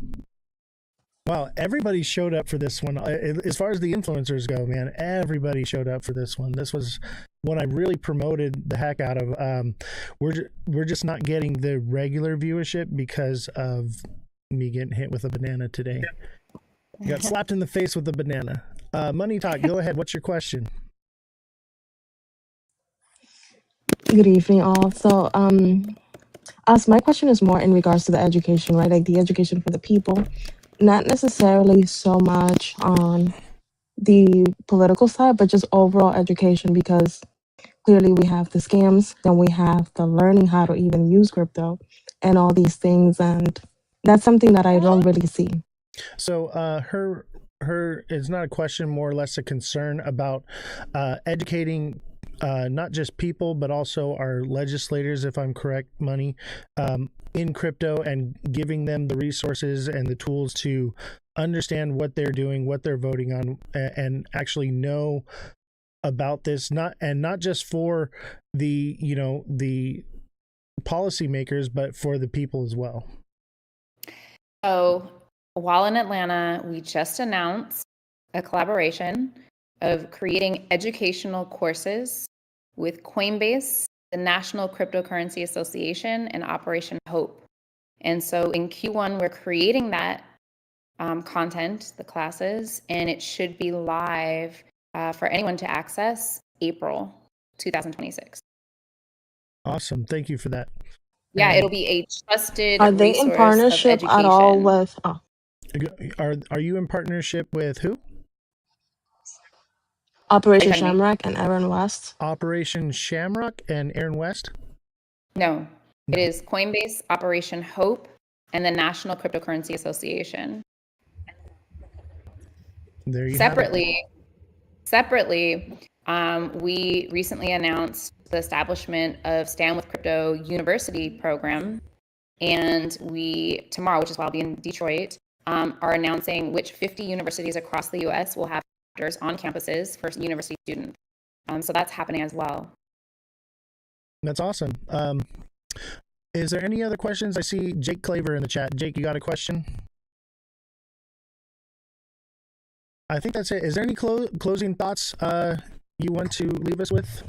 Wow, everybody showed up for this one. As far as the influencers go, man, everybody showed up for this one. This was one I really promoted the heck out of. We're just not getting the regular viewership because of me getting hit with a banana today. Got slapped in the face with a banana. Money Talk, go ahead. What's your question?
Good evening, all. So, my question is more in regards to the education, right? Like the education for the people, not necessarily so much on the political side, but just overall education, because clearly we have the scams, then we have the learning how to even use crypto and all these things. And that's something that I don't really see.
So, her it's not a question, more or less a concern about educating not just people, but also our legislators, if I'm correct, Money, in crypto, and giving them the resources and the tools to understand what they're doing, what they're voting on, and actually know about this, not just for the, the policymakers, but for the people as well.
So while in Atlanta, we just announced a collaboration of creating educational courses with Coinbase, the National Cryptocurrency Association, and Operation Hope. And so in Q1, we're creating that content, the classes, and it should be live for anyone to access April 2026.
Awesome. Thank you for that.
Yeah, it'll be a trusted
Are they in
resource of
partnership at all
education.
with?
Are you in partnership with who?
Operation
Pardon me?
Shamrock and Aaron West?
Operation Shamrock and Aaron West?
No, it is Coinbase, Operation Hope, and the National Cryptocurrency Association.
There you
Separately, we recently announced the establishment of Stand with Crypto University program, and we tomorrow, which is why I'll be in Detroit, are announcing which 50 universities across the U.S. will have chapters on campuses for university students. So that's happening as well.
That's awesome. Is there any other questions? I see Jake Claver in the chat. Jake, you got a question? I think that's it. Is there any closing thoughts you want to leave us with?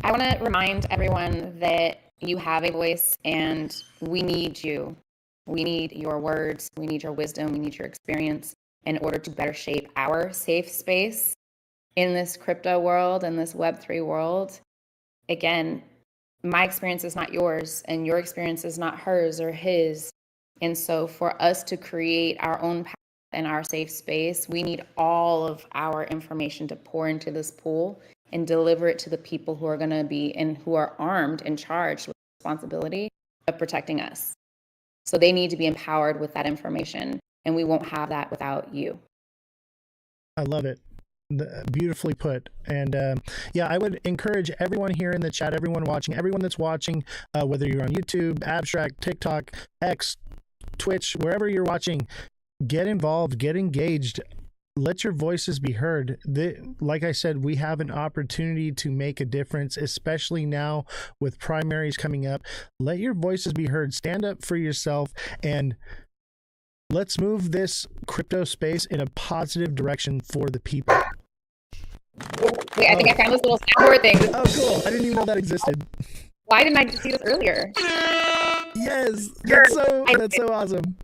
I want to remind everyone that you have a voice and we need you. We need your words. We need your wisdom. We need your experience in order to better shape our safe space in this crypto world, in this Web3 world. Again, my experience is not yours and your experience is not hers or his. And so for us to create our own path in our safe space, we need all of our information to pour into this pool and deliver it to the people who are going to be and who are armed and charged with the responsibility of protecting us. So they need to be empowered with that information, and we won't have that without you.
I love it. Beautifully put. And yeah, I would encourage everyone here in the chat, everyone that's watching, whether you're on YouTube, Abstract, TikTok, X, Twitch, wherever you're watching, get involved, get engaged. Let your voices be heard. Like I said, we have an opportunity to make a difference, especially now with primaries coming up. Let your voices be heard. Stand up for yourself, and let's move this crypto space in a positive direction for the people.
Wait, I think I found this little soundboard thing.
Oh, cool. I didn't even know that existed.
Why didn't I see this earlier?
Yes, that's so awesome.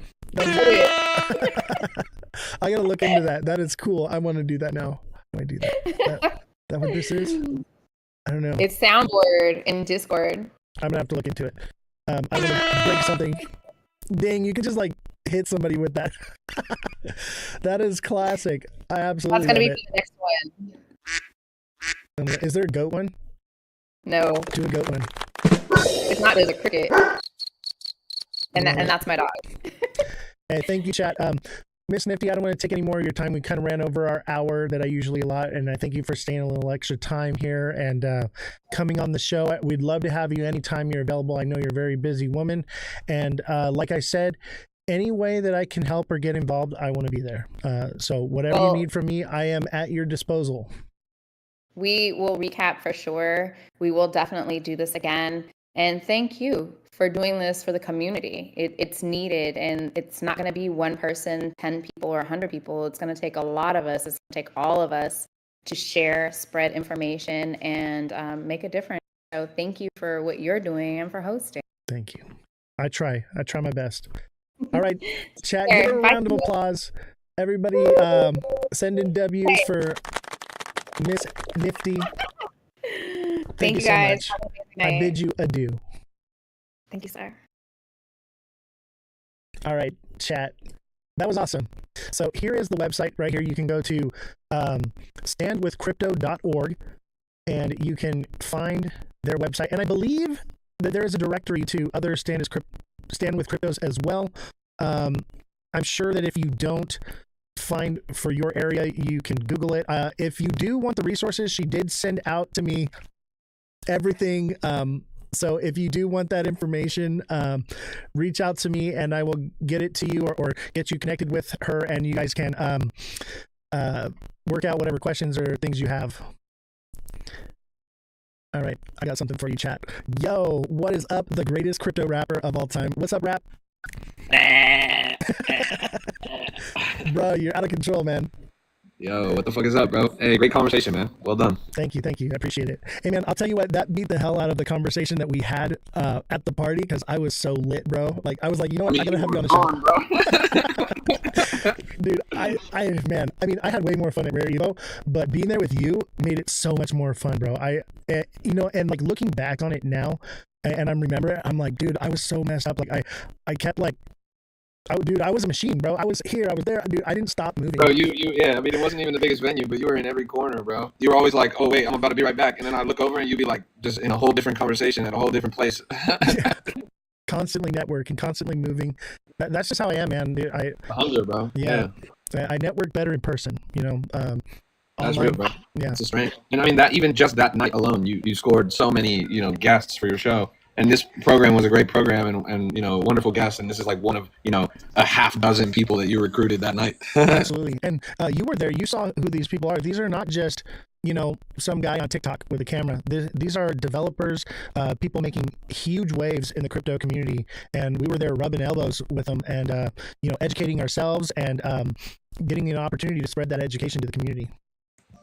I gotta look into that. That is cool. I want to do that now. How do I do that? That what this is? I don't know.
It's soundboard in Discord.
I'm gonna have to look into it. I'm gonna break something. Dang, you can just like hit somebody with that. That is classic. I
That's
absolutely
gonna
love
be
it.
for the next one.
Is there a goat one?
No,
Do a goat one.
it's not. There's a cricket, and
Love it.
that's my dog.
Hey, thank you, chat. Miss Nifty, I don't want to take any more of your time. We kind of ran over our hour that I usually allot, and I thank you for staying a little extra time here and coming on the show. We'd love to have you anytime you're available. I know you're a very busy woman, and like I said, any way that I can help or get involved, I want to be there. So whatever you need from me, I am at your disposal.
We will recap for sure. We will definitely do this again. And thank you for doing this for the community. It's needed, and it's not going to be one person, 10 people, or 100 people. It's going to take a lot of us. It's going to take all of us to share, spread information, and make a difference. So thank you for what you're doing and for hosting.
Thank you. I try my best. All right, chat, give her a round of applause. Everybody send in W's for Miss Nifty.
Thank you
so
guys.
much. I bid you adieu.
Thank you, sir.
All right, chat. That was awesome. So here is the website right here. You can go to standwithcrypto.org and you can find their website. And I believe that there is a directory to other Stand with Cryptos as well. I'm sure that if you don't find for your area, you can Google it. If you do want the resources, she did send out to me everything. So if you do want that information, reach out to me and I will get it to you or get you connected with her, and you guys can work out whatever questions or things you have. All right, I got something for you, chat. Yo, what is up, the greatest crypto rapper of all time? What's up, rap? Bro, you're out of control, man.
Yo, what the fuck is up, bro? Hey, great conversation, man. Well done.
Thank you. I appreciate it. Hey, man, I'll tell you what, that beat the hell out of the conversation that we had at the party, because I was so lit, bro. Like, I was like, you know what, I gotta have you on the show. Dude, I had way more fun at Rare Evo, but being there with you made it so much more fun, bro. And like looking back on it now, and I remember it, I'm like, dude, I was so messed up. Like, I kept like, I was a machine, bro. I was here, I was there, dude. I didn't stop moving.
Bro, yeah. I mean, it wasn't even the biggest venue, but you were in every corner, bro. You were always like, "Oh wait, I'm about to be right back," and then I look over and you'd be like, just in a whole different conversation at a whole different place.
Constantly networking, constantly moving. That's just how I am, man. Dude,
100, bro. Yeah.
I network better in person. You know.
That's
online.
real, bro.
Yeah.
It's a strength. And I mean, that even just that night alone, you scored so many, guests for your show. And this program was a great program and wonderful guests. And this is like one of, a half dozen people that you recruited that night.
Absolutely. And you were there. You saw who these people are. These are not just, some guy on TikTok with a camera. These are developers, people making huge waves in the crypto community. And we were there rubbing elbows with them and, educating ourselves and getting an opportunity to spread that education to the community.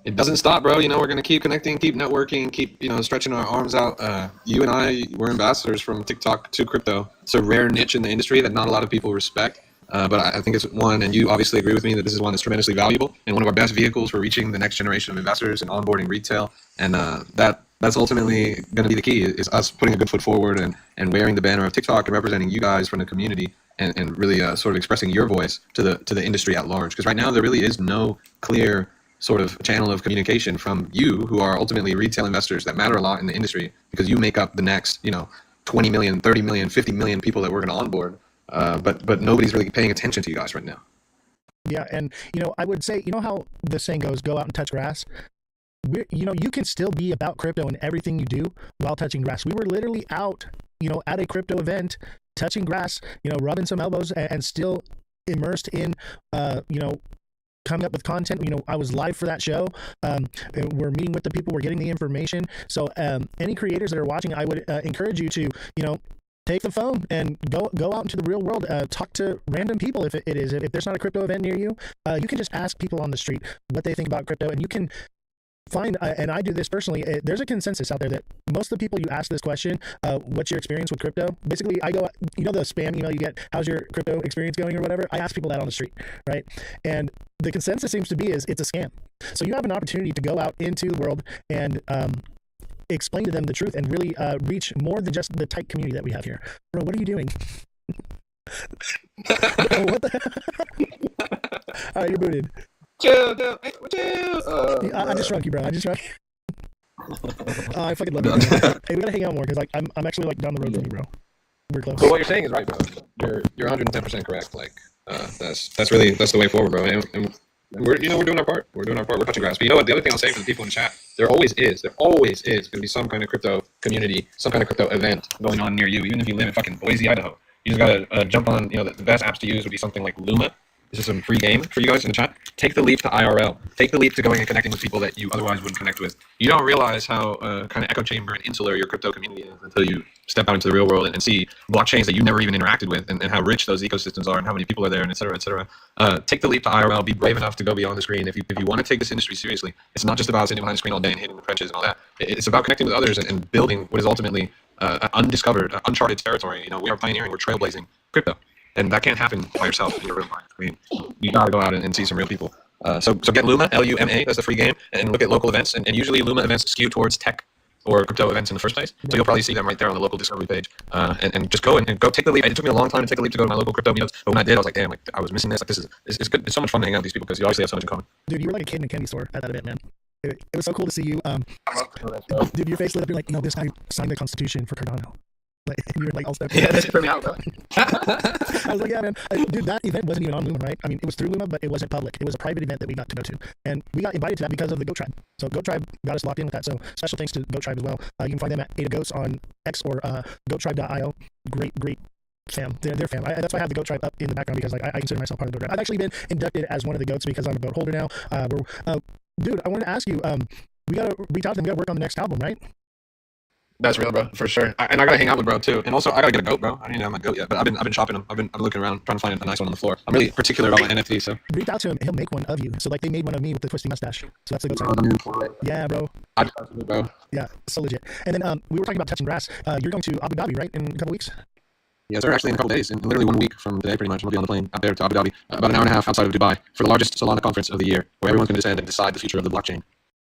It doesn't stop, bro. We're going to keep connecting, keep networking, keep, stretching our arms out. You and I, we're ambassadors from TikTok to crypto. It's a rare niche in the industry that not a lot of people respect. But I think it's one, and you obviously agree with me, that this is one that's tremendously valuable and one of our best vehicles for reaching the next generation of investors and onboarding retail. And that's ultimately going to be the key, is us putting a good foot forward and wearing the banner of TikTok and representing you guys from the community and really sort of expressing your voice to the industry at large. Because right now there really is no clear sort of channel of communication from you, who are ultimately retail investors that matter a lot in the industry, because you make up the next 20 million, 30 million, 50 million people that we're going to onboard, but nobody's really paying attention to you guys right now.
Yeah. And I would say, how the saying goes, go out and touch grass. You can still be about crypto and everything you do while touching grass. We were literally out at a crypto event touching grass, rubbing some elbows and still immersed in coming up with content. I was live for that show. We're meeting with the people, we're getting the information. So any creators that are watching, I would encourage you to take the phone and go out into the real world, talk to random people. If there's not a crypto event near you, you can just ask people on the street what they think about crypto, and you can find, and I do this personally, there's a consensus out there that most of the people you ask this question, what's your experience with crypto? Basically, I go, the spam email you get, how's your crypto experience going or whatever? I ask people that on the street, right? And the consensus seems to be is it's a scam. So you have an opportunity to go out into the world and explain to them the truth and really reach more than just the tight community that we have here. Bro, what are you doing? What the? All right, you're booted.
Chill, chill,
I just shrunk you, bro. I just shrunk. I fucking love you, man. Hey, we gotta hang out more because like I'm actually like down the road from you, bro. We're close.
But what you're saying is right, bro. You're 110% correct. Like, that's really the way forward, bro. And we're we're doing our part. We're doing our part. We're touching grass. But you know what? The other thing I'll say for the people in the chat, there always is going to be some kind of crypto community, some kind of crypto event going on near you. Even if you live in fucking Boise, Idaho, you just gotta jump on. You know, the best apps to use would be something like Luma. This is some free game for you guys in the chat. Take the leap to IRL. Take the leap to going and connecting with people that you otherwise wouldn't connect with. You don't realize how kind of echo chamber and insular your crypto community is until you step out into the real world and see blockchains that you never even interacted with, and how rich those ecosystems are and how many people are there, and et cetera, et cetera. Take the leap to IRL. Be brave enough to go beyond the screen. If you want to take this industry seriously, it's not just about sitting behind the screen all day and hitting the trenches and all that. It's about connecting with others and building what is ultimately undiscovered, uncharted territory. You know, we are pioneering, we're trailblazing crypto. And that can't happen by yourself in your real life. I mean, you gotta go out and see some real people. So get Luma, Luma, that's the free game, and look at local events. And usually Luma events skew towards tech or crypto events in the first place. So you'll probably see them right there on the local discovery page. And just go and go take the leap. It took me a long time to take the leap to go to my local crypto meetups, but when I did, I was like, damn, like I was missing this. Like it's good. It's so much fun to hang out with these people because you obviously have so much in common.
Dude, you were like a kid in a candy store at that event, man. It was so cool to see you. Dude, your face lit up. You're like, this guy signed the Constitution for Cardano. Like, you were like all stuff.
Yeah, that's for me out, bro.
I was like, yeah, man. Dude, that event wasn't even on Luma, right? I mean, it was through Luma, but it wasn't public. It was a private event that we got to go to. And we got invited to that because of the Goat Tribe. So Goat Tribe got us locked in with that. So special thanks to Goat Tribe as well. You can find them at Ada Goats on X or goattribe.io. Great fam. They're fam. That's why I have the Goat Tribe up in the background because like I consider myself part of the Goat Tribe. I've actually been inducted as one of the goats because I'm a goat holder now. Dude, I wanted to ask you, we got to reach out to them. We got to work on the next album, right?
That's real, bro, for sure. And I gotta hang out with bro too. And also, I gotta get a goat, bro. I don't even have my goat yet, but I've been shopping them. I've been looking around trying to find a nice one on the floor. I'm really particular about my NFT, so
reach out to him. He'll make one of you. So like they made one of me with the twisty mustache. So that's the goat. Yeah, bro.
Bro.
Yeah, so legit. And then we were talking about touching grass. You're going to Abu Dhabi, right, in a couple weeks?
Yeah, sir. Actually, in a couple days, in literally 1 week from today, pretty much, I'm gonna be on the plane out there to Abu Dhabi, about an hour and a half outside of Dubai, for the largest Solana conference of the year, where everyone's gonna descend and decide the future of the blockchain.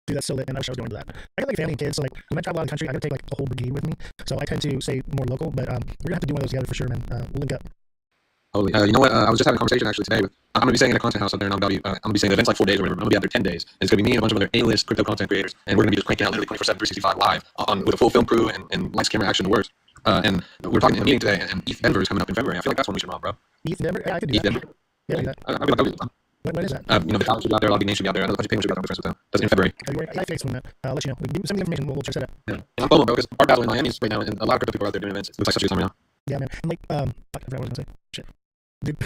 Dude, that's so lit, man. I wish I was going to that. I got like family and kids, so like when I travel out of the country, I gotta take like a whole brigade with me. So I tend to stay more local, but we're gonna have to do one of those together for sure, man. We'll link up.
Holy, you know what? I was just having a conversation actually today with. I'm gonna be staying in a content house out there in Abu Dhabi. I'm gonna be staying. The event's like 4 days or whatever. I'm gonna be out there 10 days. And it's gonna be me and a bunch of other A-list crypto content creators, and we're gonna be just cranking out literally 24/7, 365 live on with a full film crew and lights, camera, action, the works. And we're talking in a meeting today, and ETH Denver is coming up in February. I feel like that's one we should rob, bro.
ETH Denver? Yeah, I could do
ETH
that.
Denver.
Yeah, I do that.
I feel like I'll do that.
When is that?
The college should be out there, a lot of big names should be out there. I know a bunch of penguins should be out there. I'm friends with them. That's in February.
Yeah, I think it's that. I'll let you know. Send me the information. We'll check that out.
Yeah. And I'm FOMO, bro, because art battle in Miami is right now, and a lot of crypto people are out there doing events. It looks like such a good time right now.
Yeah, man. And like, fuck, I forgot what I was gonna say. Shit, dude.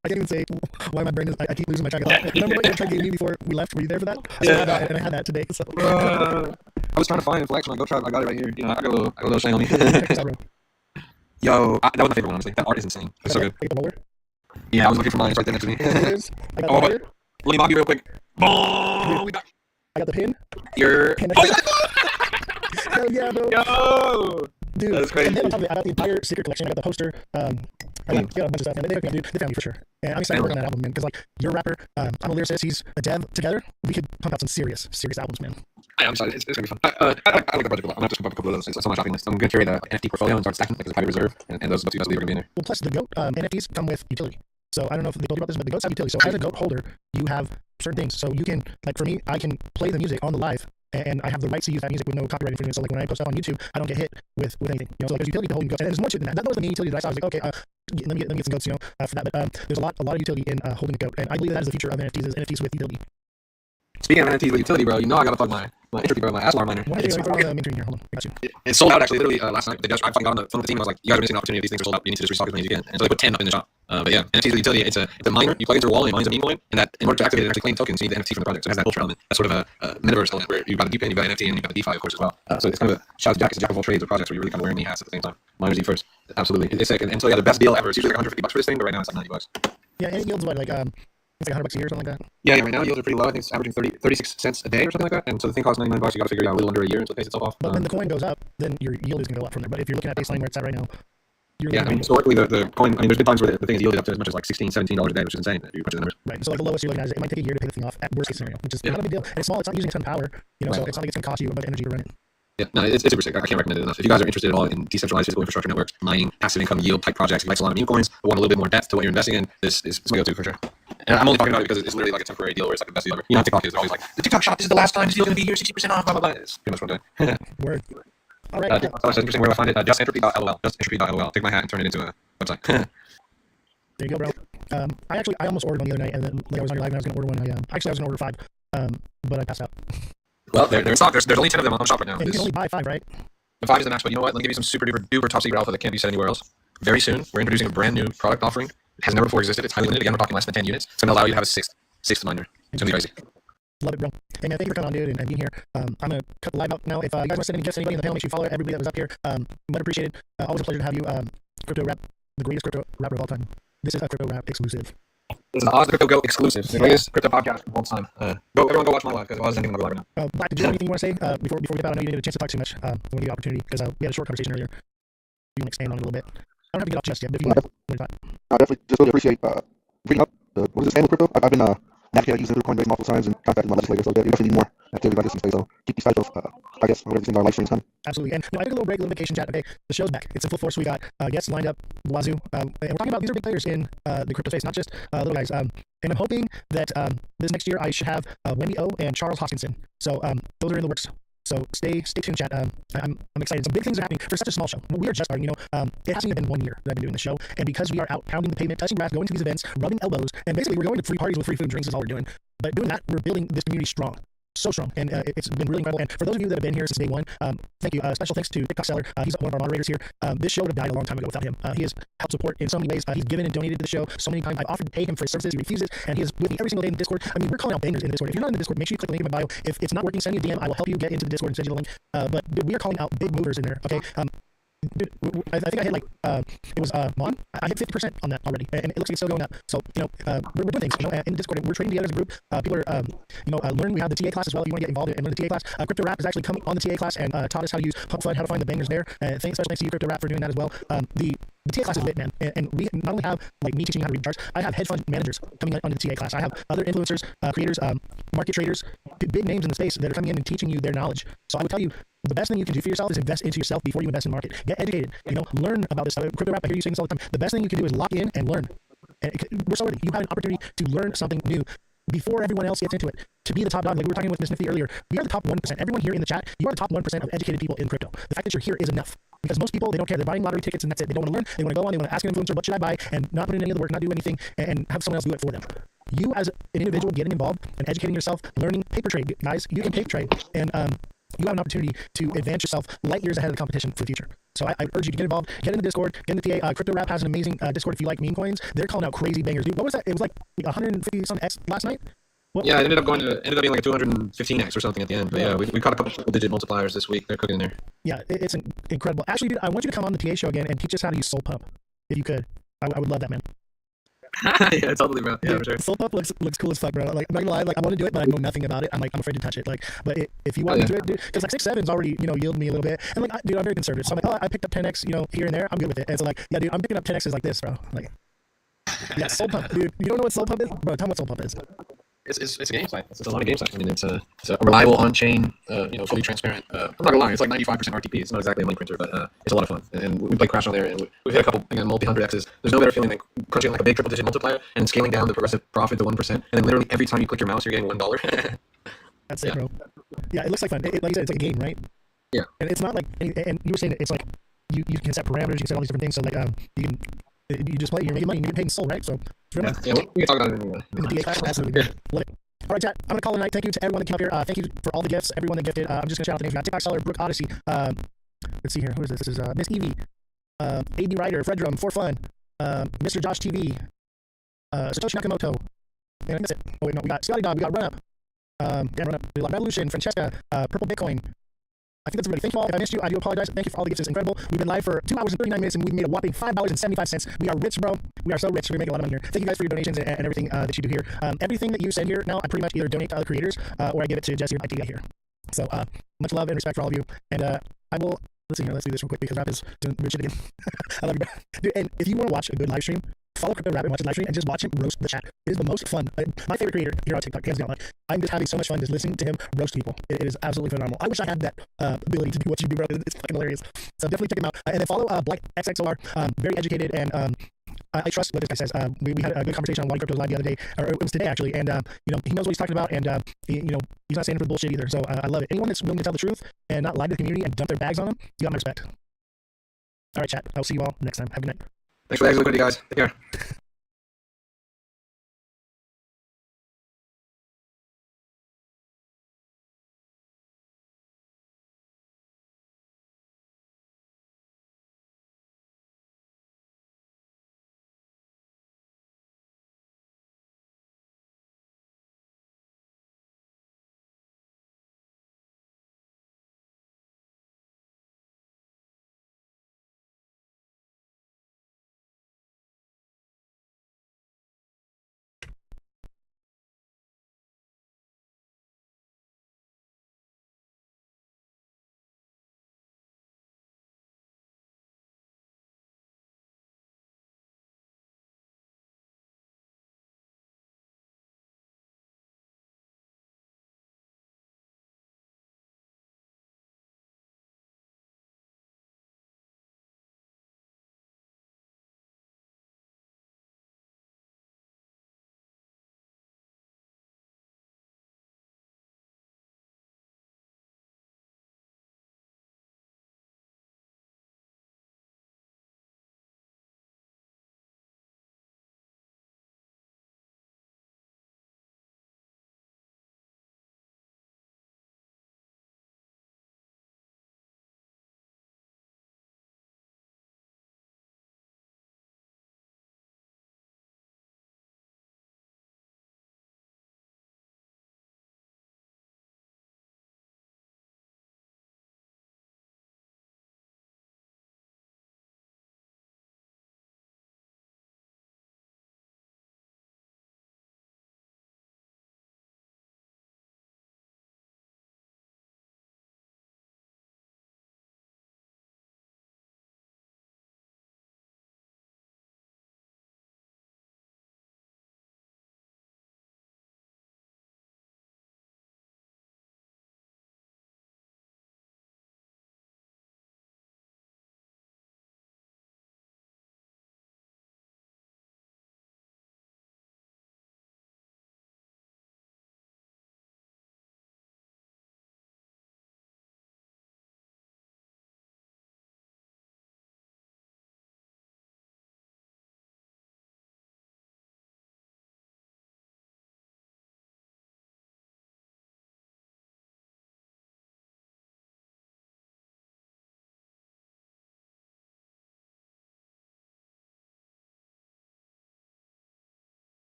I can't even say why my brain is. I keep losing my track of thought. Remember what you tried to give me before we left? Were you there for that? And I had that today. So.
I was trying to find Flex when I go try. I got it right here. You know, I got a little shine on me. Yo, that was my favorite one, honestly. That art is insane. It's so good.
Get the roller?
Yeah, I was looking for mine. It's right there next to me.
I got the
let me mob you real quick. Boom!
I got the pin.
Your.
Hell yeah, bro.
Yo!
Dude,
that's crazy.
And then on top of it, I got the entire sticker collection. I got the poster. I got a bunch of stuff, man. They hooked me up, dude. They found me for sure. And I'm excited to work on that album, man. Because like, you're a rapper, I'm a lyricist, he's a dev. Together, we could pump out some serious albums, man.
I'm excited. It's gonna be fun. I like the project a lot. I'm not just gonna pump a couple of those things. It's on my shopping list. I'm gonna create an NFT portfolio and start stacking like as a private reserve, and those books are gonna be in there.
Well, plus the GOAT NFTs come with utility. So I don't know if they told you about this, but the GOATs have utility. So as a GOAT holder, you have certain things. So you can, like for me, I can play the music on the live, and I have the rights to use that music with no copyright infringement. So like when I post stuff on YouTube, I don't get hit with anything. You know, so like there's utility to holding GOATs, and there's more to it than that. That was the main utility that I saw. I was like, okay, let me get some GOATs, you know, for that. But there's a lot of utility in holding a GOAT, and I believe that is the future of NFTs. Is NFTs with utility.
Speaking of NFTs with utility, bro, you know I gotta plug my entropy, bro, my Aslar miner. It's sold out actually. Literally last night, I fucking got on the phone with the team. I was like, you guys are missing an opportunity. These things are sold out. You need to just restock as many as you can. And so they put 10 up in the shop. But yeah, NFTs with utility. It's a miner. You plug into a wall and it mines a meme coin. And that in order to activate it and actually claim tokens, you need the NFT from the project. So it has that culture element. That's sort of a metaverse element where you've got a DeFi, you've got NFT, and you've got the DeFi, of course, as well. So it's kind of a shout out to Jack. It's a jack of all trades of projects where you're really kind of wearing many hats at the same time. Miners eat first. Absolutely, it's sick. And so yeah, the best deal ever. It's usually like $150 for this thing, but right now it's like $90.
Yeah, and it yields what, like it's like $100 a year or something like that.
Yeah, right now yields are pretty low. I think it's averaging 36 cents a day or something like that. And so the thing costs $99. You got to figure it out a little under a year until it pays itself off.
But when the coin goes up, then your yield is going to go up from there. But if you're looking at baseline where it's at right now,
yeah, I mean, historically the coin. I mean, there's been times where the thing is yielded up to as much as like $16, $17 a day, which is insane. If you punch the numbers.
Right. So like the lowest you're looking at is it might take a year to pay the thing off at worst case scenario, which is not a big deal. And it's small. It's not using a ton of power. You know, so it's not like it's going to cost you a bunch of energy to run it.
Yeah, no, it's super sick. I can't recommend it enough. If you guys are interested at all in decentralized physical infrastructure networks, mining, passive income yield type projects, you like a lot of meme coins, but want a little bit more depth to what you're investing in, this is my go-to for sure. And I'm only talking about it because it's literally like a temporary deal where it's like the best deal ever. You know, TikTok is always like, the TikTok shop, this is the last time this deal's going to be here, 60% off, blah, blah, blah. It's pretty much what I'm doing.
Word. All right.
That's interesting. Where do I find it? Justentropy.lol. Justentropy.lol. Take my hat and turn it into a website.
There you go, bro. I almost ordered one the other night, and then like I was on your live and I was going to order one. I was going to order 5, but I passed out.
Well, they're in stock. There's only 10 of them on the shop right now.
And you can only buy 5, right?
The 5 is the max, but you know what? Let me give you some super duper top secret alpha that can't be said anywhere else. Very soon, we're introducing a brand new product offering. It has never before existed. It's highly limited. Again, we're talking less than 10 units. It's going to allow you to have a sixth miner. It's going to be crazy.
Love it, bro. Hey, man, thank you for coming on, dude, and being here. I'm going to cut the live out now. If you guys want to send any gifts to anybody in the panel, make sure you follow everybody that was up here. Much appreciated. Always a pleasure to have you. Crypto Rap, the greatest crypto rapper of all time. This is a Crypto Rap exclusive.
This is an Ozthecryptogoat exclusive. It's the greatest crypto podcast of all time. Everyone go watch my live, because Oz is ending my live right now.
Black, did you have anything you want to say before we get out? I know you didn't get a chance to talk too much. I want to give you an opportunity, because we had a short conversation earlier. You want to expand on it a little bit? I don't have to get off just yet, but if you want to talk.
I definitely just really appreciate bringing up what is this, Stanley Crypto? I've been advocating using Coinbase multiple times and contacting my legislator, so yeah, we definitely need more activity like this in space. So keep these types of, I guess, whatever these are, live streams coming.
Absolutely. And I took a little break, a little vacation chat. Okay, the show's back. It's in full force. We got guests lined up, Wazoo. And we're talking about these are big players in the crypto space, not just little guys. And I'm hoping that this next year I should have Wendy O and Charles Hoskinson. So those are in the works. So stay tuned, chat. I'm excited. Some big things are happening for such a small show. We are just starting. It hasn't even been 1 year that I've been doing the show, and because we are out pounding the pavement, touching grass, going to these events, rubbing elbows, and basically we're going to free parties with free food and drinks is all we're doing. But doing that, we're building this community strong. So strong, and it's been really incredible. And for those of you that have been here since day one, thank you. Special thanks to TikTok Seller. He's one of our moderators here. This show would have died a long time ago without him. He has helped support in so many ways. He's given and donated to the show so many times. I've offered to pay him for his services. He refuses, and he is with me every single day in the Discord. I mean, we're calling out bangers in the Discord. If you're not in the Discord, make sure you click the link in my bio. If it's not working, send me a DM. I will help you get into the Discord and send you the link. But dude, we are calling out big movers in there. Okay. Dude, I think I hit it was Mon. I hit 50% on that already, and it looks like it's still going up. So we're doing things. In Discord, we're trading together as a group. People are learning. We have the TA class as well. If you want to get involved and learn the TA class, Crypto Rap has actually come on the TA class and taught us how to use Pump Fund, how to find the bangers there. Special thanks to you, Crypto Rap, for doing that as well. The TA class is lit, man, and we not only have me teaching you how to read charts. I have hedge fund managers coming onto the TA class. I have other influencers, creators, market traders, big names in the space that are coming in and teaching you their knowledge. So I would tell you, the best thing you can do for yourself is invest into yourself before you invest in the market. Get educated. Learn about this stuff. Crypto Rap, I hear you saying this all the time. The best thing you can do is lock in and learn. And we're so ready. You have an opportunity to learn something new before everyone else gets into it. To be the top dog, like we were talking with Miss Nifty earlier, we are the top 1%. Everyone here in the chat, you are the top 1% of educated people in crypto. The fact that you're here is enough. Because most people, they don't care. They're buying lottery tickets and that's it. They don't want to learn. They want to go on. They want to ask an influencer, what should I buy? And not put in any of the work, not do anything, and have someone else do it for them. You as an individual getting involved and educating yourself, learning paper trade, guys, you can paper trade. And you have an opportunity to advance yourself light years ahead of the competition for the future. So I urge you to get involved, get in the Discord, get in the TA. Crypto Rap has an amazing Discord if you like meme coins. They're calling out crazy bangers. Dude, what was that? It was like 150 some X last night?
Yeah, it ended up being like a 215x or something at the end. But yeah, we caught a couple digit multipliers this week. They're cooking in there.
Yeah, it's incredible. Actually, dude, I want you to come on the TA show again and teach us how to use Soul Pump, if you could. I would love that, man.
Yeah, totally, bro. Yeah, for sure.
Soul Pump looks cool as fuck, bro. Like, I'm not gonna lie, I want to do it, but I know nothing about it. I'm afraid to touch it. But if you want to do it, dude, because 6-7's already, yielded me a little bit. And dude, I'm very conservative. So I'm like, I picked up 10x, here and there. I'm good with it. And so yeah, dude, I'm picking up 10x's like this, bro. Yeah, Soul Pump, dude. You don't know what Soul Pump is, bro? Tell me what Soul Pump is.
It's a game site. It's a lot of game sites. I mean, it's a reliable on-chain, fully transparent. I'm not gonna lie, it's like 95% RTP. It's not exactly a money printer, but it's a lot of fun. And we play Crash on there, and we've hit a couple multi-hundred X's. There's no better feeling than crunching like a big triple-digit multiplier and scaling down the progressive profit to 1%. And then literally every time you click your mouse, you're getting $1.
That's it, bro. Yeah, it looks like fun. Like you said, it's like a game, right?
Yeah.
And it's not like, and you were saying it's like you can set parameters, you can set all these different things. So you just play, you're making money, you're getting paid in soul, right? So
we can talk about it anyway.
In the DA class, absolutely. Love it. All right, chat. I'm gonna call it a night. Thank you to everyone that came up here. Thank you for all the gifts, everyone that gifted. I'm just gonna shout out the names. We got TikTok Seller, Brooke Odyssey. Let's see here. Who is this? This is Miss Evie, AB Ryder, Fredrum, For Fun, Mr. Josh TV, Satoshi Nakamoto. And I miss it. Oh wait, no, we got Scotty Dog. We got Run Up. Run Up. We got Revolution, Francesca, Purple Bitcoin. I think that's everybody. Thank you all. If I missed you, I do apologize. Thank you for all the gifts. It's incredible. We've been live for 2 hours and 39 minutes, and we've made a whopping $5.75. We are rich, bro. We are so rich. We're making a lot of money here. Thank you guys for your donations and everything that you do here. Everything that you send here now, I pretty much either donate to other creators or I give it to Jesse or Mike to get here. So much love and respect for all of you. And I will. Let's see here. Let's do this real quick because Rap is doing weird shit again. I love you, bro. Dude, and if you want to watch a good live stream, follow Crypto Rabbit and watch his live stream and just watch him roast the chat. It is the most fun. My favorite creator here on TikTok, hands down. Like, I'm just having so much fun just listening to him roast people. It is absolutely phenomenal. I wish I had that ability to do what you do, bro. It's fucking hilarious. So definitely check him out. And then follow Black XXOR. Very educated, and I trust what this guy says. We had a good conversation on Why Crypto Live the other day, or it was today actually, and he knows what he's talking about, and he's not saying it for bullshit either. So I love it. Anyone that's willing to tell the truth and not lie to the community and dump their bags on them, you got my respect. All right, chat. I'll see you all next time. Have a good night.
Thanks for the liquidity, guys. Take care.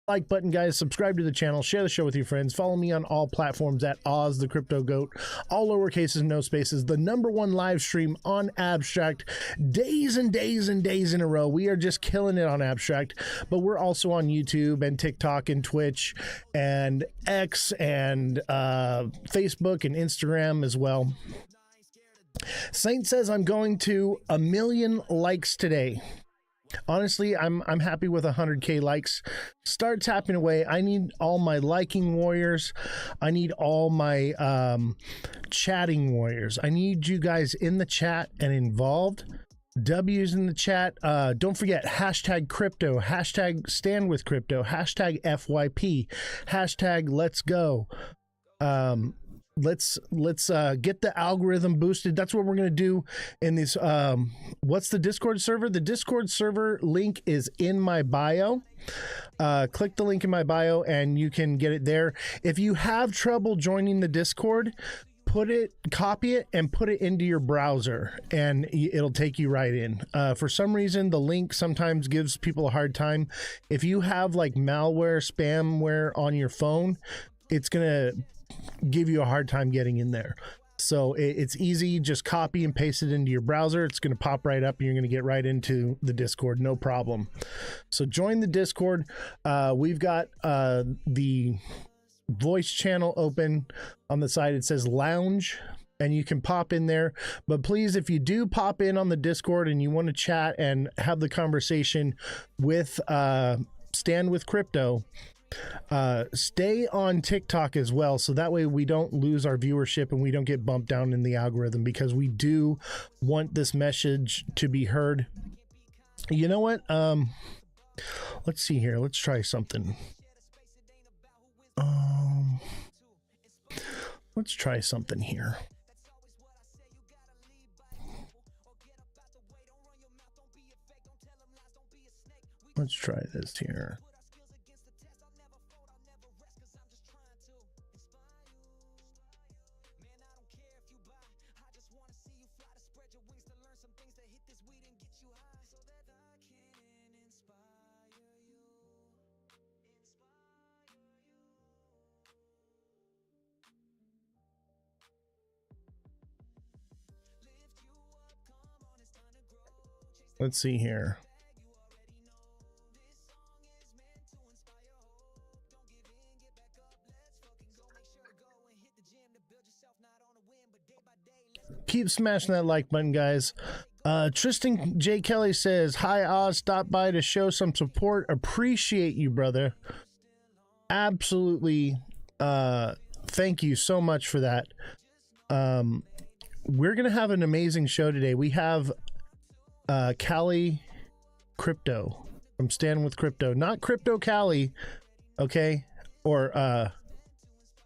like button, guys. Subscribe to the channel. Share the show with your friends. Follow me on all platforms at Ozthecryptogoat. All lowercases, no spaces. The #1 live stream on Abstract. Days and days and days in a row. We are just killing it on Abstract. But we're also on YouTube and TikTok and Twitch and X and Facebook and Instagram as well. Saint says I'm going to 1 million likes today. Honestly, I'm happy with 100k likes. Start tapping away. I need all my liking warriors. I need all my chatting warriors. I need you guys in the chat and involved. W's in the chat. Don't forget hashtag crypto, hashtag stand with crypto, hashtag FYP, hashtag let's go. Let's get the algorithm boosted. That's what we're going to do in this. What's the Discord server? The Discord server link is in my bio. Click the link in my bio and you can get it there. If you have trouble joining the Discord, copy it and put it into your browser and it'll take you right in. For some reason, the link sometimes gives people a hard time. If you have like malware, spamware on your phone, it's going to give you a hard time getting in there. So it's easy. Just copy and paste it into your browser. It's going to pop right up and you're going to get right into the Discord. No problem. So join the Discord. We've got the voice channel open on the side. It says lounge and you can pop in there. But please, if you do pop in on the Discord and you want to chat and have the conversation with Stand with Crypto, stay on TikTok as well, so that way we don't lose our viewership and we don't get bumped down in the algorithm, because we do want this message to be heard. You know what? Let's see here. Let's try something. Let's try something here. Let's try this here. Let's see here. Keep smashing that like button, guys. Tristan J. Kelly says, hi, Oz. Stop by to show some support. Appreciate you, brother. Absolutely. Thank you so much for that. We're going to have an amazing show today. We have Cali Crypto from Stand with Crypto, not Crypto Cali, okay? Or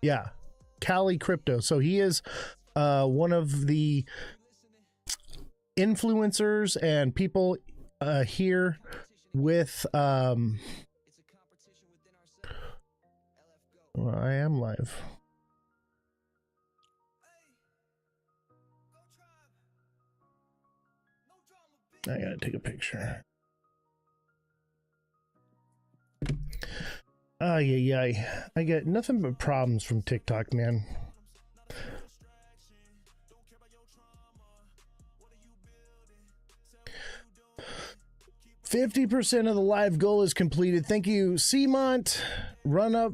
yeah, Cali Crypto. So he is one of the influencers and people here with well, I am live. I gotta take a picture. Yeah. I get nothing but problems from TikTok, man. %50 of the live goal is completed. Thank you, Seamont, Run Up.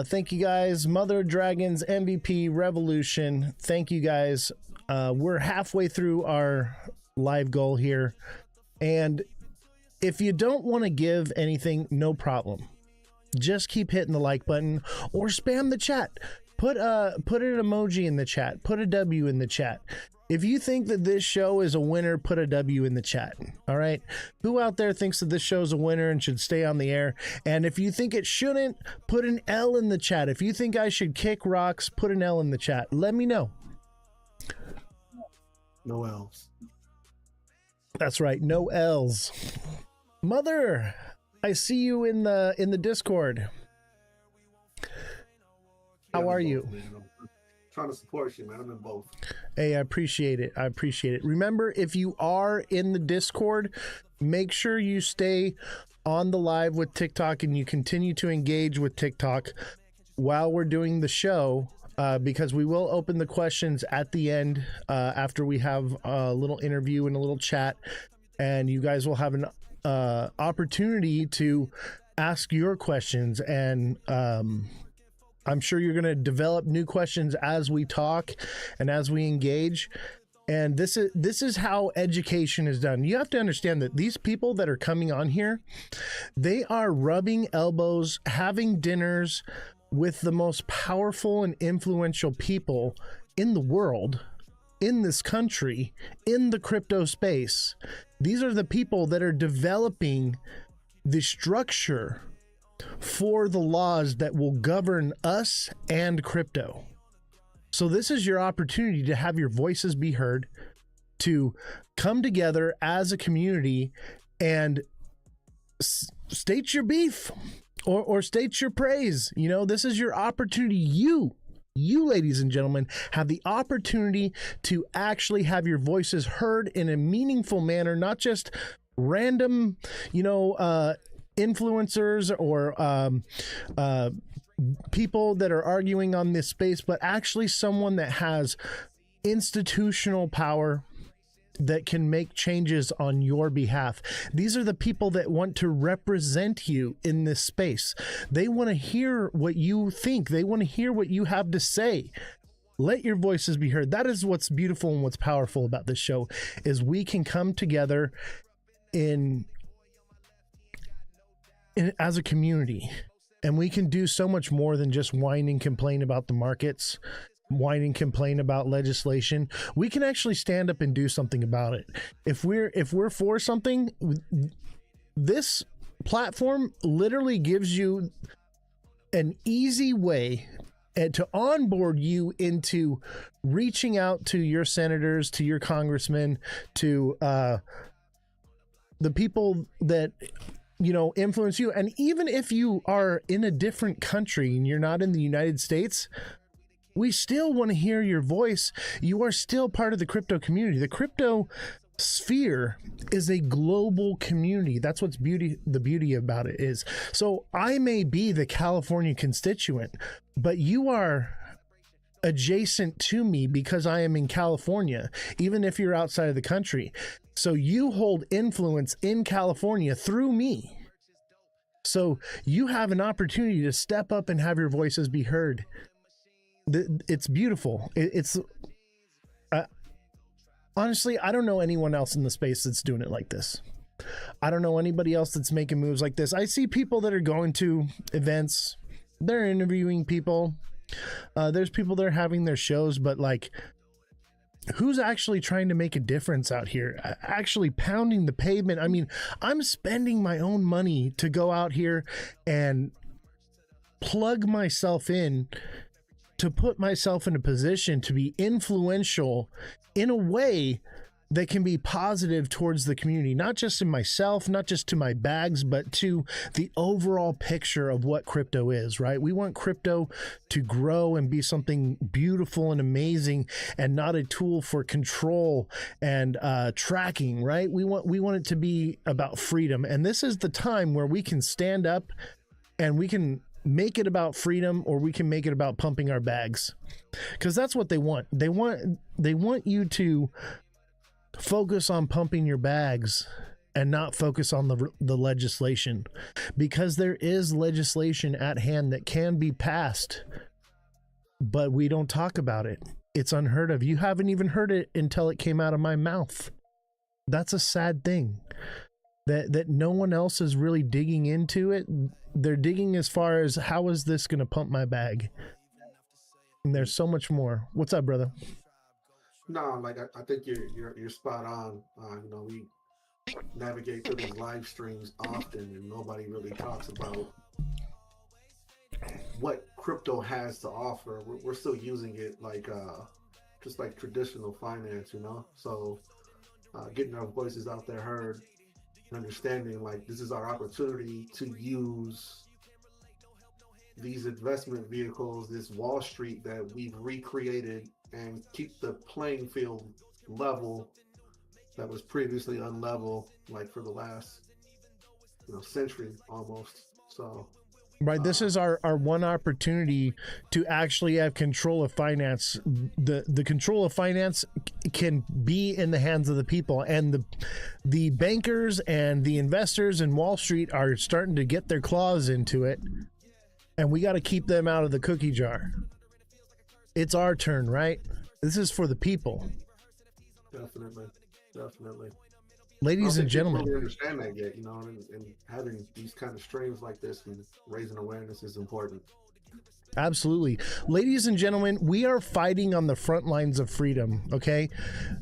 Thank you guys, Mother Dragons, MVP, Revolution. Thank you guys. We're halfway through our live goal here, and if you don't want to give anything, no problem. Just keep hitting the like button or spam the chat. Put an emoji in the chat. Put a W in the chat. If you think that this show is a winner, put a W in the chat. All right. Who out there thinks that this show is a winner and should stay on the air? And if you think it shouldn't, put an L in the chat. If you think I should kick rocks, put an L in the chat. Let me know.
No L's.
That's right. No L's. Mother, I see you in the Discord. How are you?
Trying to support you, man. I'm in both.
Hey, I appreciate it. I appreciate it. Remember, if you are in the Discord, make sure you stay on the live with TikTok and you continue to engage with TikTok while we're doing the show, because we will open the questions at the end after we have a little interview and a little chat, and you guys will have an opportunity to ask your questions, and I'm sure you're going to develop new questions as we talk and as we engage. And this is how education is done. You have to understand that these people that are coming on here, they are rubbing elbows, having dinners with the most powerful and influential people in the world, in this country, in the crypto space. These are the people that are developing the structure for the laws that will govern us and crypto. So this is your opportunity to have your voices be heard, to come together as a community and state your beef or state your praise. You know, this is your opportunity. You ladies and gentlemen have the opportunity to actually have your voices heard in a meaningful manner, not just random, influencers or people that are arguing on this space, but actually someone that has institutional power that can make changes on your behalf. These are the people that want to represent you in this space. They want to hear what you think. They want to hear what you have to say. Let your voices be heard. That is what's beautiful and what's powerful about this show, is we can come together as a community, and we can do so much more than just whine and complain about the markets, whine and complain about legislation. We can actually stand up and do something about it. If we're for something, this platform literally gives you an easy way to onboard you into reaching out to your senators, to your congressmen, to the people that influence you. And even if you are in a different country and you're not in the United States, we still want to hear your voice. You are still part of the crypto community. The crypto sphere is a global community. That's what's the beauty about it is. So I may be the California constituent, but you are adjacent to me because I am in California, even if you're outside of the country. So you hold influence in California through me. So you have an opportunity to step up and have your voices be heard. It's beautiful. Honestly, I don't know anyone else in the space that's doing it like this. I don't know anybody else that's making moves like this. I see people that are going to events, they're interviewing people. There's people that are having their shows, but like, who's actually trying to make a difference out here? Actually pounding the pavement. I mean, I'm spending my own money to go out here and plug myself in, to put myself in a position to be influential in a way that can be positive towards the community, not just in myself, not just to my bags, but to the overall picture of what crypto is, right? We want crypto to grow and be something beautiful and amazing, and not a tool for control and tracking, right? We want it to be about freedom. And this is the time where we can stand up and we can make it about freedom, or we can make it about pumping our bags, because that's what they want. They want you to focus on pumping your bags and not focus on the legislation, because there is legislation at hand that can be passed, but we don't talk about it. It's unheard of. You haven't even heard it until it came out of my mouth. That's a sad thing, that no one else is really digging into it. They're digging as far as, how is this going to pump my bag? And there's so much more. What's up, brother?
No, like I think you're spot on. We navigate through these live streams often, and nobody really talks about what crypto has to offer. We're still using it like just like traditional finance, So getting our voices out there heard, and understanding like this is our opportunity to use these investment vehicles, this Wall Street that we've recreated, and keep the playing field level that was previously unlevel, like for the last century almost. So
Right. This is our one opportunity to actually have control of finance. The control of finance can be in the hands of the people, and the bankers and the investors in Wall Street are starting to get their claws into it, and we got to keep them out of the cookie jar. It's our turn, right? This is for the people.
definitely. I
Ladies
don't
and
think people
gentlemen,
really understand that yet, and having these kind of streams like this and raising awareness is important.
absolutely. Ladies and gentlemen, we are fighting on the front lines of freedom, okay?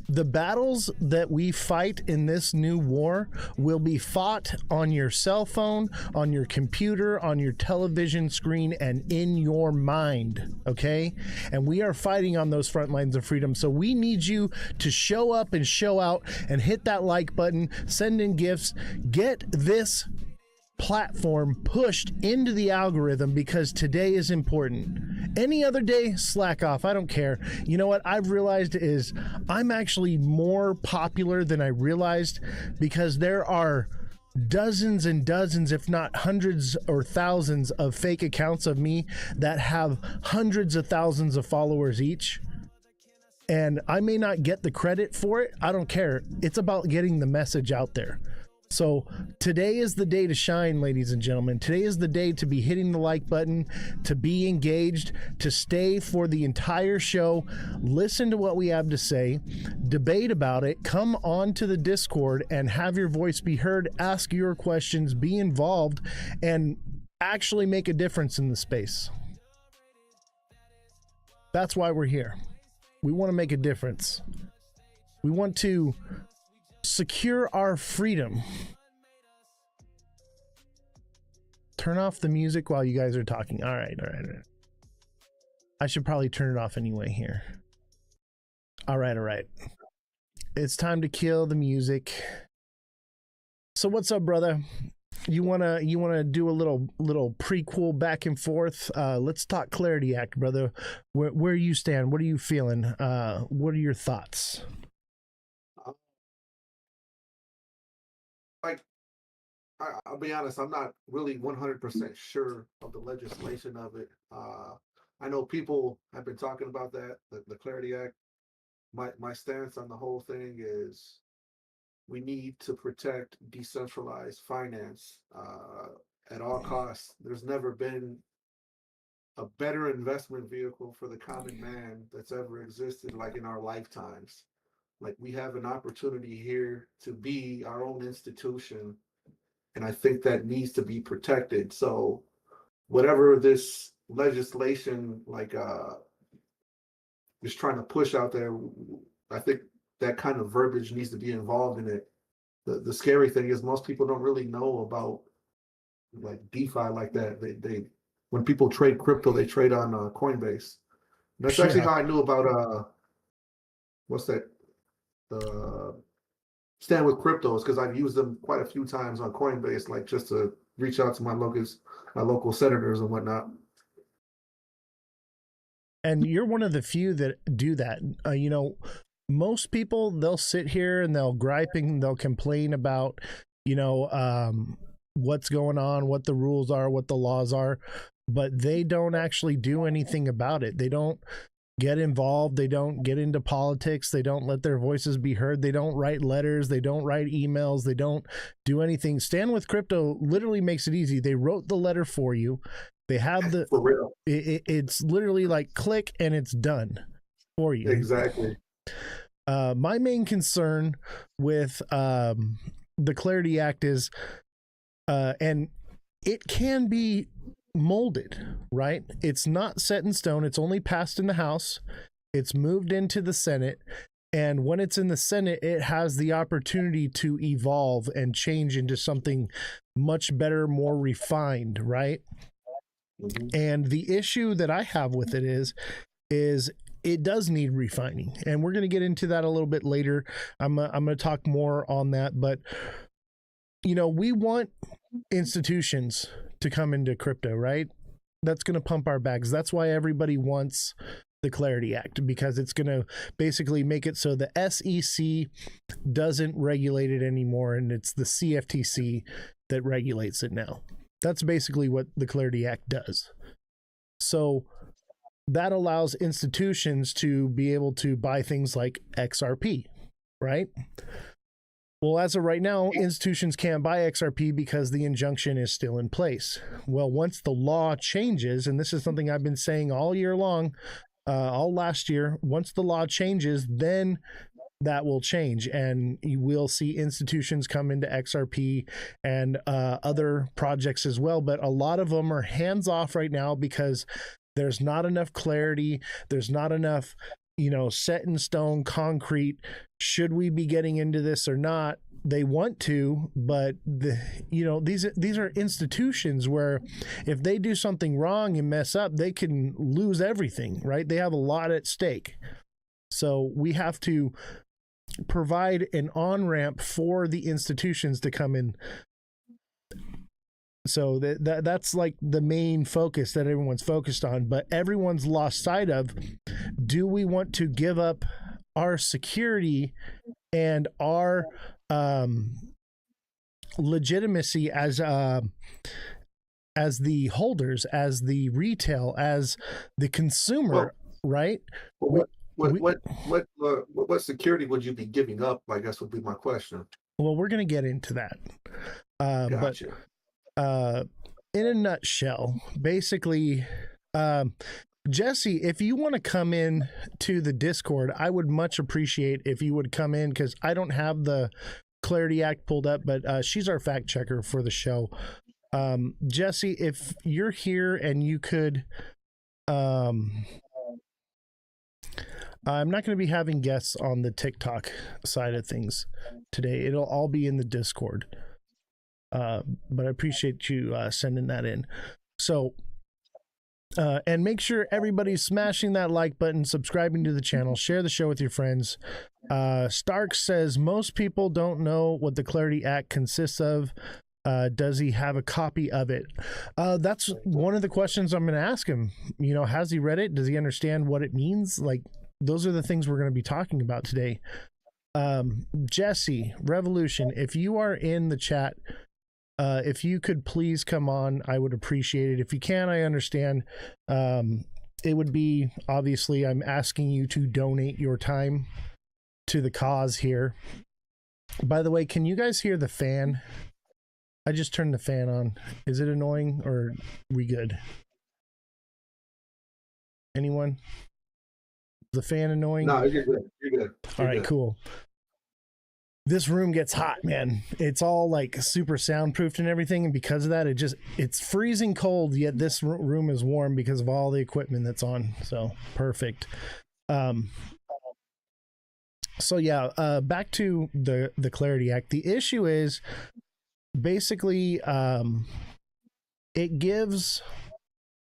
The battles that we fight in this new war will be fought on your cell phone, on your computer, on your television screen, and in your mind, okay? And we are fighting on those front lines of freedom. So we need you to show up and show out and hit that like button, send in gifts, get this platform pushed into the algorithm, because today is important. Any other day, slack off. I don't care. You know what I've realized is I'm actually more popular than I realized, because there are dozens and dozens, if not hundreds or thousands of fake accounts of me that have hundreds of thousands of followers each. And I may not get the credit for it. I don't care. It's about getting the message out there. So today is the day to shine, ladies and gentlemen. Today is the day to be hitting the like button, to be engaged, to stay for the entire show, listen to what we have to say, debate about it, come on to the Discord and have your voice be heard, ask your questions, be involved, and actually make a difference in the space. That's why we're here. We want to make a difference. We want to secure our freedom. Turn off the music while you guys are talking. All right. I should probably turn it off anyway here. All right. It's time to kill the music. So what's up, brother? You wanna do a little prequel back and forth? Let's talk Clarity Act, brother. Where you stand? What are you feeling? What are your thoughts?
Like, I'll be honest, I'm not really 100% sure of the legislation of it. I know people have been talking about that, the Clarity Act. My stance on the whole thing is we need to protect decentralized finance at all costs. There's never been a better investment vehicle for the common man that's ever existed, like in our lifetimes. Like, we have an opportunity here to be our own institution, and I think that needs to be protected. So whatever this legislation is trying to push out there, I think that kind of verbiage needs to be involved in it. The scary thing is most people don't really know about like DeFi like that. They when people trade crypto, they trade on Coinbase. That's actually how I knew about what's that? The Stand with Cryptos, because I've used them quite a few times on Coinbase, like just to reach out to my local senators and whatnot.
And you're one of the few that do that. Most people, they'll sit here and they'll gripe and they'll complain about, what's going on, what the rules are, what the laws are, but they don't actually do anything about it. They don't get involved. They don't get into politics. They don't let their voices be heard. They don't write letters. They don't write emails. They don't do anything. Stand with Crypto literally makes it easy. They wrote the letter for you. They have the,
for real.
It's literally like click and it's done for you.
Exactly.
My main concern with the Clarity Act is, and it can be molded, right? It's not set in stone. It's only passed in the House. It's moved into the Senate. And when it's in the Senate, it has the opportunity to evolve and change into something much better, more refined, right? Mm-hmm. And the issue that I have with it is it does need refining. And we're going to get into that a little bit later. I'm going to talk more on that. But, we want institutions to come into crypto, right? That's going to pump our bags. That's why everybody wants the Clarity Act, because it's going to basically make it so the SEC doesn't regulate it anymore, and it's the CFTC that regulates it now. That's basically what the Clarity Act does. So that allows institutions to be able to buy things like XRP, right? Well, as of right now, institutions can't buy XRP because the injunction is still in place. Well, once the law changes, and this is something I've been saying all year long, all last year, once the law changes, then that will change, and you will see institutions come into XRP and other projects as well. But a lot of them are hands off right now because there's not enough clarity. There's not enough, set in stone, concrete. Should we be getting into this or not? They want to, but these are institutions where if they do something wrong and mess up, they can lose everything, right? They have a lot at stake. So we have to provide an on-ramp for the institutions to come in. So that's like the main focus that everyone's focused on, but everyone's lost sight of, do we want to give up our security and our legitimacy as the holders, as the retail, as the consumer, right?
What security would you be giving up, I guess, would be my question.
Well, we're going to get into that.
Gotcha.
But in a nutshell, basically, Jesse, if you want to come in to the Discord, I would much appreciate if you would come in, because I don't have the Clarity Act pulled up, but she's our fact checker for the show. Jesse, if you're here and you could, I'm not going to be having guests on the TikTok side of things today. It'll all be in the Discord. But I appreciate you sending that in. So, and make sure everybody's smashing that like button, subscribing to the channel, share the show with your friends. Stark says most people don't know what the Clarity Act consists of. Does he have a copy of it? That's one of the questions I'm going to ask him. Has he read it? Does he understand what it means? Like, those are the things we're going to be talking about today. Jesse, Revolution, if you are in the chat, if you could please come on, I would appreciate it. If you can, I understand. It would be, obviously, I'm asking you to donate your time to the cause here. By the way, can you guys hear the fan? I just turned the fan on. Is it annoying or we good? Anyone? The fan annoying?
No, you're good. You're good.
All right, cool. This room gets hot, man. It's all like super soundproofed and everything, and because of that, it's freezing cold, yet this room is warm because of all the equipment that's on. So perfect. So yeah, back to the Clarity Act. The issue is basically it gives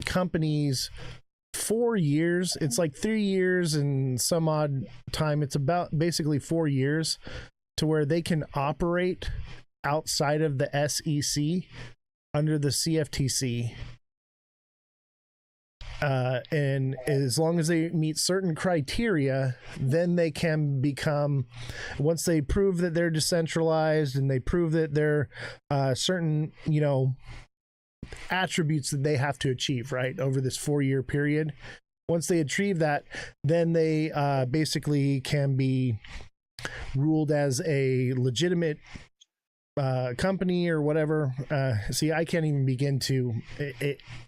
companies 4 years. It's like 3 years and some odd time. It's about basically 4 years to where they can operate outside of the SEC under the CFTC. And as long as they meet certain criteria, then they can become, once they prove that they're decentralized and they prove that they're certain, attributes that they have to achieve, right, over this 4-year period. Once they achieve that, then they basically can be ruled as a legitimate company or whatever. See, I can't even begin to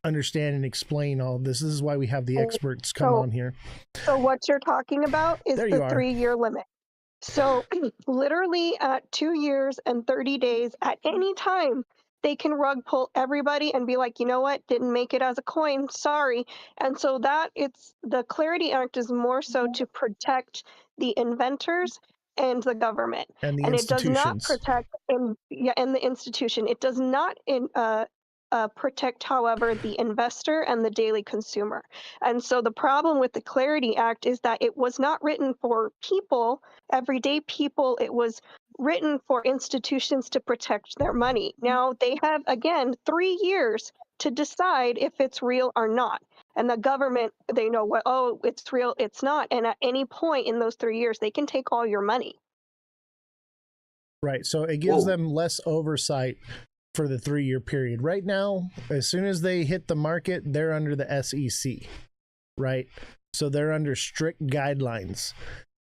understand and explain all of this. This is why we have the experts come on here.
So what you're talking about is the 3-year limit. So literally at 2 years and 30 days, at any time, they can rug pull everybody and be like, you know what, didn't make it as a coin, sorry. And so the Clarity Act is more so to protect the inventors and the government,
and
it does not protect and the institution. It does not protect, however, the investor and the daily consumer. And so the problem with the Clarity Act is that it was not written for people, everyday people. It was written for institutions to protect their money. Now they have, again, 3 years to decide if it's real or not. And the government, they know what, oh, it's real, it's not. And at any point in those 3 years, they can take all your money.
Right. So it gives
Whoa.
them less oversight for the 3-year period. Right now, as soon as they hit the market, they're under the SEC, right? So they're under strict guidelines.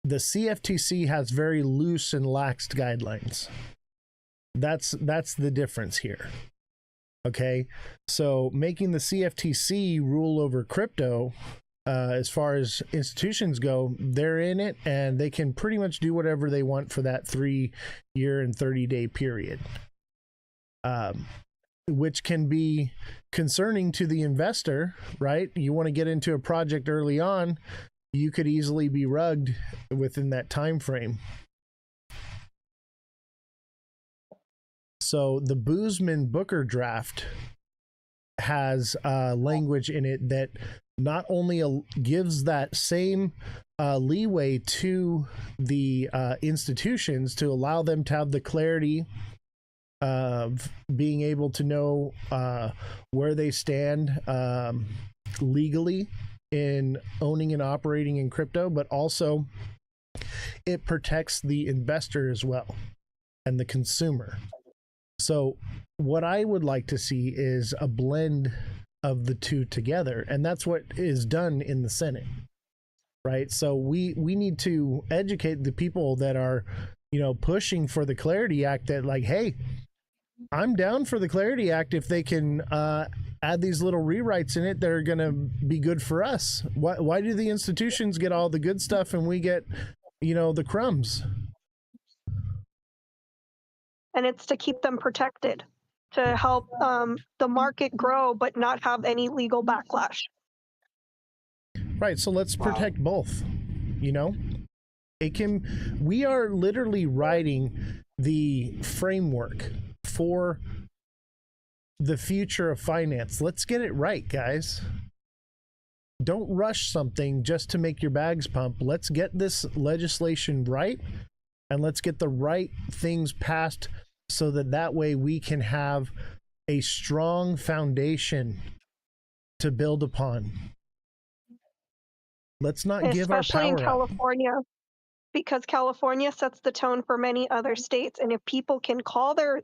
The CFTC has very loose and laxed guidelines. That's the difference here. Okay, so making the CFTC rule over crypto, as far as institutions go, they're in it and they can pretty much do whatever they want for that 3-year and 30-day period, which can be concerning to the investor, right? You want to get into a project early on, you could easily be rugged within that time frame. So the Boozman-Booker draft has language in it that not only gives that same leeway to the institutions to allow them to have the clarity of being able to know where they stand legally in owning and operating in crypto, but also it protects the investor as well and the consumer. So what I would like to see is a blend of the two together, and that's what is done in the Senate, right? So we need to educate the people that are, pushing for the Clarity Act, that like, hey, I'm down for the Clarity Act if they can add these little rewrites in it that are going to be good for us. Why do the institutions get all the good stuff and we get, the crumbs?
And it's to keep them protected, to help the market grow, but not have any legal backlash.
Right. So let's protect both. We are literally writing the framework for the future of finance. Let's get it right, guys. Don't rush something just to make your bags pump. Let's get this legislation right, and let's get the right things passed so that way we can have a strong foundation to build upon. Let's not give our
especially in
power up.
California, because California sets the tone for many other states. And if people can call their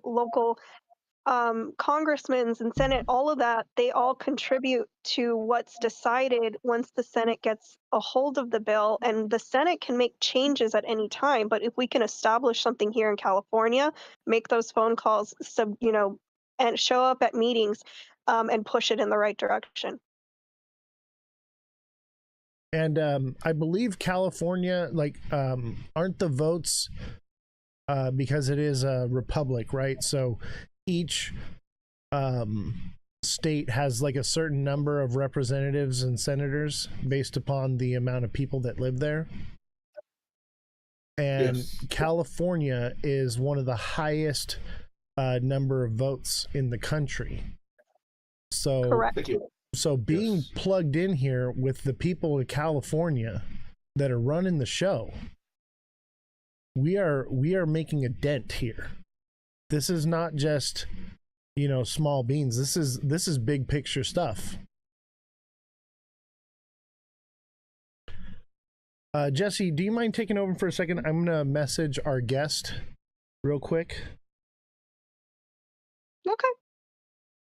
local congressmen and Senate, all of that, they all contribute to what's decided once the Senate gets a hold of the bill. And the Senate can make changes at any time. But if we can establish something here in California, make those phone calls, and show up at meetings and push it in the right direction.
And I believe California, aren't the votes, because it is a republic, right? So each state has like a certain number of representatives and senators based upon the amount of people that live there. And
Yes.
California is one of the highest number of votes in the country. So
Correct.
Thank you.
So being
Yes.
plugged in here with the people of California that are running the show, we are making a dent here. This is not just, small beans. This is big picture stuff. Jesse, do you mind taking over for a second? I'm gonna message our guest real quick.
Okay.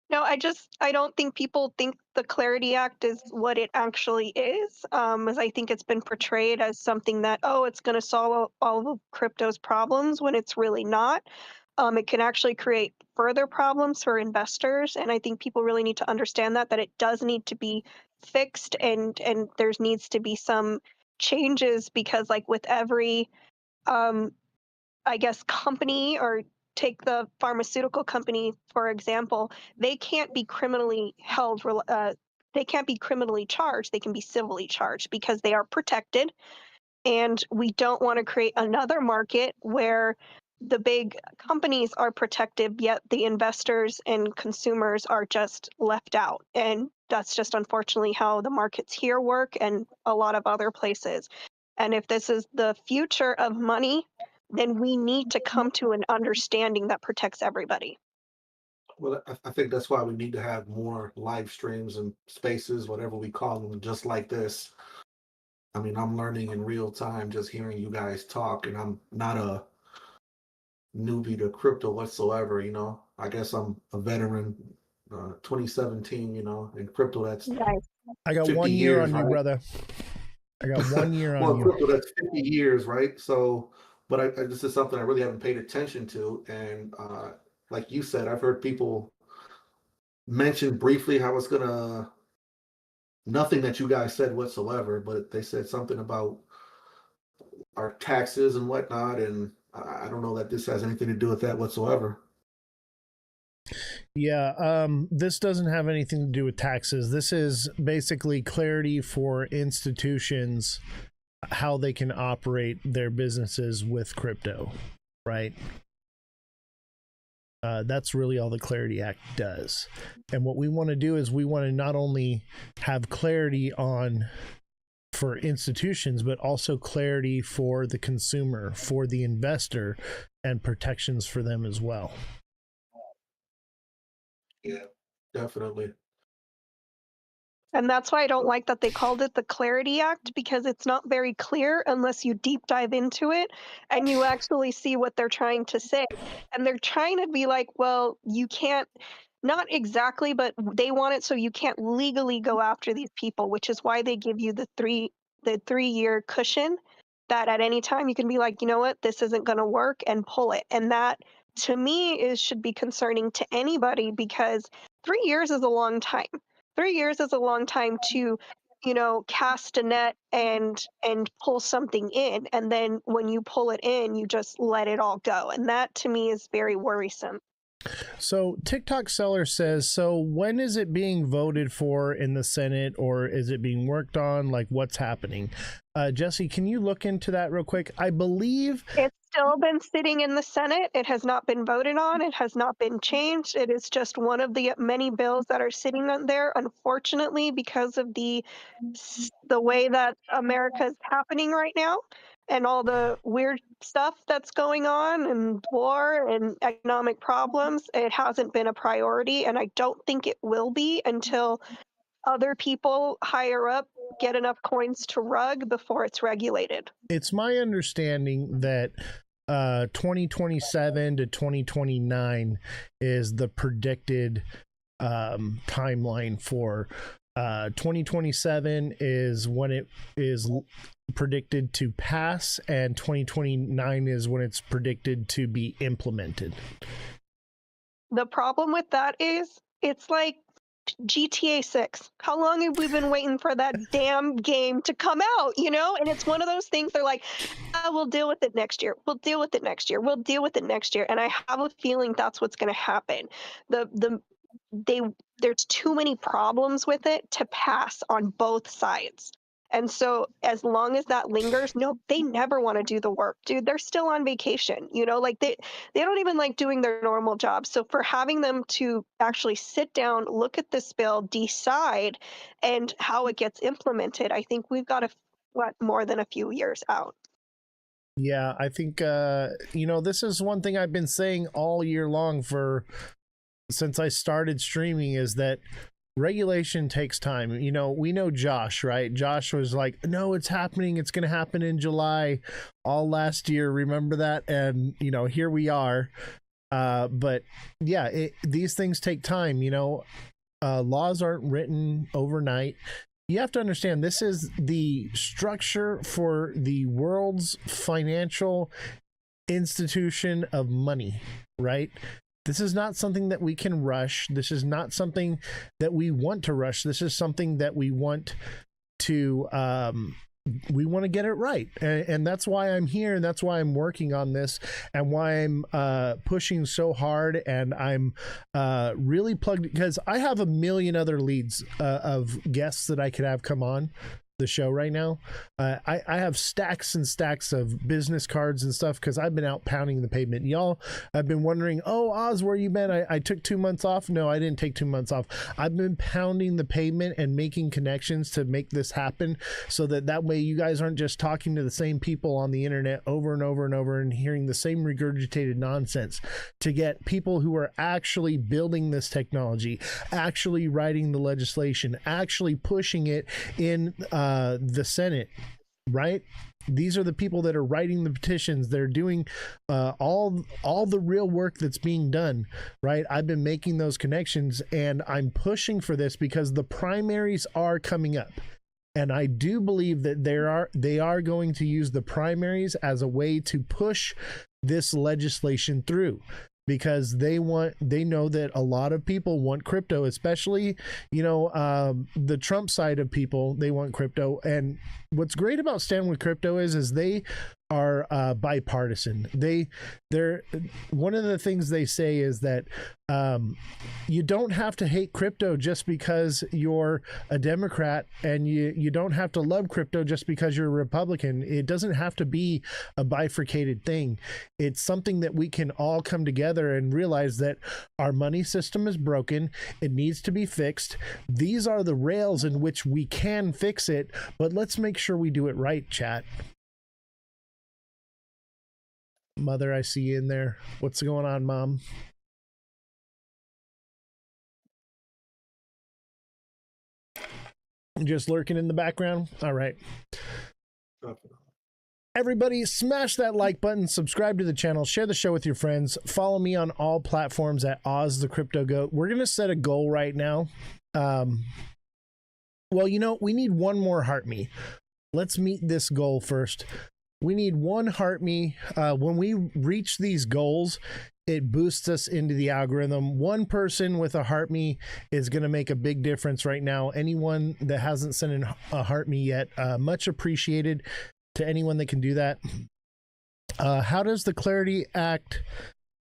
No, I don't think people think the Clarity Act is what it actually is. As I think it's been portrayed as something that, it's going to solve all of crypto's problems when it's really not. It can actually create further problems for investors, and I think people really need to understand that it does need to be fixed, and there needs to be some changes, because like with every I guess company, or take the pharmaceutical company for example, they can't be criminally held. They can't be criminally charged. They can be civilly charged because they are protected. And we don't want to create another market where the big companies are protected, yet the investors and consumers are just left out. And that's just unfortunately how the markets here work, and a lot of other places. And if this is the future of money, then we need to come to an understanding that protects everybody.
Well, I think that's why we need to have more live streams and spaces, whatever we call them, just like this. I mean, I'm learning in real time just hearing you guys talk, and I'm not a newbie to crypto whatsoever. I guess I'm a veteran, 2017. In crypto that's
Nice.
I got
50
1 year
years,
on you,
right?
brother. I got 1 year on
Well,
you.
crypto that's 50 years, right? So, but this is something I really haven't paid attention to, and like you said, I've heard people mention briefly how it's gonna nothing that you guys said whatsoever, but they said something about our taxes and whatnot, and I don't know that this has anything to do with that whatsoever.
Yeah, this doesn't have anything to do with taxes. This is basically clarity for institutions, how they can operate their businesses with crypto, right? That's really all the Clarity Act does. And what we want to do is we want to not only have clarity on for institutions, but also clarity for the consumer, for the investor, and protections for them as well.
Yeah, definitely.
And that's why I don't like that they called it the Clarity Act, because it's not very clear unless you deep dive into it and you actually see what they're trying to say. And they're trying to be like, well, you can't, not exactly, but they want it so you can't legally go after these people, which is why they give you the 3-year cushion, that at any time you can be like, you know what, this isn't going to work, and pull it. And that to me should be concerning to anybody, because 3 years is a long time. 3 years is a long time to, cast a net and pull something in, and then when you pull it in, you just let it all go, and that to me is very worrisome.
So TikTok Seller says, so when is it being voted for in the Senate, or is it being worked on? Like, what's happening? Jesse, can you look into that real quick? I believe
it's still been sitting in the Senate. It has not been voted on. It has not been changed. It is just one of the many bills that are sitting there. Unfortunately, because of the way that America is happening right now, and all the weird stuff that's going on, and war and economic problems, it hasn't been a priority, and I don't think it will be until other people higher up get enough coins to rug before it's regulated.
It's my understanding that 2027 to 2029 is the predicted timeline for 2027 is when it is predicted to pass, and 2029 is when it's predicted to be implemented.
The problem with that is it's like GTA 6. How long have we been waiting for that damn game to come out, And it's one of those things, they're like, we'll deal with it next year. We'll deal with it next year. We'll deal with it next year. And I have a feeling that's what's going to happen. There's too many problems with it to pass on both sides. And so as long as that lingers, no, they never want to do the work, dude. They're still on vacation, like they don't even like doing their normal job. So for having them to actually sit down, look at this bill, decide, and how it gets implemented, I think we've got more than a few years out.
Yeah, I think this is one thing I've been saying all year long since I started streaming, is that regulation takes time. We know Josh, right? Josh was like, no, it's happening. It's going to happen in July all last year. Remember that? And, here we are. But yeah, these things take time. Laws aren't written overnight. You have to understand, this is the structure for the world's financial institution of money, right? This is not something that we can rush. This is not something that we want to rush. This is something that we want to get it right. And that's why I'm here, and that's why I'm working on this, and why I'm pushing so hard, and I'm really plugged, because I have a million other leads of guests that I could have come on. the show right now. I have stacks and stacks of business cards and stuff because I've been out pounding the pavement. Y'all have been wondering, oh, Oz, where you been? I took 2 months off. No, I didn't take 2 months off. I've been pounding the pavement and making connections to make this happen so that way you guys aren't just talking to the same people on the internet over and over and over and hearing the same regurgitated nonsense, to get people who are actually building this technology, actually writing the legislation, actually pushing it in the Senate, right? These are the people that are writing the petitions. They're doing all the real work that's being done, right? I've been making those connections, and I'm pushing for this because the primaries are coming up. And I do believe that they are going to use the primaries as a way to push this legislation through, because they know that a lot of people want crypto, especially, the Trump side of people. They want crypto. And what's great about Stand With Crypto is they are bipartisan. They're one of the things they say is that you don't have to hate crypto just because you're a Democrat, and you don't have to love crypto just because you're a Republican. It doesn't have to be a bifurcated thing. It's something that we can all come together and realize that our money system is broken. It needs to be fixed. These are the rails in which we can fix it, but let's make sure we do it right, chat. Mother, I see you in there. What's going on, Mom? Just lurking in the background? All right. Everybody, smash that like button, subscribe to the channel, share the show with your friends, follow me on all platforms at Ozthecryptogoat. We're going to set a goal right now. Well, we need one more heart me. Let's meet this goal first. We need one heart me. When we reach these goals, it boosts us into the algorithm. One person with a heart me is going to make a big difference right now. Anyone that hasn't sent in a heart me yet, much appreciated to anyone that can do that. How does the Clarity Act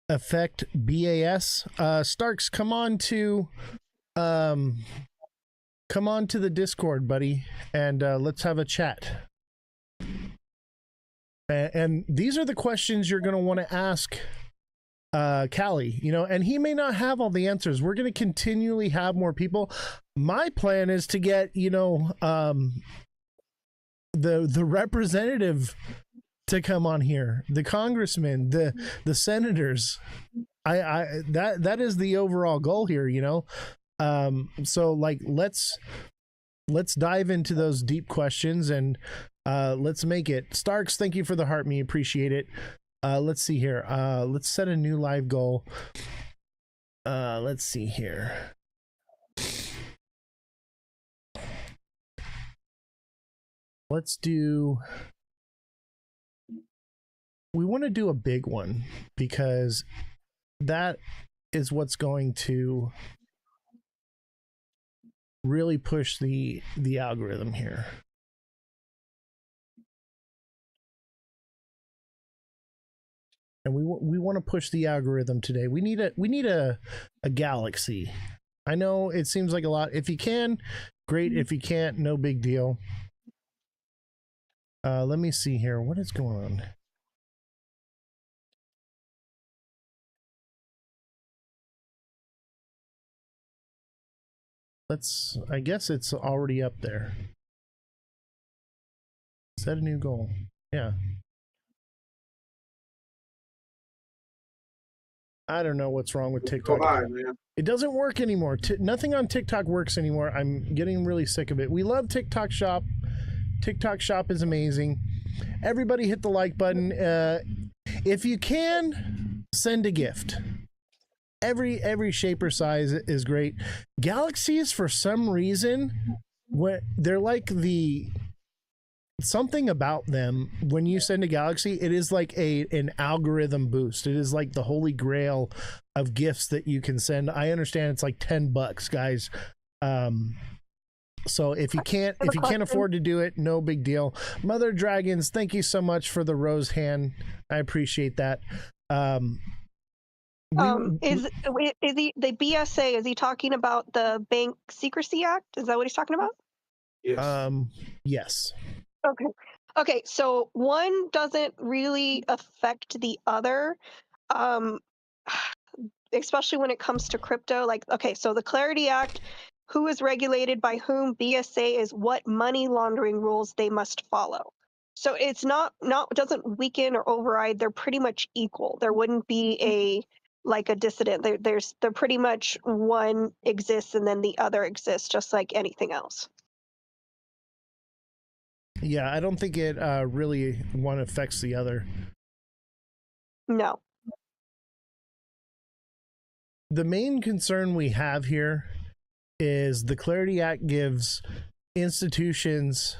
affect BAS? Starks, come on to the Discord, buddy, and let's have a chat. And these are the questions you're going to want to ask Callie, and he may not have all the answers. We're going to continually have more people. My plan is to get, the representative to come on here, the congressman, the senators. That is the overall goal here, So let's dive into those deep questions, and let's make it. Starks, thank you for the heart me, appreciate it. Let's see here. Let's set a new live goal. Let's see here. We want to do a big one, because that is what's going to really push the algorithm here. And we want to push the algorithm today. We need a galaxy. I know it seems like a lot. If you can, great. If you can't, no big deal. Let me see here. What is going on? I guess it's already up there. Set a new goal. Yeah. I don't know what's wrong with TikTok. It doesn't work anymore. Nothing on TikTok works anymore. I'm getting really sick of it. We love TikTok Shop. TikTok Shop is amazing. Everybody hit the like button. If you can, send a gift. Every shape or size is great. Galaxies, for some reason, they're like something about them. When you send a galaxy, it is like an algorithm boost. It is like the holy grail of gifts that you can send. I understand it's like $10, guys. So if you can't afford to do it, no big deal. Mother Dragons, thank you so much for the rose hand. I appreciate that.
Is he the BSA? Is he talking about the Bank Secrecy Act? Is that what he's talking about?
Yes.
Yes.
Okay. Okay, so one doesn't really affect the other. Um, especially when it comes to crypto. Like, okay, so the Clarity Act, who is regulated by whom? BSA is what money laundering rules they must follow. So it's not doesn't weaken or override. They're pretty much equal. There wouldn't be a like a dissident. They're pretty much one exists and then the other exists, just like anything else.
Yeah, I don't think it really one affects the other.
No.
The main concern we have here is the Clarity Act gives institutions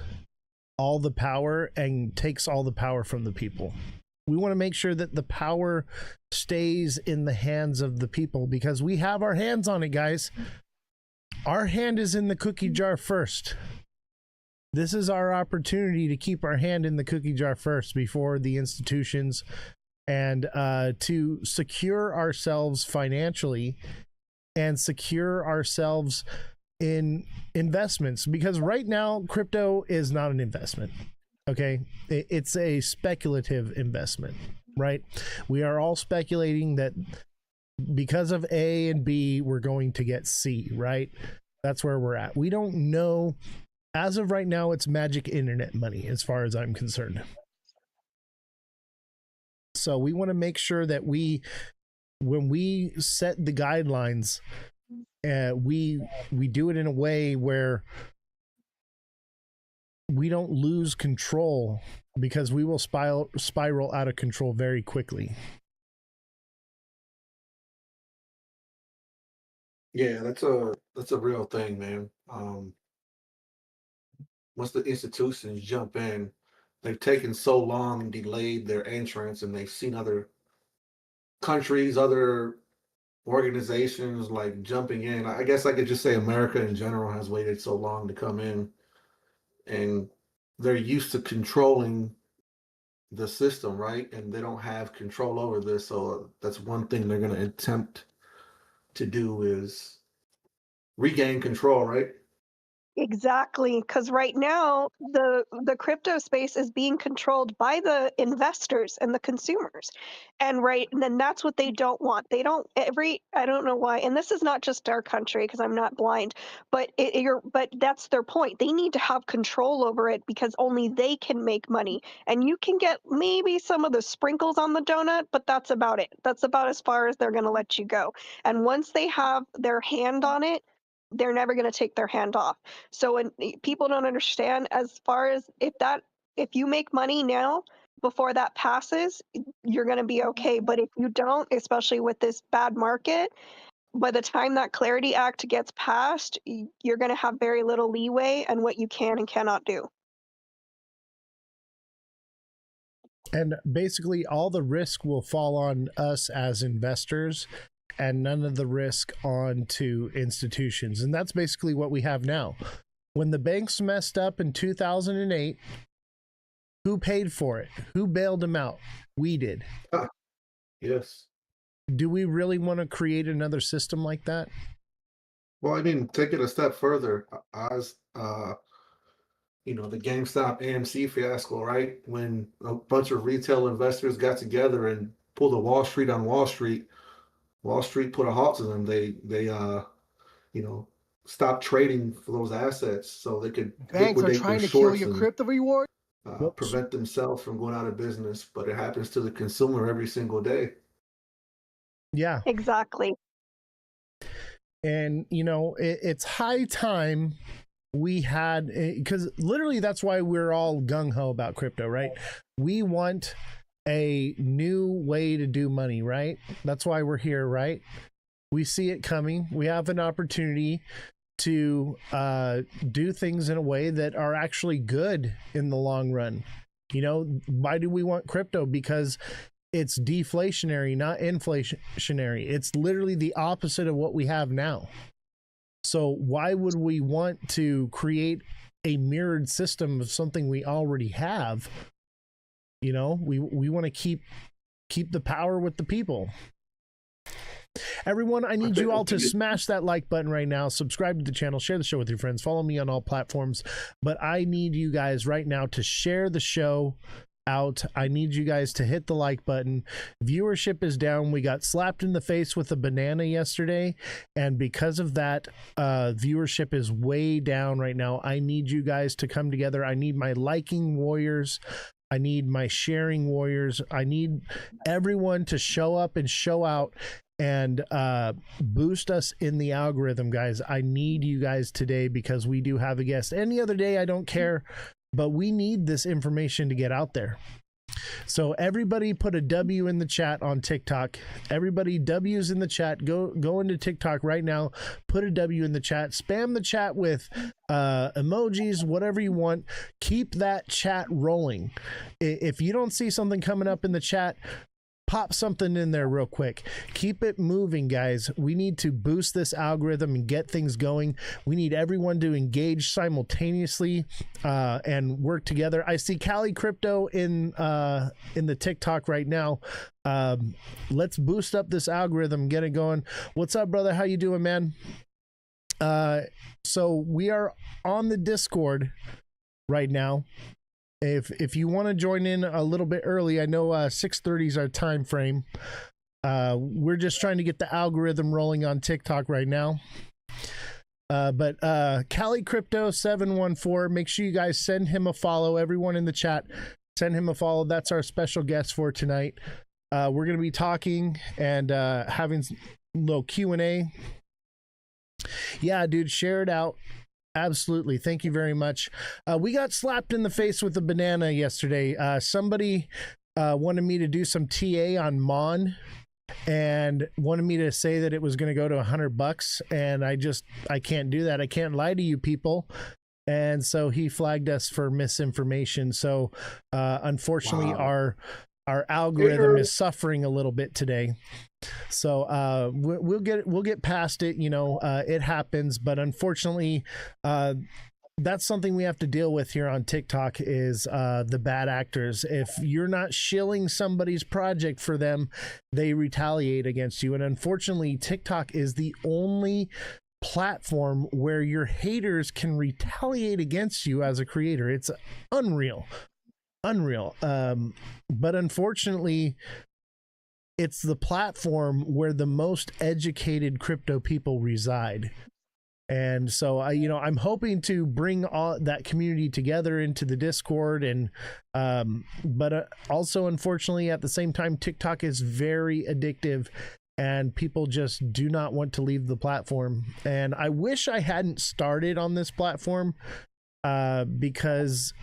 all the power and takes all the power from the people. We want to make sure that the power stays in the hands of the people because we have our hands on it, guys. Our hand is in the cookie jar first. This is our opportunity to keep our hand in the cookie jar first before the institutions, and to secure ourselves financially and secure ourselves in investments, because right now crypto is not an investment. Okay, it's a speculative investment, right? We are all speculating that because of A and B we're going to get C, right? That's where we're at. We don't know. As of right now, it's magic internet money as far as I'm concerned. So we want to make sure that when we set the guidelines, we do it in a way where we don't lose control, because we will spiral out of control very quickly.
Yeah, that's a real thing, man. Once the institutions jump in, they've taken so long and delayed their entrance, and they've seen other countries, other organizations like jumping in. I guess I could just say America in general has waited so long to come in, and they're used to controlling the system, right? And they don't have control over this. So that's one thing they're going to attempt to do is regain control, right?
Exactly, because right now the crypto space is being controlled by the investors and the consumers, and then that's what they don't want. They don't I don't know why, and this is not just our country because I'm not blind, but but that's their point. They need to have control over it because only they can make money, and you can get maybe some of the sprinkles on the donut, but that's about it. That's about as far as they're going to let you go. And once they have their hand on it, they're never going to take their hand off. So when people don't understand, as far as if you make money now before that passes, you're going to be okay. But if you don't, especially with this bad market, by the time that Clarity Act gets passed, you're going to have very little leeway and what you can and cannot do.
And basically all the risk will fall on us as investors and none of the risk on to institutions. And that's basically what we have now. When the banks messed up in 2008, who paid for it? Who bailed them out? We did.
Yes.
Do we really want to create another system like that?
Well, I mean, take it a step further. As the GameStop AMC fiasco, right? When a bunch of retail investors got together and pulled a Wall Street on Wall Street, Wall Street put a halt to them. They you know, stopped trading for those assets so they could
Banks are
liquidate
trying
their
to kill
shorts
your
and
crypto reward.
prevent themselves from going out of business. But it happens to the consumer every single day.
Yeah.
Exactly.
And, it's high time we had, because literally that's why we're all gung-ho about crypto, right? We want a new way to do money, right? That's why we're here, right? We see it coming. We have an opportunity to do things in a way that are actually good in the long run. Why do we want crypto? Because it's deflationary, not inflationary. It's literally the opposite of what we have now. So why would we want to create a mirrored system of something we already have? We want to keep the power with the people. Everyone, I need you all to smash that like button right now, subscribe to the channel, share the show with your friends, follow me on all platforms. But I need you guys right now to share the show out. I need you guys to hit the like button. Viewership is down. We got slapped in the face with a banana yesterday, and because of that, viewership is way down right now. I need you guys to come together. I need my liking warriors. I need my sharing warriors. I need everyone to show up and show out and boost us in the algorithm, guys. I need you guys today because we do have a guest. Any other day, I don't care, but we need this information to get out there. So everybody put a W in the chat on TikTok. Everybody, W's in the chat. Go into TikTok right now. Put a W in the chat. Spam the chat with emojis, whatever you want. Keep that chat rolling. If you don't see something coming up in the chat, pop something in there real quick. Keep it moving, guys. We need to boost this algorithm and get things going. We need everyone to engage simultaneously and work together. I see Cali Crypto in the TikTok right now. Let's boost up this algorithm, get it going. What's up, brother? How you doing, man? So we are on the Discord right now. If you want to join in a little bit early, I know 6:30 is our time frame. We're just trying to get the algorithm rolling on TikTok right now. But Cali Crypto 714, make sure you guys send him a follow. Everyone in the chat, send him a follow. That's our special guest for tonight. We're going to be talking and having a little Q&A. Yeah, dude, share it out. Absolutely. Thank you very much. We got slapped in the face with a banana yesterday. Somebody wanted me to do some TA on Mon and wanted me to say that it was going to go to $100. And I can't do that. I can't lie to you people. And so he flagged us for misinformation. So unfortunately,
Wow.
our algorithm is suffering a little bit today. So we'll get past it. You know, it happens, but unfortunately, that's something we have to deal with here on TikTok is the bad actors. If you're not shilling somebody's project for them, they retaliate against you. And unfortunately, TikTok is the only platform where your haters can retaliate against you as a creator. It's unreal. But unfortunately, it's the platform where the most educated crypto people reside. And so I'm hoping to bring all that community together into the Discord, and but also, unfortunately, at the same time, TikTok is very addictive and people just do not want to leave the platform. And I wish I hadn't started on this platform because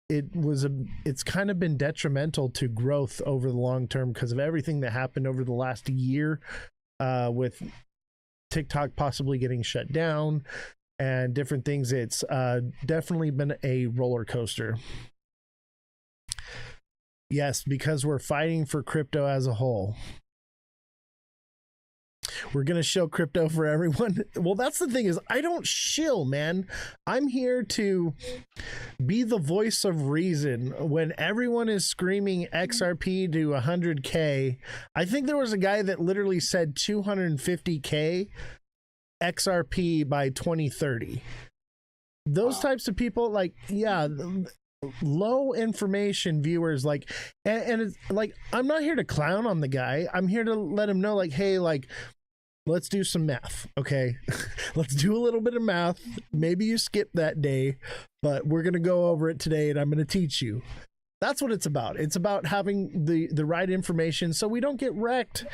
it's kind of been detrimental to growth over the long term because of everything that happened over the last year with TikTok possibly getting shut down and different things. It's definitely been a roller coaster. Yes, because we're fighting for crypto as a whole. We're going to show crypto for everyone. Well, that's the thing is I don't shill, man. I'm here to be the voice of reason. When everyone is screaming XRP to 100K, I think there was a guy that literally said 250K XRP by 2030. Those types of people, like, yeah, low information viewers, like, and it's like, I'm not here to clown on the guy. I'm here to let him know, like, hey, like, let's do some math, okay? Let's do a little bit of math. Maybe you skipped that day, but we're going to go over it today and I'm going to teach you. That's what it's about. It's about having the right information so we don't get wrecked.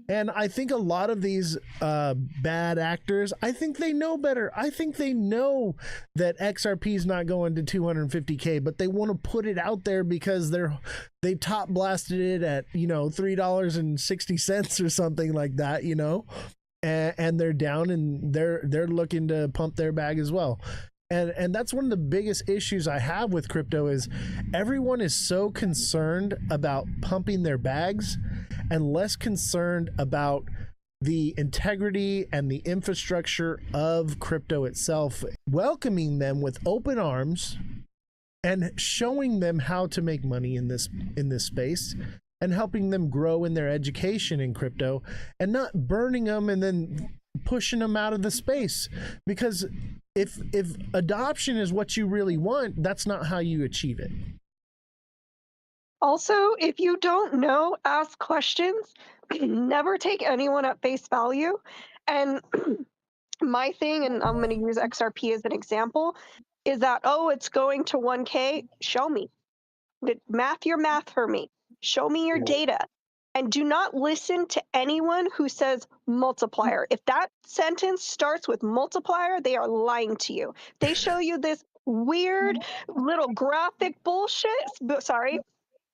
And I think a lot of these bad actors, I think they know better. I think they know that XRP is not going to 250K, but they want to put it out there because they top blasted it at, $3.60 or something like that, and they're down and they're looking to pump their bag as well. And that's one of the biggest issues I have with crypto is everyone is so concerned about pumping their bags and less concerned about the integrity and the infrastructure of crypto itself, welcoming them with open arms and showing them how to make money in this space and helping them grow in their education in crypto, and not burning them and then pushing them out of the space. Because if adoption is what you really want, that's not how you achieve it.
Also, if you don't know, ask questions. Never take anyone at face value. And my thing, and I'm going to use XRP as an example, is that, oh, it's going to 1K. Show me. Math your math for me. Show me your data. And do not listen to anyone who says multiplier. If that sentence starts with multiplier, they are lying to you. They show you this weird little graphic bullshit. Sorry,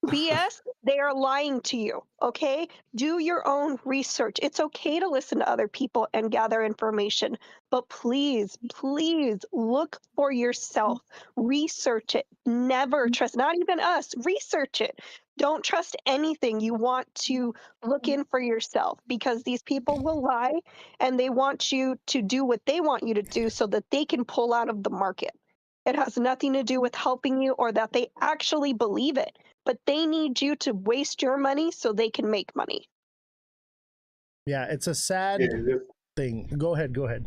BS, they are lying to you, okay? Do your own research. It's okay to listen to other people and gather information, but please, please look for yourself. Research it. Never trust, not even us, research it. Don't trust anything. You want to look in for yourself, because these people will lie and they want you to do what they want you to do so that they can pull out of the market. It has nothing to do with helping you or that they actually believe it, but they need you to waste your money so they can make money.
Yeah, it's a sad thing. Go ahead.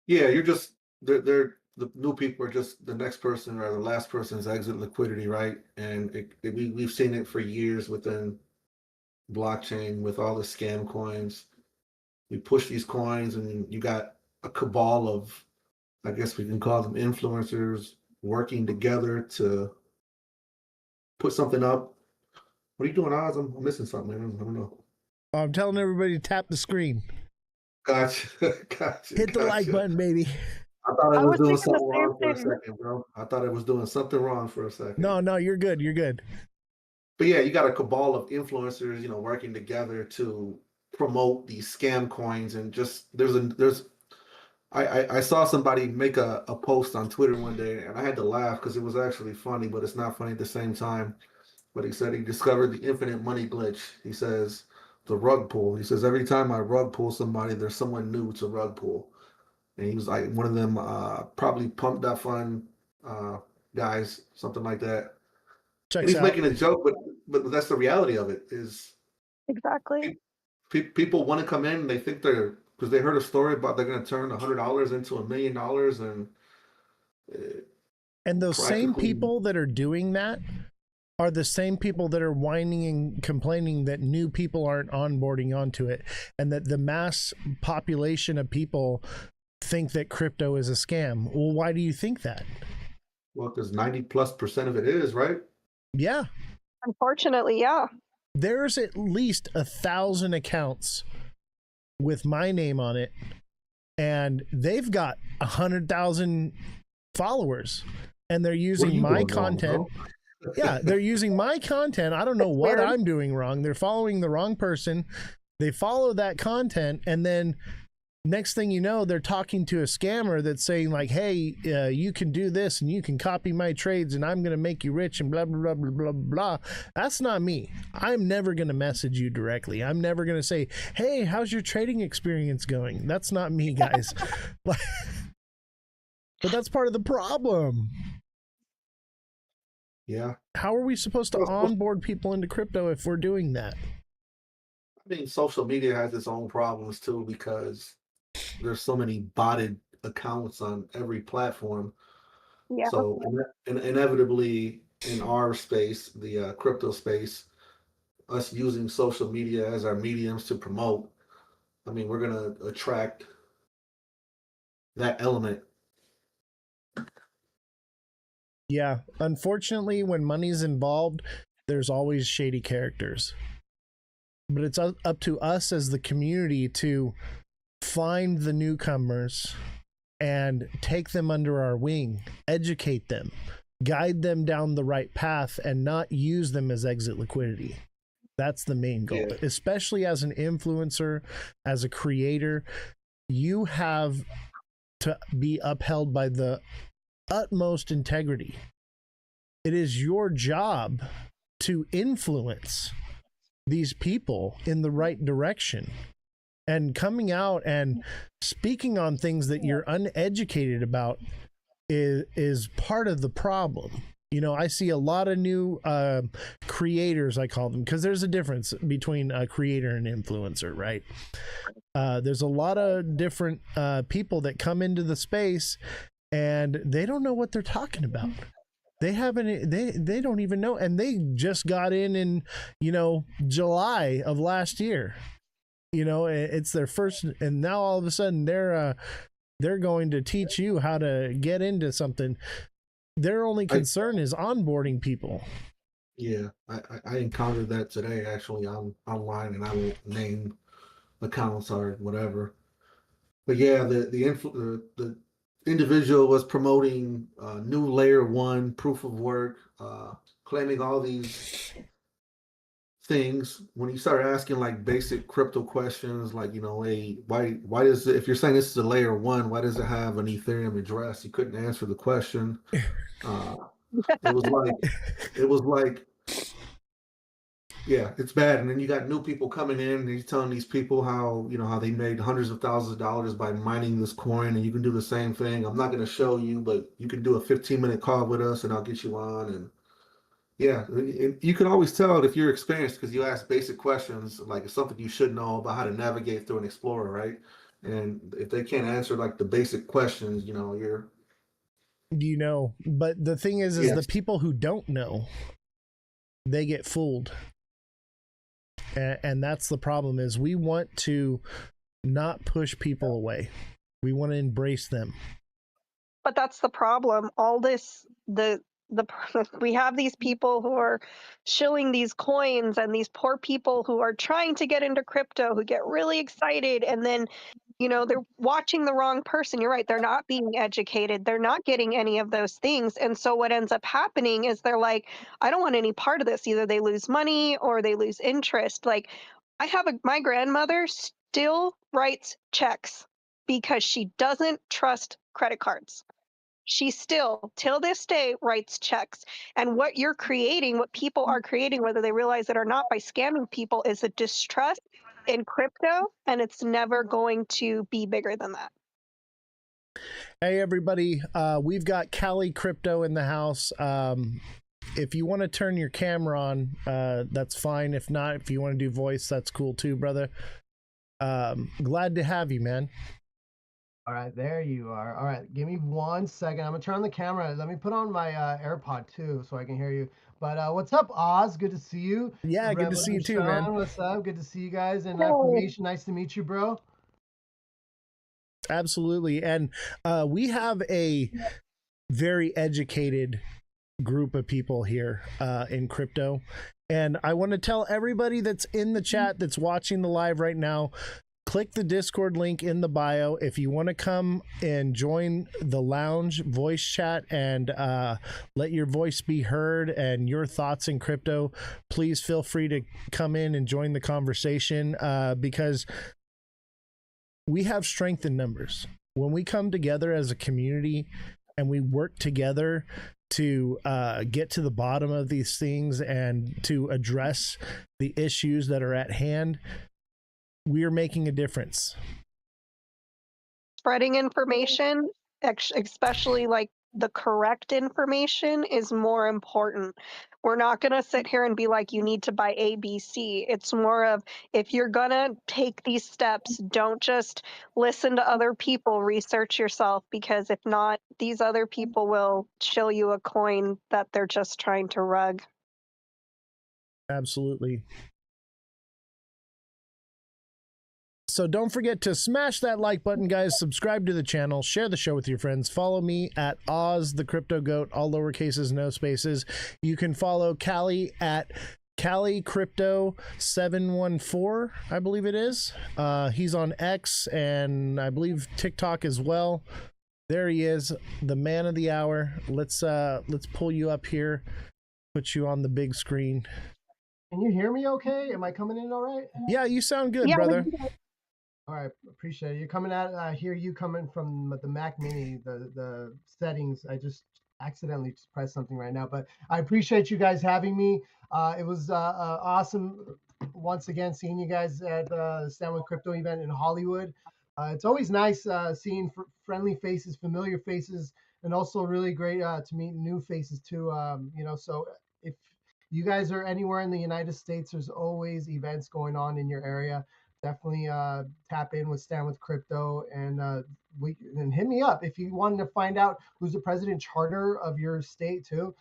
Yeah, you're just they're the new people are just the next person or the last person's exit liquidity, right? And we've seen it for years within blockchain with all the scam coins. You push these coins, and you got a cabal of, I guess we can call them influencers, working together to put something up. What are you doing, Oz? I'm missing something. I don't know.
I'm telling everybody to tap the screen.
Gotcha.
Hit the like button, baby.
I thought I was doing something wrong for a second, bro. I thought I was doing something wrong for a second.
No, you're good. You're good.
But yeah, you got a cabal of influencers, working together to promote these scam coins, and just I saw somebody make a post on Twitter one day, and I had to laugh because it was actually funny, but it's not funny at the same time. But he said he discovered the infinite money glitch. He says the rug pull. He says every time I rug pull somebody, there's someone new to rug pull. And he was like one of them, probably pump.fun guys, something like that. And he's making a joke, but that's the reality of it. Is
exactly
people want to come in and they think because they heard a story about they're going to turn $100 into $1 million,
and those same people that are doing that are the same people that are whining and complaining that new people aren't onboarding onto it, and that the mass population of people think that crypto is a scam. Well, why do you think that?
Well, because 90+% of it is, right?
Yeah.
Unfortunately, yeah.
There's at least 1,000 accounts with my name on it, and they've got 100,000 followers, and they're using my content. Yeah, they're using my content. I don't know what I'm doing wrong. They're following the wrong person. They follow that content, and then next thing you know, they're talking to a scammer that's saying like, hey, you can do this and you can copy my trades and I'm going to make you rich and blah, blah, blah, blah, blah, blah. That's not me. I'm never going to message you directly. I'm never going to say, hey, how's your trading experience going? That's not me, guys. But that's part of the problem.
Yeah.
How are we supposed to onboard people into crypto if we're doing that?
I mean, social media has its own problems too, because there's so many botted accounts on every platform.
Yeah.
So inevitably in our space, the crypto space, us using social media as our mediums to promote, I mean, we're going to attract that element.
Yeah, unfortunately, when money's involved, there's always shady characters. But it's up to us as the community to find the newcomers and take them under our wing, educate them, guide them down the right path, and not use them as exit liquidity. That's the main goal. Yeah. Especially as an influencer, as a creator, you have to be upheld by the utmost integrity. It is your job to influence these people in the right direction, and coming out and speaking on things that you're uneducated about is part of the problem. You know, I see a lot of new creators, I call them, because there's a difference between a creator and influencer, right? There's a lot of different people that come into the space and they don't know what they're talking about. They haven't, they don't even know. And they just got in, you know, July of last year. You know, it's their first, and now all of a sudden they're going to teach you how to get into something. Their only concern is onboarding people.
Yeah, I encountered that today actually online, and I won't name accounts or whatever. But yeah, the individual was promoting new layer one proof of work, claiming all these things. When you start asking like basic crypto questions, like, you know, hey, why does it, if you're saying this is a layer one, why does it have an Ethereum address? He couldn't answer the question. It was like it was like yeah, it's bad. And then you got new people coming in and he's telling these people how, you know, how they made hundreds of thousands of dollars by mining this coin, and you can do the same thing. I'm not going to show you, but you can do a 15-minute call with us and I'll get you on. And yeah, you can always tell if you're experienced because you ask basic questions, like it's something you should know about how to navigate through an Explorer, right? And if they can't answer like the basic questions, you know, you're.
You know, but the thing is
Yes.
the people who don't know, they get fooled. And that's the problem, is we want to not push people away. We want to embrace them.
But that's the problem. All this, the we have these people who are shilling these coins, and these poor people who are trying to get into crypto who get really excited, and then, you know, they're watching the wrong person. You're right, they're not being educated, they're not getting any of those things. And so what ends up happening is they're like, I don't want any part of this. Either they lose money or they lose interest. Like, I have my grandmother still writes checks because she doesn't trust credit cards. She still, till this day, writes checks. And what you're creating, what people are creating, whether they realize it or not, by scamming people, is a distrust in crypto, and it's never going to be bigger than that.
Hey, everybody. We've got Cali Crypto in the house. If you want to turn your camera on, that's fine. If not, if you want to do voice, that's cool too, brother. Glad to have you, man.
All right, there you are. All right, give me 1 second. I'm gonna turn on the camera. Let me put on my AirPod too, so I can hear you. But what's up, Oz? Good to see you.
Yeah, good to see you too, man.
What's up? Good to see you guys. And
Hey.
Formation, nice to meet you, bro.
Absolutely. And we have a very educated group of people here in crypto. And I want to tell everybody that's in the chat, that's watching the live right now, click the Discord link in the bio if you want to come and join the lounge voice chat and let your voice be heard and your thoughts in crypto. Please feel free to come in and join the conversation because we have strength in numbers. When we come together as a community and we work together to get to the bottom of these things and to address the issues that are at hand, we are making a difference.
Spreading information, especially like the correct information, is more important. We're not going to sit here and be like, you need to buy ABC. It's more of, if you're going to take these steps, don't just listen to other people, research yourself, because if not, these other people will show you a coin that they're just trying to rug.
Absolutely. So don't forget to smash that like button, guys. Subscribe to the channel. Share the show with your friends. Follow me at Ozthecryptogoat, all lowercases, no spaces. You can follow Cali at CaliCrypto714, I believe it is. He's on X and I believe TikTok as well. There he is, the man of the hour. Let's pull you up here, put you on the big screen.
Can you hear me okay? Am I coming in all right?
Yeah, you sound good, brother.
All right, appreciate it. You're coming out. I hear you coming from the Mac Mini, the settings. I just accidentally just pressed something right now, but I appreciate you guys having me. It was awesome once again seeing you guys at the Stand With Crypto event in Hollywood. It's always nice seeing friendly faces, familiar faces, and also really great to meet new faces too. So if you guys are anywhere in the United States, there's always events going on in your area. Definitely tap in with Stand with Crypto, and hit me up if you wanted to find out who's the president charter of your state too.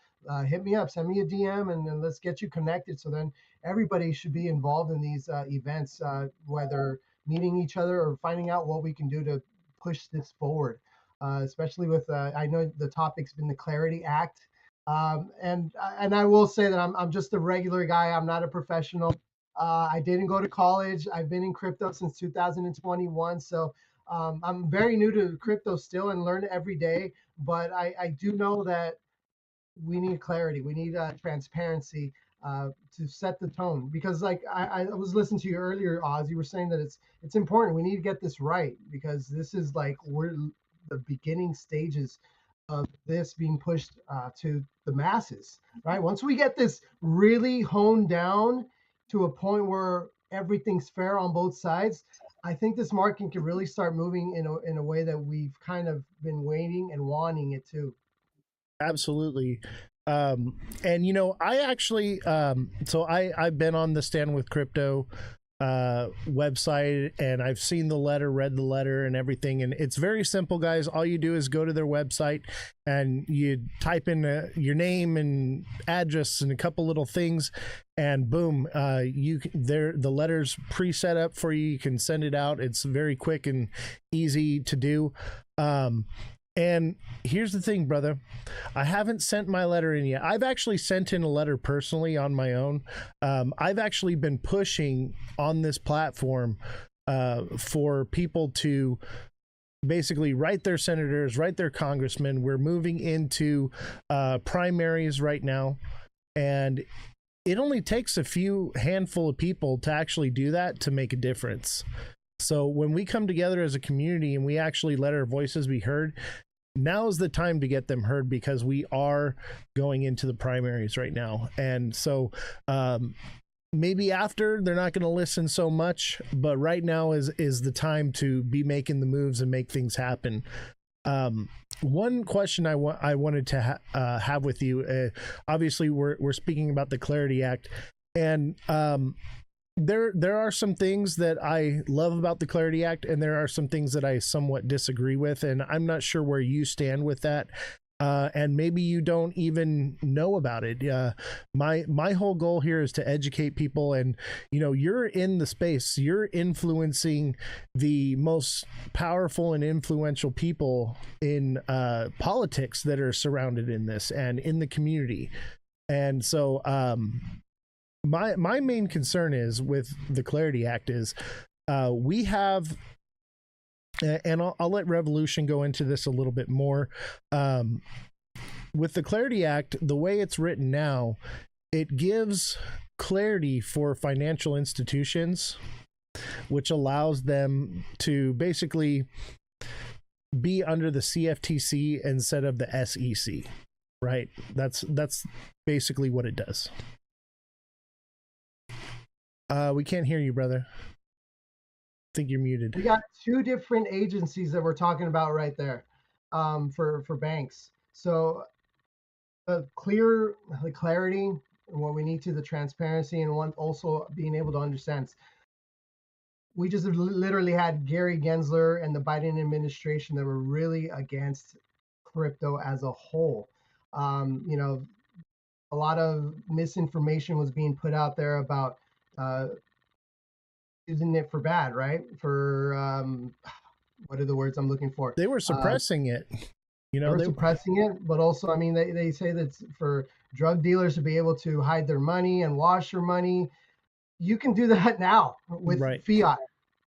Hit me up, send me a DM, and let's get you connected. So then everybody should be involved in these events, whether meeting each other or finding out what we can do to push this forward. Especially with, I know the topic's been the Clarity Act, and I will say that I'm just a regular guy. I'm not a professional. I didn't go to college. I've been in crypto since 2021, so I'm very new to crypto still and learn every day. But I do know that we need clarity. We need transparency to set the tone. Because like I was listening to you earlier, Oz. You were saying that it's important. We need to get this right because this is like we're the beginning stages of this being pushed to the masses. Right. Once we get this really honed down to a point where everything's fair on both sides, I think this market can really start moving in a way that we've kind of been waiting and wanting it to.
Absolutely. And I actually so I've been on the Stand with Crypto website, and I've seen the letter, read the letter and everything, and it's very simple, guys. All you do is go to their website and you type in your name and address and a couple little things, and boom, the letter's pre-set up for you. You can send it out. It's very quick and easy to do. And here's the thing, brother. I haven't sent my letter in yet. I've actually sent in a letter personally on my own. I've actually been pushing on this platform for people to basically write their senators, write their congressmen. We're moving into primaries right now. And it only takes a few handful of people to actually do that to make a difference. So when we come together as a community and we actually let our voices be heard, now is the time to get them heard, because we are going into the primaries right now. And so maybe after they're not going to listen so much, but right now is the time to be making the moves and make things happen. One question I wanted to have with you, obviously we're speaking about the Clarity Act, and there are some things that I love about the Clarity Act, and there are some things that I somewhat disagree with, and I'm not sure where you stand with that. And maybe you don't even know about it. My whole goal here is to educate people, and you're in the space. You're influencing the most powerful and influential people in politics that are surrounded in this and in the community. And so my main concern is with the Clarity Act is we have, and I'll let Revolution go into this a little bit more. With the Clarity Act, the way it's written now, it gives clarity for financial institutions, which allows them to basically be under the CFTC instead of the SEC, right? That's basically what it does. We can't hear you, brother. I think you're muted.
We got two different agencies that we're talking about right there for banks. So the clarity and what we need to, the transparency, and one also being able to understand. We just literally had Gary Gensler and the Biden administration that were really against crypto as a whole. A lot of misinformation was being put out there about using it for bad, right? For what are the words I'm looking for?
They were suppressing it.
They were suppressing it, but also, I mean, they say that for drug dealers to be able to hide their money and wash their money. You can do that now with fiat.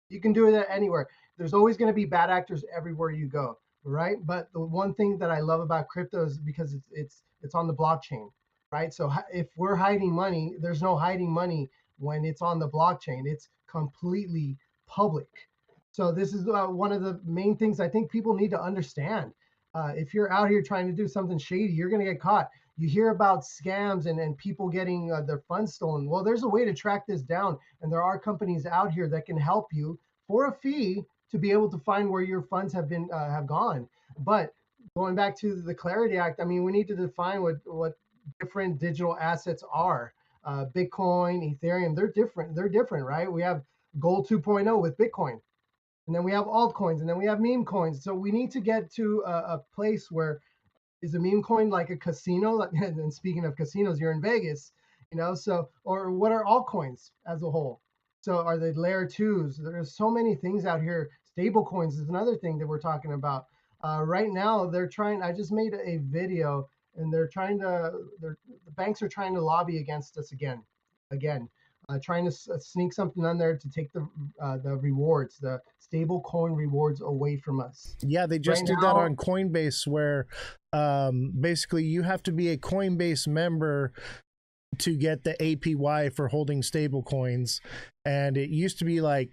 You can do that anywhere. There's always going to be bad actors everywhere you go, right? But the one thing that I love about crypto is because it's on the blockchain, right? So if we're hiding money, there's no hiding money when it's on the blockchain. It's completely public. So this is one of the main things I think people need to understand. If you're out here trying to do something shady, you're going to get caught. You hear about scams and people getting their funds stolen. Well, there's a way to track this down, and there are companies out here that can help you for a fee to be able to find where your funds have gone. But going back to the Clarity Act, I mean, we need to define what different digital assets are. Bitcoin, Ethereum, they're different. They're different, right? We have Gold 2.0 with Bitcoin, and then we have altcoins, and then we have meme coins. So we need to get to a place where, is a meme coin like a casino? And speaking of casinos, you're in Vegas, so, or what are altcoins as a whole? So are they layer twos? There's so many things out here. Stable coins is another thing that we're talking about. Right now, they're trying, I just made a video, and the banks are trying to lobby against us again, trying to sneak something on there to take the rewards, the stable coin rewards away from us.
Yeah, they just did that on Coinbase, where basically you have to be a Coinbase member to get the APY for holding stable coins, and it used to be like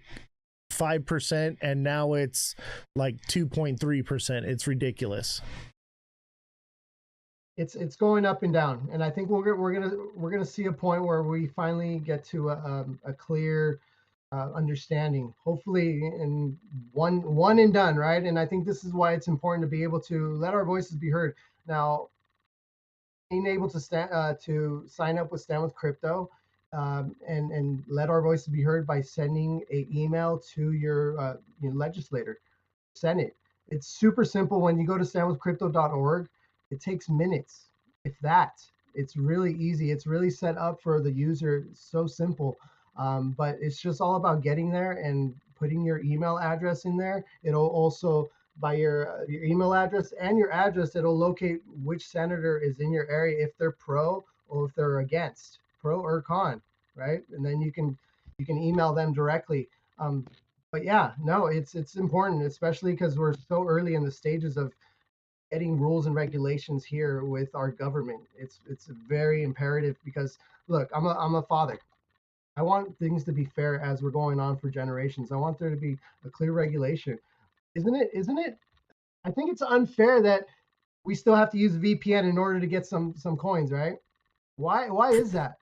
5%, and now it's like 2.3%. It's ridiculous.
It's going up and down, and I think we're gonna see a point where we finally get to a clear understanding, hopefully in one and done, right? And I think this is why it's important to be able to let our voices be heard. Now, being able to sign up with Stand with Crypto, and let our voices be heard by sending an email to your legislator, Senate. It's super simple. When you go to standwithcrypto.org, it takes minutes, if that. It's really easy. It's really set up for the user. It's so simple. But it's just all about getting there and putting your email address in there. It'll also, by your email address and your address, it'll locate which senator is in your area, if they're pro or if they're against, pro or con, right? And then you can email them directly. But yeah, no, it's important, especially because we're so early in the stages of getting rules and regulations here with our government. It's very imperative, because look, I'm a father. I want things to be fair as we're going on for generations. I want there to be a clear regulation. Isn't it? I think it's unfair that we still have to use VPN in order to get some coins, right? Why is that?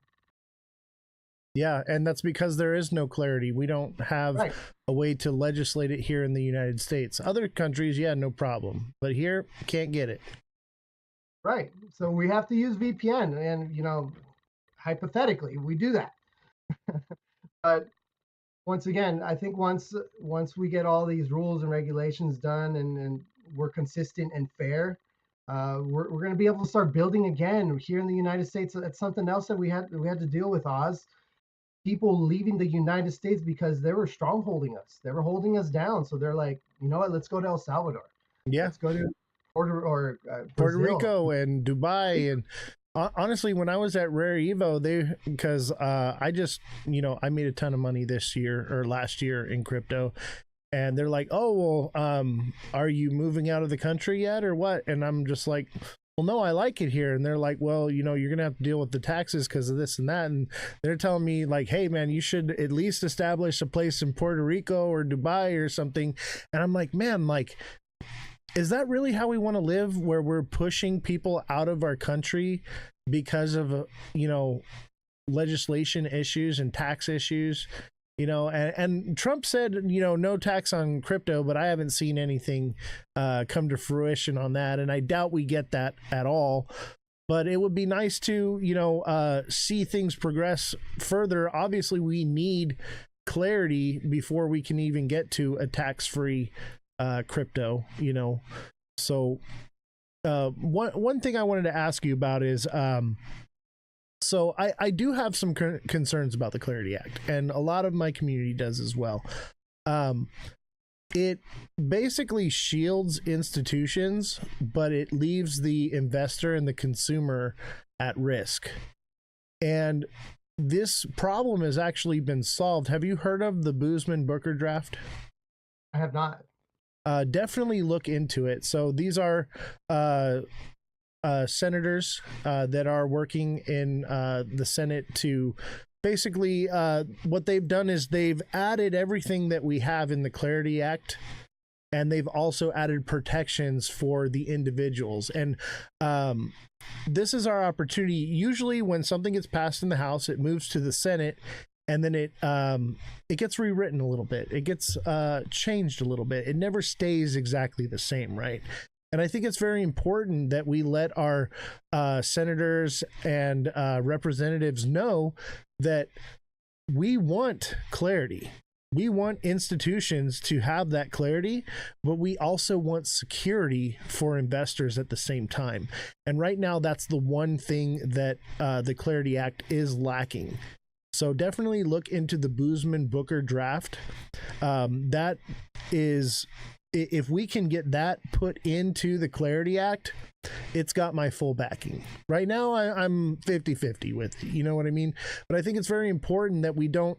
Yeah, and that's because there is no clarity. We don't have a way to legislate it here in the United States. Other countries, yeah, no problem. But here, can't get it.
Right. So we have to use VPN, and, hypothetically, we do that. But once again, I think once we get all these rules and regulations done, and we're consistent and fair, we're going to be able to start building again here in the United States. That's something else that we had to deal with, Oz. People leaving the United States because they were strongholding us. They were holding us down. So they're like, you know what? Let's go to El Salvador.
Yeah.
Let's go to Puerto
Rico and Dubai. And honestly, when I was at Rare Evo, because I just, I made a ton of money this year or last year in crypto. And they're like, oh, well, are you moving out of the country yet or what? And I'm just like, well, no, I like it here. And they're like, well, you're going to have to deal with the taxes because of this and that. And they're telling me like, hey, man, you should at least establish a place in Puerto Rico or Dubai or something. And I'm like, man, like, is that really how we want to live, where we're pushing people out of our country because of, legislation issues and tax issues? And Trump said, no tax on crypto, but I haven't seen anything come to fruition on that. And I doubt we get that at all. But it would be nice to, see things progress further. Obviously, we need clarity before we can even get to a tax-free crypto, So one thing I wanted to ask you about is, so I do have some concerns about the Clarity Act, and a lot of my community does as well. It basically shields institutions, but it leaves the investor and the consumer at risk. And this problem has actually been solved. Have you heard of the Boozman-Booker draft?
I have not.
Definitely look into it. So these are senators that are working in the Senate to basically what they've done is they've added everything that we have in the Clarity Act, and they've also added protections for the individuals. And this is our opportunity. Usually when something gets passed in the House, it moves to the Senate, and then it gets rewritten a little bit. It gets changed a little bit. It never stays exactly the same, right? And I think it's very important that we let our senators and representatives know that we want clarity. We want institutions to have that clarity, but we also want security for investors at the same time. And right now, that's the one thing that the Clarity Act is lacking. So definitely look into the Boozman-Booker draft. That is, if we can get that put into the Clarity Act, it's got my full backing. Right now, I'm 50-50 with, you know what I mean? But I think it's very important that we don't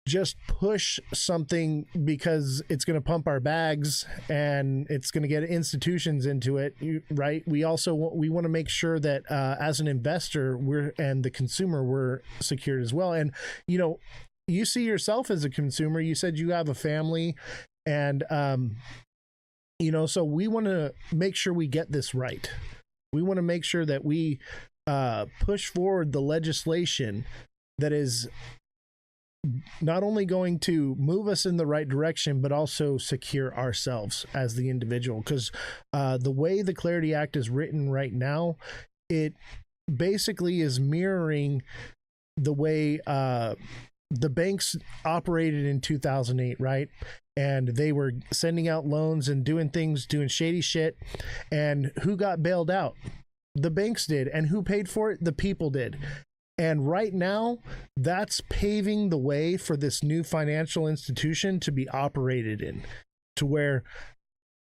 just push something because it's going to pump our bags and it's going to get institutions into it, right? We also want to make sure that as an investor and the consumer, we're secured as well. And you see yourself as a consumer. You said you have a family, and so we want to make sure we get this right. We want to make sure that we push forward the legislation that is not only going to move us in the right direction, but also secure ourselves as the individual. Because the way the Clarity Act is written right now, it basically is mirroring the way the banks operated in 2008, right? And they were sending out loans and doing shady shit. And who got bailed out? The banks did. And who paid for it? The people did. And right now, that's paving the way for this new financial institution to be operated in, to where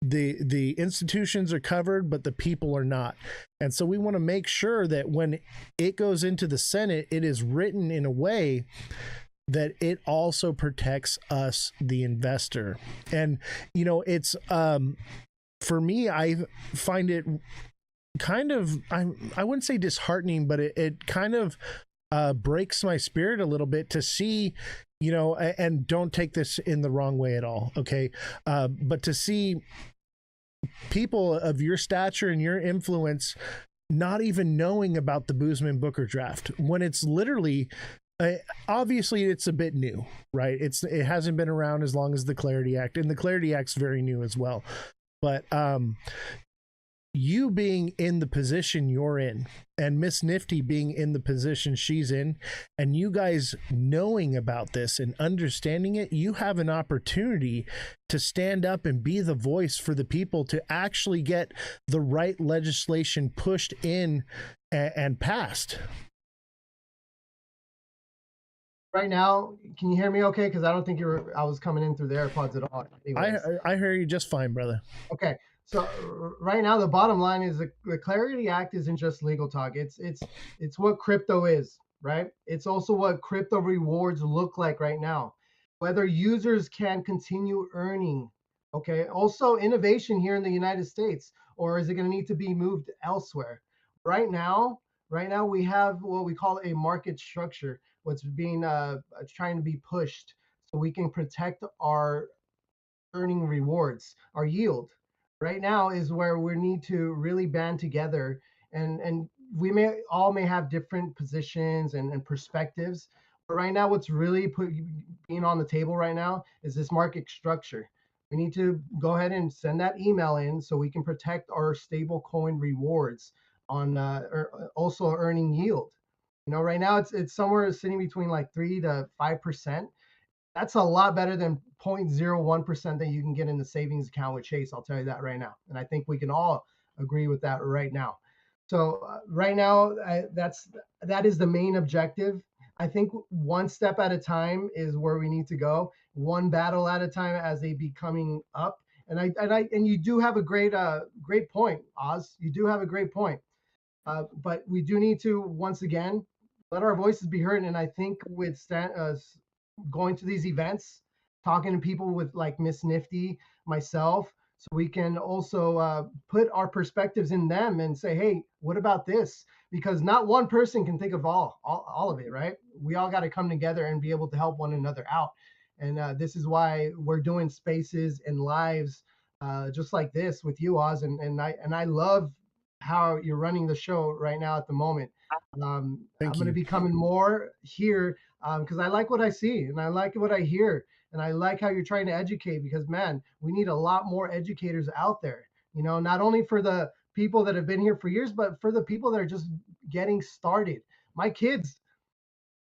the institutions are covered, but the people are not. And so we want to make sure that when it goes into the Senate, it is written in a way that it also protects us, the investor. And, it's, for me, I find it kind of, I wouldn't say disheartening, but it kind of breaks my spirit a little bit to see, and don't take this in the wrong way at all, okay? But to see people of your stature and your influence not even knowing about the Boozman-Booker draft, when it's literally, obviously it's a bit new, right? It hasn't been around as long as the Clarity Act, and the Clarity Act's very new as well. But you being in the position you're in, and Miss Nifty being in the position she's in, and you guys knowing about this and understanding it, you have an opportunity to stand up and be the voice for the people to actually get the right legislation pushed in and passed.
Right now, can you hear me okay? Because I don't think I was coming in through the AirPods at all.
I hear you just fine, brother.
Okay. So right now, the bottom line is the Clarity Act isn't just legal talk. It's what crypto is, right? It's also what crypto rewards look like right now. Whether users can continue earning, okay? Also innovation here in the United States, or is it going to need to be moved elsewhere? Right now we have what we call a market structure, what's being trying to be pushed so we can protect our earning rewards, our yield. Right now is where we need to really band together, and we may have different positions and perspectives, but right now what's really being on the table right now is this market structure. We need to go ahead and send that email in so we can protect our stable coin rewards on also earning yield. Right now it's somewhere sitting between like 3 to 5%. That's a lot better than 0.01% that you can get in the savings account with Chase. I'll tell you that right now. And I think we can all agree with that right now. So right now, that is the main objective. I think one step at a time is where we need to go. One battle at a time as they be coming up. And you do have a great point, Oz. You do have a great point. But we do need to, once again, let our voices be heard. And I think with going to these events, talking to people with like Miss Nifty, myself, so we can also put our perspectives in them and say, hey, what about this? Because not one person can think of all of it, right? We all got to come together and be able to help one another out. And this is why we're doing spaces and lives just like this with you, Oz. And I love how you're running the show right now at the moment. I'm going to be coming more here because I like what I see and I like what I hear. And I like how you're trying to educate, because, man, we need a lot more educators out there, not only for the people that have been here for years, but for the people that are just getting started. My kids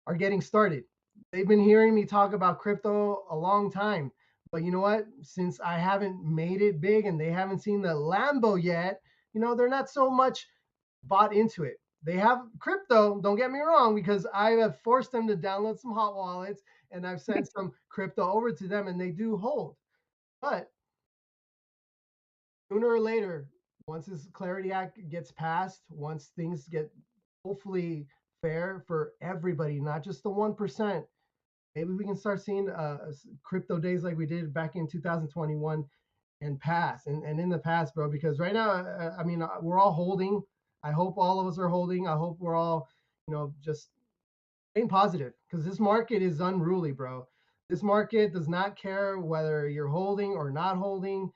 are getting started. They've been hearing me talk about crypto a long time. But you know what? Since I haven't made it big and they haven't seen the Lambo yet, they're not so much bought into it. They have crypto, don't get me wrong, because I have forced them to download some hot wallets and I've sent some crypto over to them and they do hold. But sooner or later, once this Clarity Act gets passed, once things get hopefully fair for everybody, not just the 1%, maybe we can start seeing crypto days like we did back in 2021 and pass. And in the past, bro, because right now, I mean, we're all holding. I hope all of us are holding. I hope we're all, just staying positive, because this market is unruly, bro. This market does not care whether you're holding or not holding.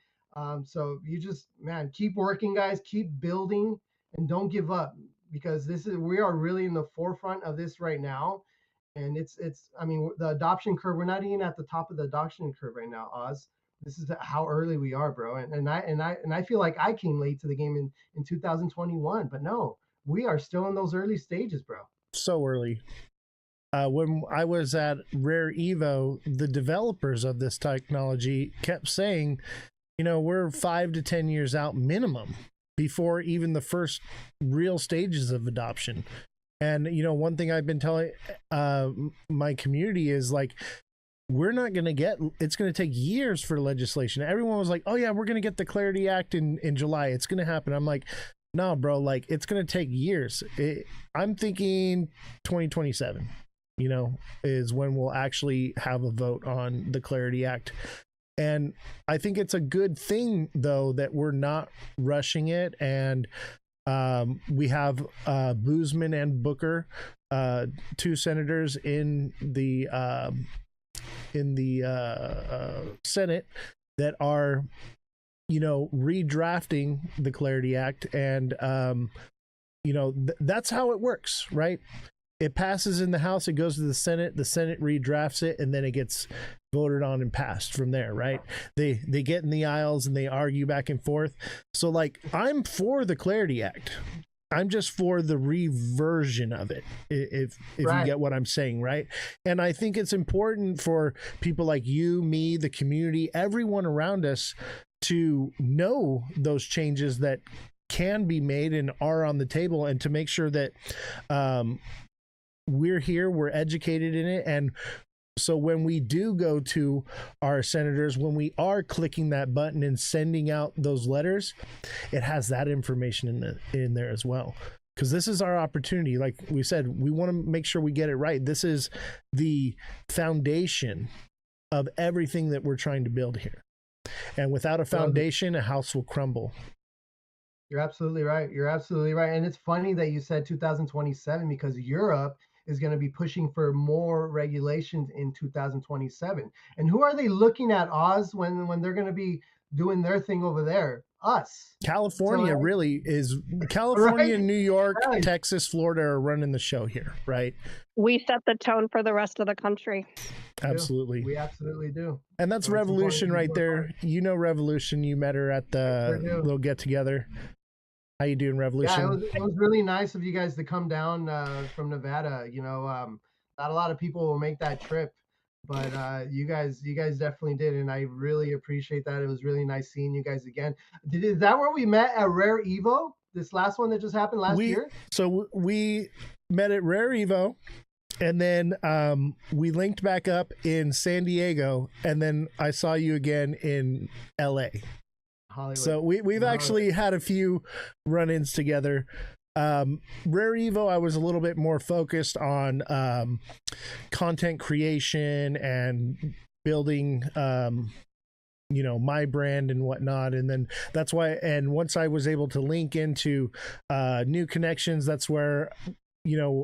So you just, man, keep working, guys. Keep building and don't give up, because we are really in the forefront of this right now. And I mean, the adoption curve, we're not even at the top of the adoption curve right now, Oz. This is how early we are, bro. And I feel like I came late to the game in 2021, but no, we are still in those early stages, bro.
So early. When I was at Rare Evo, the developers of this technology kept saying, we're 5 to 10 years out minimum before even the first real stages of adoption. And, one thing I've been telling my community is, like, we're not going to it's going to take years for legislation. Everyone was like, oh yeah, we're going to get the Clarity Act in July. It's going to happen. I'm like, no, bro, like, it's going to take years. I'm thinking 2027, is when we'll actually have a vote on the Clarity Act. And I think it's a good thing, though, that we're not rushing it. And we have Boozman and Booker, two senators in the Senate that are, redrafting the Clarity Act. And, that's how it works, right? It passes in the House, it goes to the Senate redrafts it, and then it gets voted on and passed from there, right? They get in the aisles and they argue back and forth. So, like, I'm for the Clarity Act. I'm just for the reversion of it, if right. You get what I'm saying, right? And I think it's important for people like you, me, the community, everyone around us to know those changes that can be made and are on the table, and to make sure that we're here, we're educated in it. And so when we do go to our senators, when we are clicking that button and sending out those letters, it has that information in there as well. Because this is our opportunity. Like we said, we want to make sure we get it right. This is the foundation of everything that we're trying to build here. And without a foundation, a house will crumble.
You're absolutely right. You're absolutely right. And it's funny that you said 2027, because Europe is going to be pushing for more regulations in 2027. And who are they looking at, Oz, when they're going to be doing their thing over there? Us.
California really is. California,
right?
New York,
Right.
Texas, Florida are running the show here, right?
We set the tone for the rest of the country.
Absolutely.
We absolutely do.
And that's Revolution right there. Revolution. You met her at the little get together. How you doing, Revolution?
Yeah, it was really nice of you guys to come down from Nevada. Not a lot of people will make that trip, but you guys definitely did, and I really appreciate that. It was really nice seeing you guys again. Is that where we met at Rare Evo? This last one that just happened last year?
So we met at Rare Evo, and then we linked back up in San Diego, and then I saw you again in LA.
Hollywood.
So we've actually had a few run-ins together. Rare Evo, I was a little bit more focused on content creation and building my brand and whatnot. And then that's why, and once I was able to link into new connections, that's where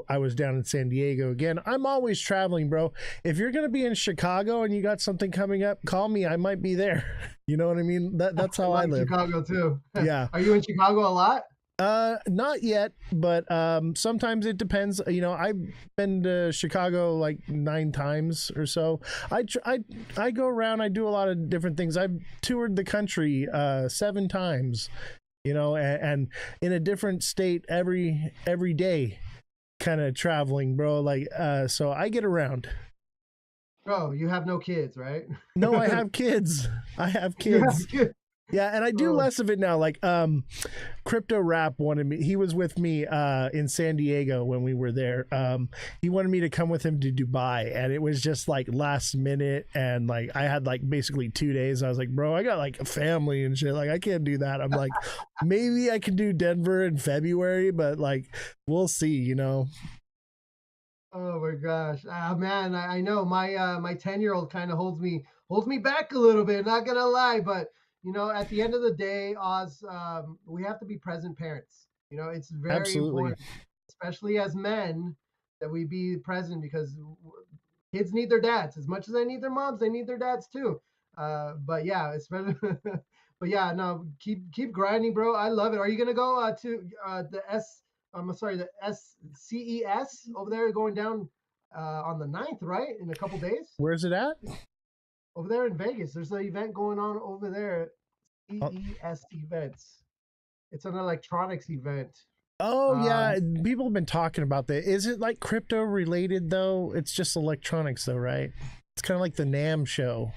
I was down in San Diego again. I'm always traveling, bro. If you're going to be in Chicago and you got something coming up, call me. I might be there. You know what I mean? That's how I live.
Chicago too.
Yeah.
Are you in Chicago a lot?
Not yet, but sometimes it depends. You know, I've been to Chicago like 9 times or so. I go around. I do a lot of different things. I've toured the country 7 times. You know, and in a different state every day, kind of traveling, bro. Like, so I get around.
Bro, you have no kids, right?
No, I have kids. I have
You have
kids.
kids.
Yeah, and I do
Oh.
less of it now. Like, Crypto Rap wanted me. He was with me in San Diego when we were there. He wanted me to come with him to Dubai, and it was just like last minute. And like, I had like basically 2 days. I was like, bro, I got like a family and shit. Like, I can't do that. I'm like, maybe I can do Denver in February, but like, we'll see. You know.
Oh my gosh, man, I know my 10-year-old kind of holds me back a little bit. Not gonna lie, but you know, at the end of the day, Oz, we have to be present parents. You know, it's very
Absolutely.
important, especially as men, that we be present because kids need their dads as much as they need their moms. They need their dads too. But yeah, especially. But yeah, no, keep grinding, bro. I love it. Are you gonna go to the I'm sorry, the SCES over there going down on the 9th, right? In a couple days?
Where's it at?
Over there in Vegas. There's an event going on over there.
Oh.
CES events. It's an electronics event.
Oh yeah, people have been talking about that. Is it like crypto related though? It's just electronics though, right? It's kind of like the NAM show,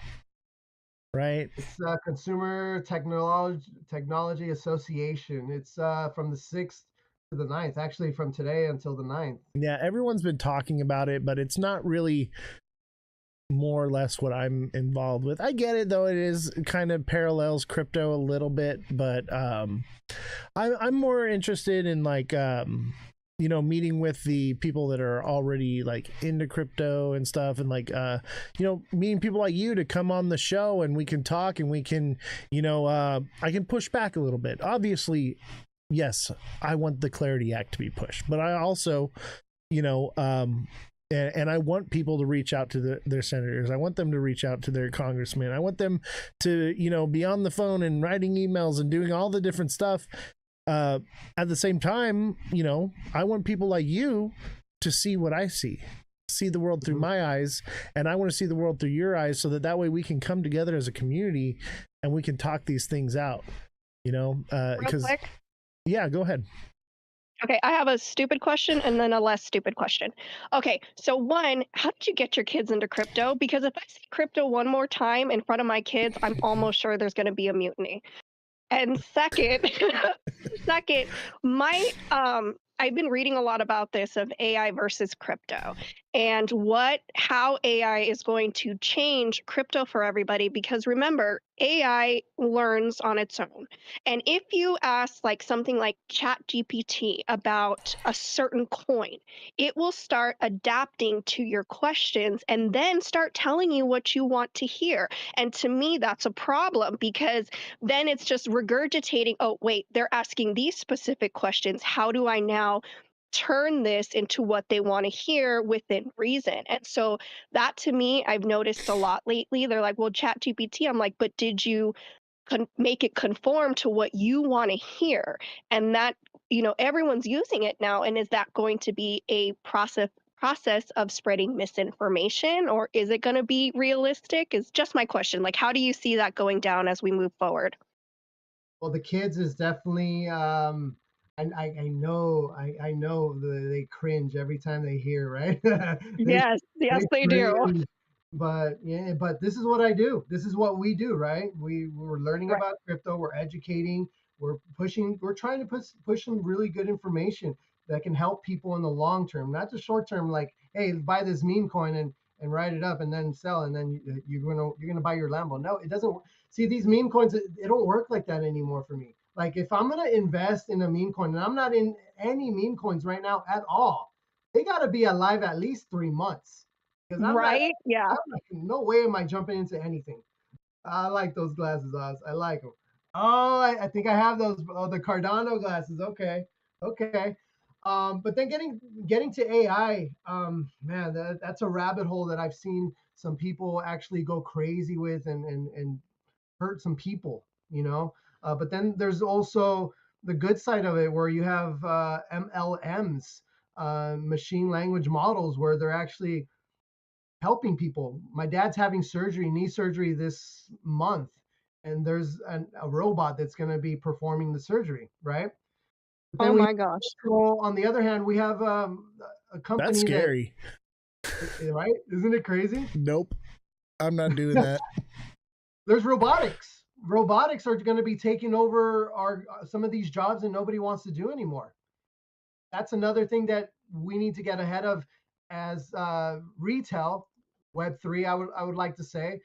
right?
It's Consumer Technology Association. It's from the 6th to the 9th, actually from today until the 9th.
Yeah, everyone's been talking about it, but it's not really more or less what I'm involved with. I get it though; it is kind of parallels crypto a little bit, but I'm more interested in like you know, meeting with the people that are already like into crypto and stuff, and like you know, meeting people like you to come on the show and we can talk and we can, you know, I can push back a little bit. Obviously, yes, I want the Clarity Act to be pushed, but I also, you know, and I want people to reach out to their senators. I want them to reach out to their congressmen. I want them to, you know, be on the phone and writing emails and doing all the different stuff. At the same time, you know, I want people like you to see what I see the world through my eyes, and I want to see the world through your eyes, so that way we can come together as a community and we can talk these things out, you know, because yeah, go ahead.
Okay, I have a stupid question and then a less stupid question. Okay, so one, how did you get your kids into crypto? Because if I see crypto one more time in front of my kids, I'm almost sure there's going to be a mutiny. And second, my I've been reading a lot about this of AI versus crypto and how AI is going to change crypto for everybody, because remember, AI learns on its own. And if you ask like something like ChatGPT about a certain coin, it will start adapting to your questions and then start telling you what you want to hear. And to me, that's a problem, because then it's just regurgitating, oh, wait, they're asking these specific questions. How do I now turn this into what they want to hear within reason? And so that, to me, I've noticed a lot lately. They're like, well, Chat GPT. I'm like, but did you make it conform to what you want to hear? And that, you know, everyone's using it now. And is that going to be a process of spreading misinformation, or is it going to be realistic? Is just my question. Like, how do you see that going down as we move forward?
Well, the kids is definitely and I know they cringe every time they hear, right?
Yes,
They
do.
cringe. But yeah, but this is what I do. This is what we do, right? We're learning
Right.
about crypto, we're educating, we're trying to push some really good information that can help people in the long term, not the short term, like, hey, buy this meme coin and write it up and then sell, and then you're gonna buy your Lambo. No, it doesn't. See, these meme coins, it don't work like that anymore for me. Like, if I'm gonna invest in a meme coin, and I'm not in any meme coins right now at all, they gotta be alive at least 3 months, because
Right? Yeah.
I'm like, no way am I jumping into anything. I like those glasses, Oz. I like them. Oh, I think I have those. Oh, the Cardano glasses. Okay, okay. But then getting to AI, man, that's a rabbit hole that I've seen some people actually go crazy with and hurt some people. You know. But then there's also the good side of it, where you have MLMs, machine language models, where they're actually helping people. My dad's having surgery, knee surgery this month, and there's a robot that's going to be performing the surgery, right? But then
Oh my gosh.
on the other hand, we have a company
That's scary.
Right? Isn't it crazy?
Nope. I'm not doing that.
There's robotics. Robotics are going to be taking over some of these jobs, and nobody wants to do anymore. That's another thing that we need to get ahead of as retail, Web3. I would like to say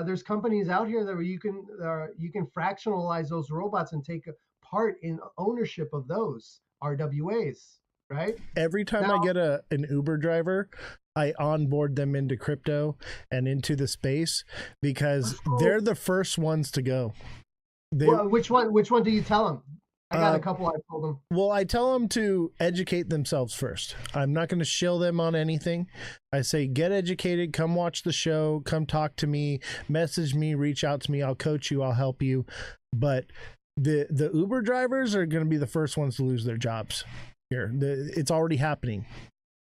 there's companies out here that you can fractionalize those robots and take part in ownership of those RWAs. Right.
Every time I get an Uber driver, I onboard them into crypto and into the space because they're the first ones to go.
Which one do you tell them? I got a couple I told them.
Well, I tell them to educate themselves first. I'm not going to shill them on anything. I say, get educated, come watch the show, come talk to me, message me, reach out to me. I'll coach you, I'll help you. But the Uber drivers are going to be the first ones to lose their jobs here. It's already happening.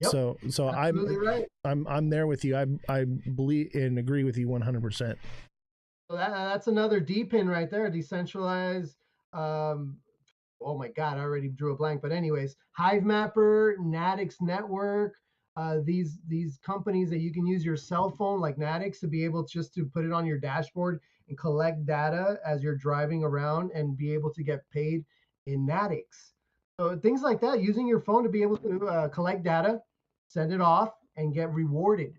Yep.
So I'm there with you. I believe and agree with you 100%.
So that's another D pin right there. Decentralized. Oh my God, I already drew a blank. But anyways, Hive Mapper, Natix Network, these companies that you can use your cell phone like Natix to be able just to put it on your dashboard and collect data as you're driving around and be able to get paid in Natix. So things like that, using your phone to be able to collect data, send it off, and get rewarded.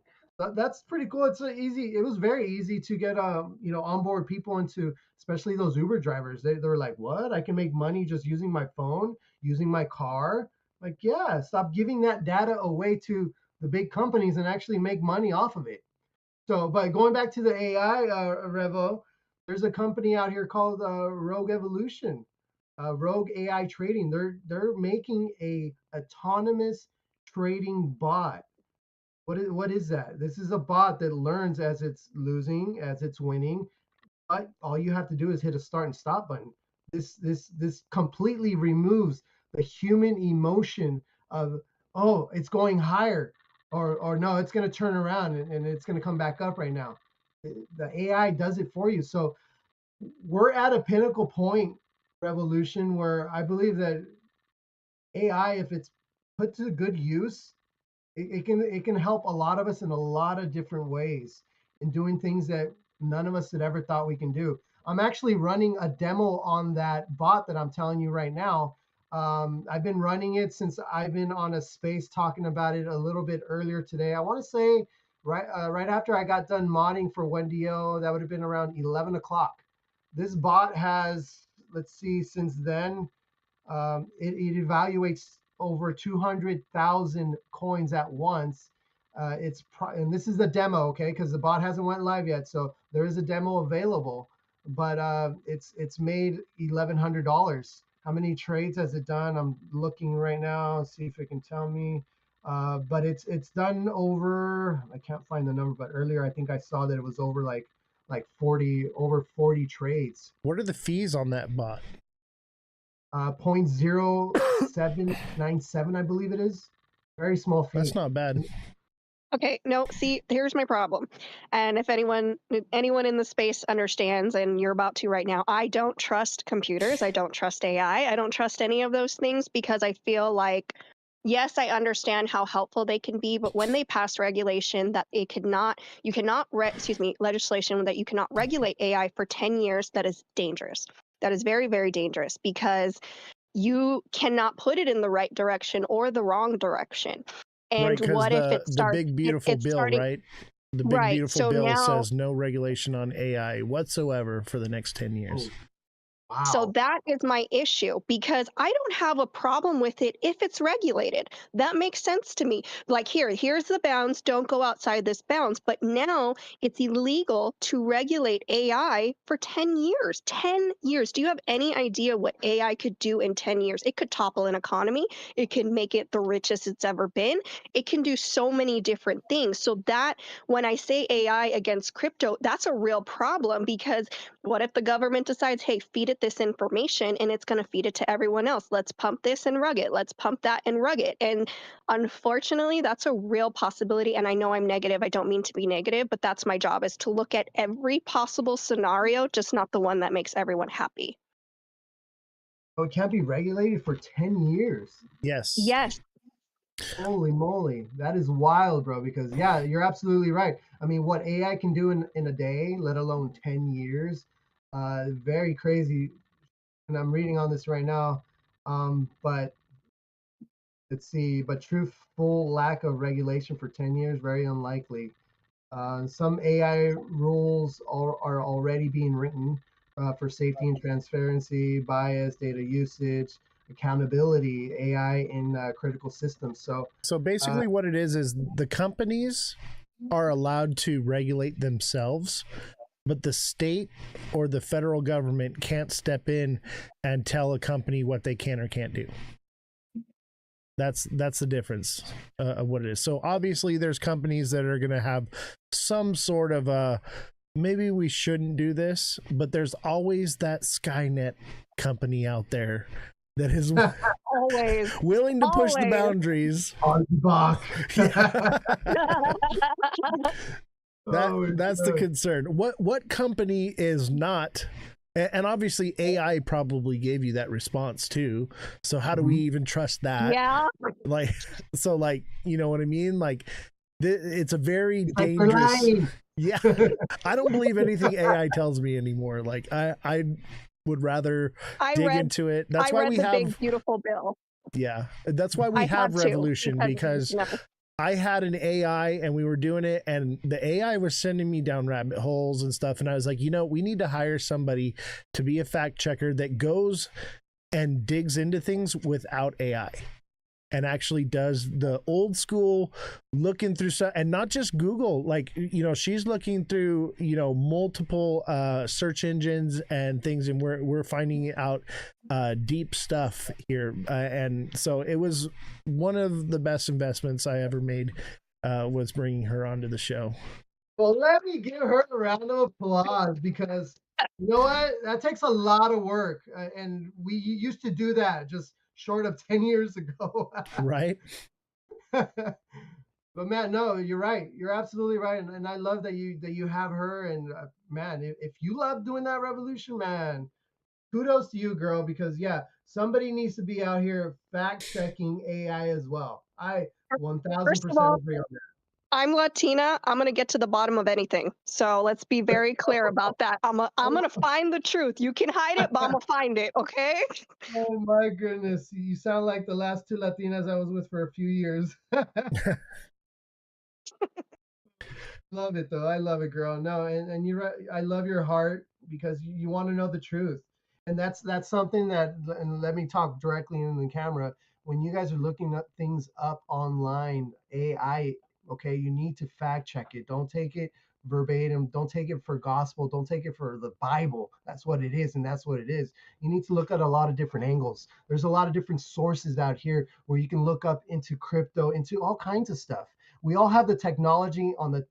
That's pretty cool. It's easy. It was very easy to get onboard people into, especially those Uber drivers. They were like, "What? I can make money just using my phone, using my car?" Like, yeah, stop giving that data away to the big companies and actually make money off of it. So, but going back to the AI, Revo, there's a company out here called Rogue Evolution, Rogue AI Trading. They're making a autonomous trading bot. What is that? This is a bot that learns as it's losing, as it's winning. But all you have to do is hit a start and stop button. This completely removes the human emotion of, oh, it's going higher, or no, it's going to turn around and it's going to come back up right now. The AI does it for you. So we're at a pinnacle point, Revolution, where I believe that AI, if it's put to good use, it can help a lot of us in a lot of different ways in doing things that none of us had ever thought we can do. I'm actually running a demo on that bot that I'm telling you right now. I've been running it since I've been on a space talking about it a little bit earlier today. I want to say right after I got done modding for Wendy O, that would have been around 11 o'clock. This bot has, let's see, since then, it evaluates over 200,000 coins at once. And this is the demo, okay? Because the bot hasn't went live yet, so there is a demo available. But it's made $1,100. How many trades has it done? I'm looking right now, see if it can tell me. But it's done over. I can't find the number, but earlier I think I saw that it was over like 40 trades.
What are the fees on that bot?
0.0797, I believe it is. Very small fee.
That's not bad.
Okay, no, see, here's my problem. And if anyone in the space understands, and you're about to right now, I don't trust computers. I don't trust AI. I don't trust any of those things because I feel like, yes, I understand how helpful they can be, but when they pass regulation that legislation that you cannot regulate AI for 10 years, that is dangerous. That is very, very dangerous because you cannot put it in the right direction or the wrong direction. And
right,
what if
the big beautiful bill, right? The big beautiful bill says no regulation on AI whatsoever for the next 10 years.
Wow.
So that is my issue because I don't have a problem with it if it's regulated. That makes sense to me. Like here's the bounds. Don't go outside this bounds. But now it's illegal to regulate AI for 10 years. 10 years. Do you have any idea what AI could do in 10 years? It could topple an economy. It can make it the richest it's ever been. It can do so many different things. So that when I say AI against crypto, that's a real problem because what if the government decides, hey, feed it get this information and it's going to feed it to everyone else. Let's pump this and rug it. Let's pump that and rug it. And unfortunately, that's a real possibility. And I know I'm negative. I don't mean to be negative, but that's my job, is to look at every possible scenario, just not the one that makes everyone happy.
Oh, it can't be regulated for 10 years.
Yes.
Yes.
Holy moly. That is wild, bro, because yeah, you're absolutely right. I mean, what AI can do in a day, let alone 10 years, very crazy. And I'm reading on this right now. But let's see, but full lack of regulation for 10 years, very unlikely. Some AI rules are already being written for safety and transparency, bias, data usage, accountability, AI in critical systems.
So basically, what it is the companies are allowed to regulate themselves, but the state or the federal government can't step in and tell a company what they can or can't do. That's the difference of what it is. So obviously there's companies that are going to have some sort of maybe we shouldn't do this, but there's always that Skynet company out there that is
always
willing to push the boundaries. That's the concern. What company is not? And obviously AI probably gave you that response too. So how do we even trust that?
Yeah.
Like, so like, you know what I mean? Like it's a very dangerous. Yeah. I don't believe anything AI tells me anymore. Like I would rather dig into it. That's why we have
Big Beautiful Bill.
Yeah. That's why we have Revolution, because I had an AI and we were doing it, and the AI was sending me down rabbit holes and stuff. And I was like, we need to hire somebody to be a fact checker that goes and digs into things without AI and actually does the old school looking through stuff, and not just Google. Like, she's looking through, multiple search engines and things, and we're finding out deep stuff here. And so it was one of the best investments I ever made, was bringing her onto the show.
Well, let me give her a round of applause, because you know what? That takes a lot of work. And we used to do that just short of 10 years ago.
Right.
But man, no, you're right. You're absolutely right. And I love that you have her. And man, if you love doing that Revolution, man, kudos to you, girl, because yeah, somebody needs to be out here fact checking AI as well. I 1000% agree on that.
I'm Latina. I'm gonna get to the bottom of anything. So let's be very clear about that. I'm gonna find the truth. You can hide it, but I'm gonna find it. Okay.
Oh my goodness, you sound like the last two Latinas I was with for a few years. Love it though. I love it, girl. No, and you're right. I love your heart, because you want to know the truth, and that's something that. And let me talk directly in the camera. When you guys are looking up things up online, AI, okay, you need to fact check it. Don't take it verbatim. Don't take it for gospel. Don't take it for the Bible. That's what it is, and that's what it is. You need to look at a lot of different angles. There's a lot of different sources out here where you can look up into crypto, into all kinds of stuff. We all have the technology on the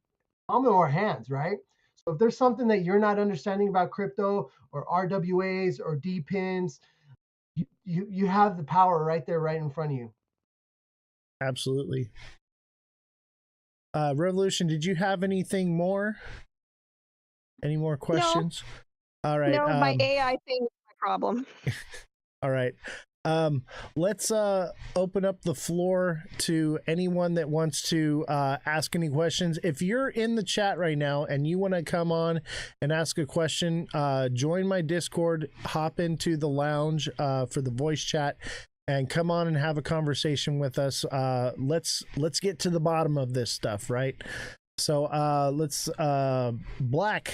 palm of our hands, right? So if there's something that you're not understanding about crypto or RWAs or DPINs, you have the power right there, right in front of you.
Absolutely. Revolution, did you have anything more? Any more questions? No. All right.
No, my AI thing is my problem.
All right. Let's open up the floor to anyone that wants to ask any questions. If you're in the chat right now and you want to come on and ask a question, join my Discord, hop into the lounge for the voice chat, and come on and have a conversation with us. Let's get to the bottom of this stuff, right? So let's Black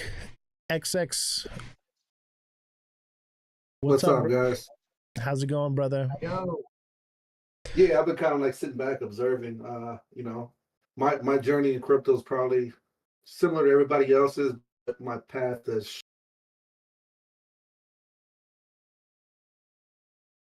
XX.
What's up, guys?
How's it going, brother?
Yo.
Yeah, I've been kind of like sitting back observing. My journey in crypto is probably similar to everybody else's, but my path has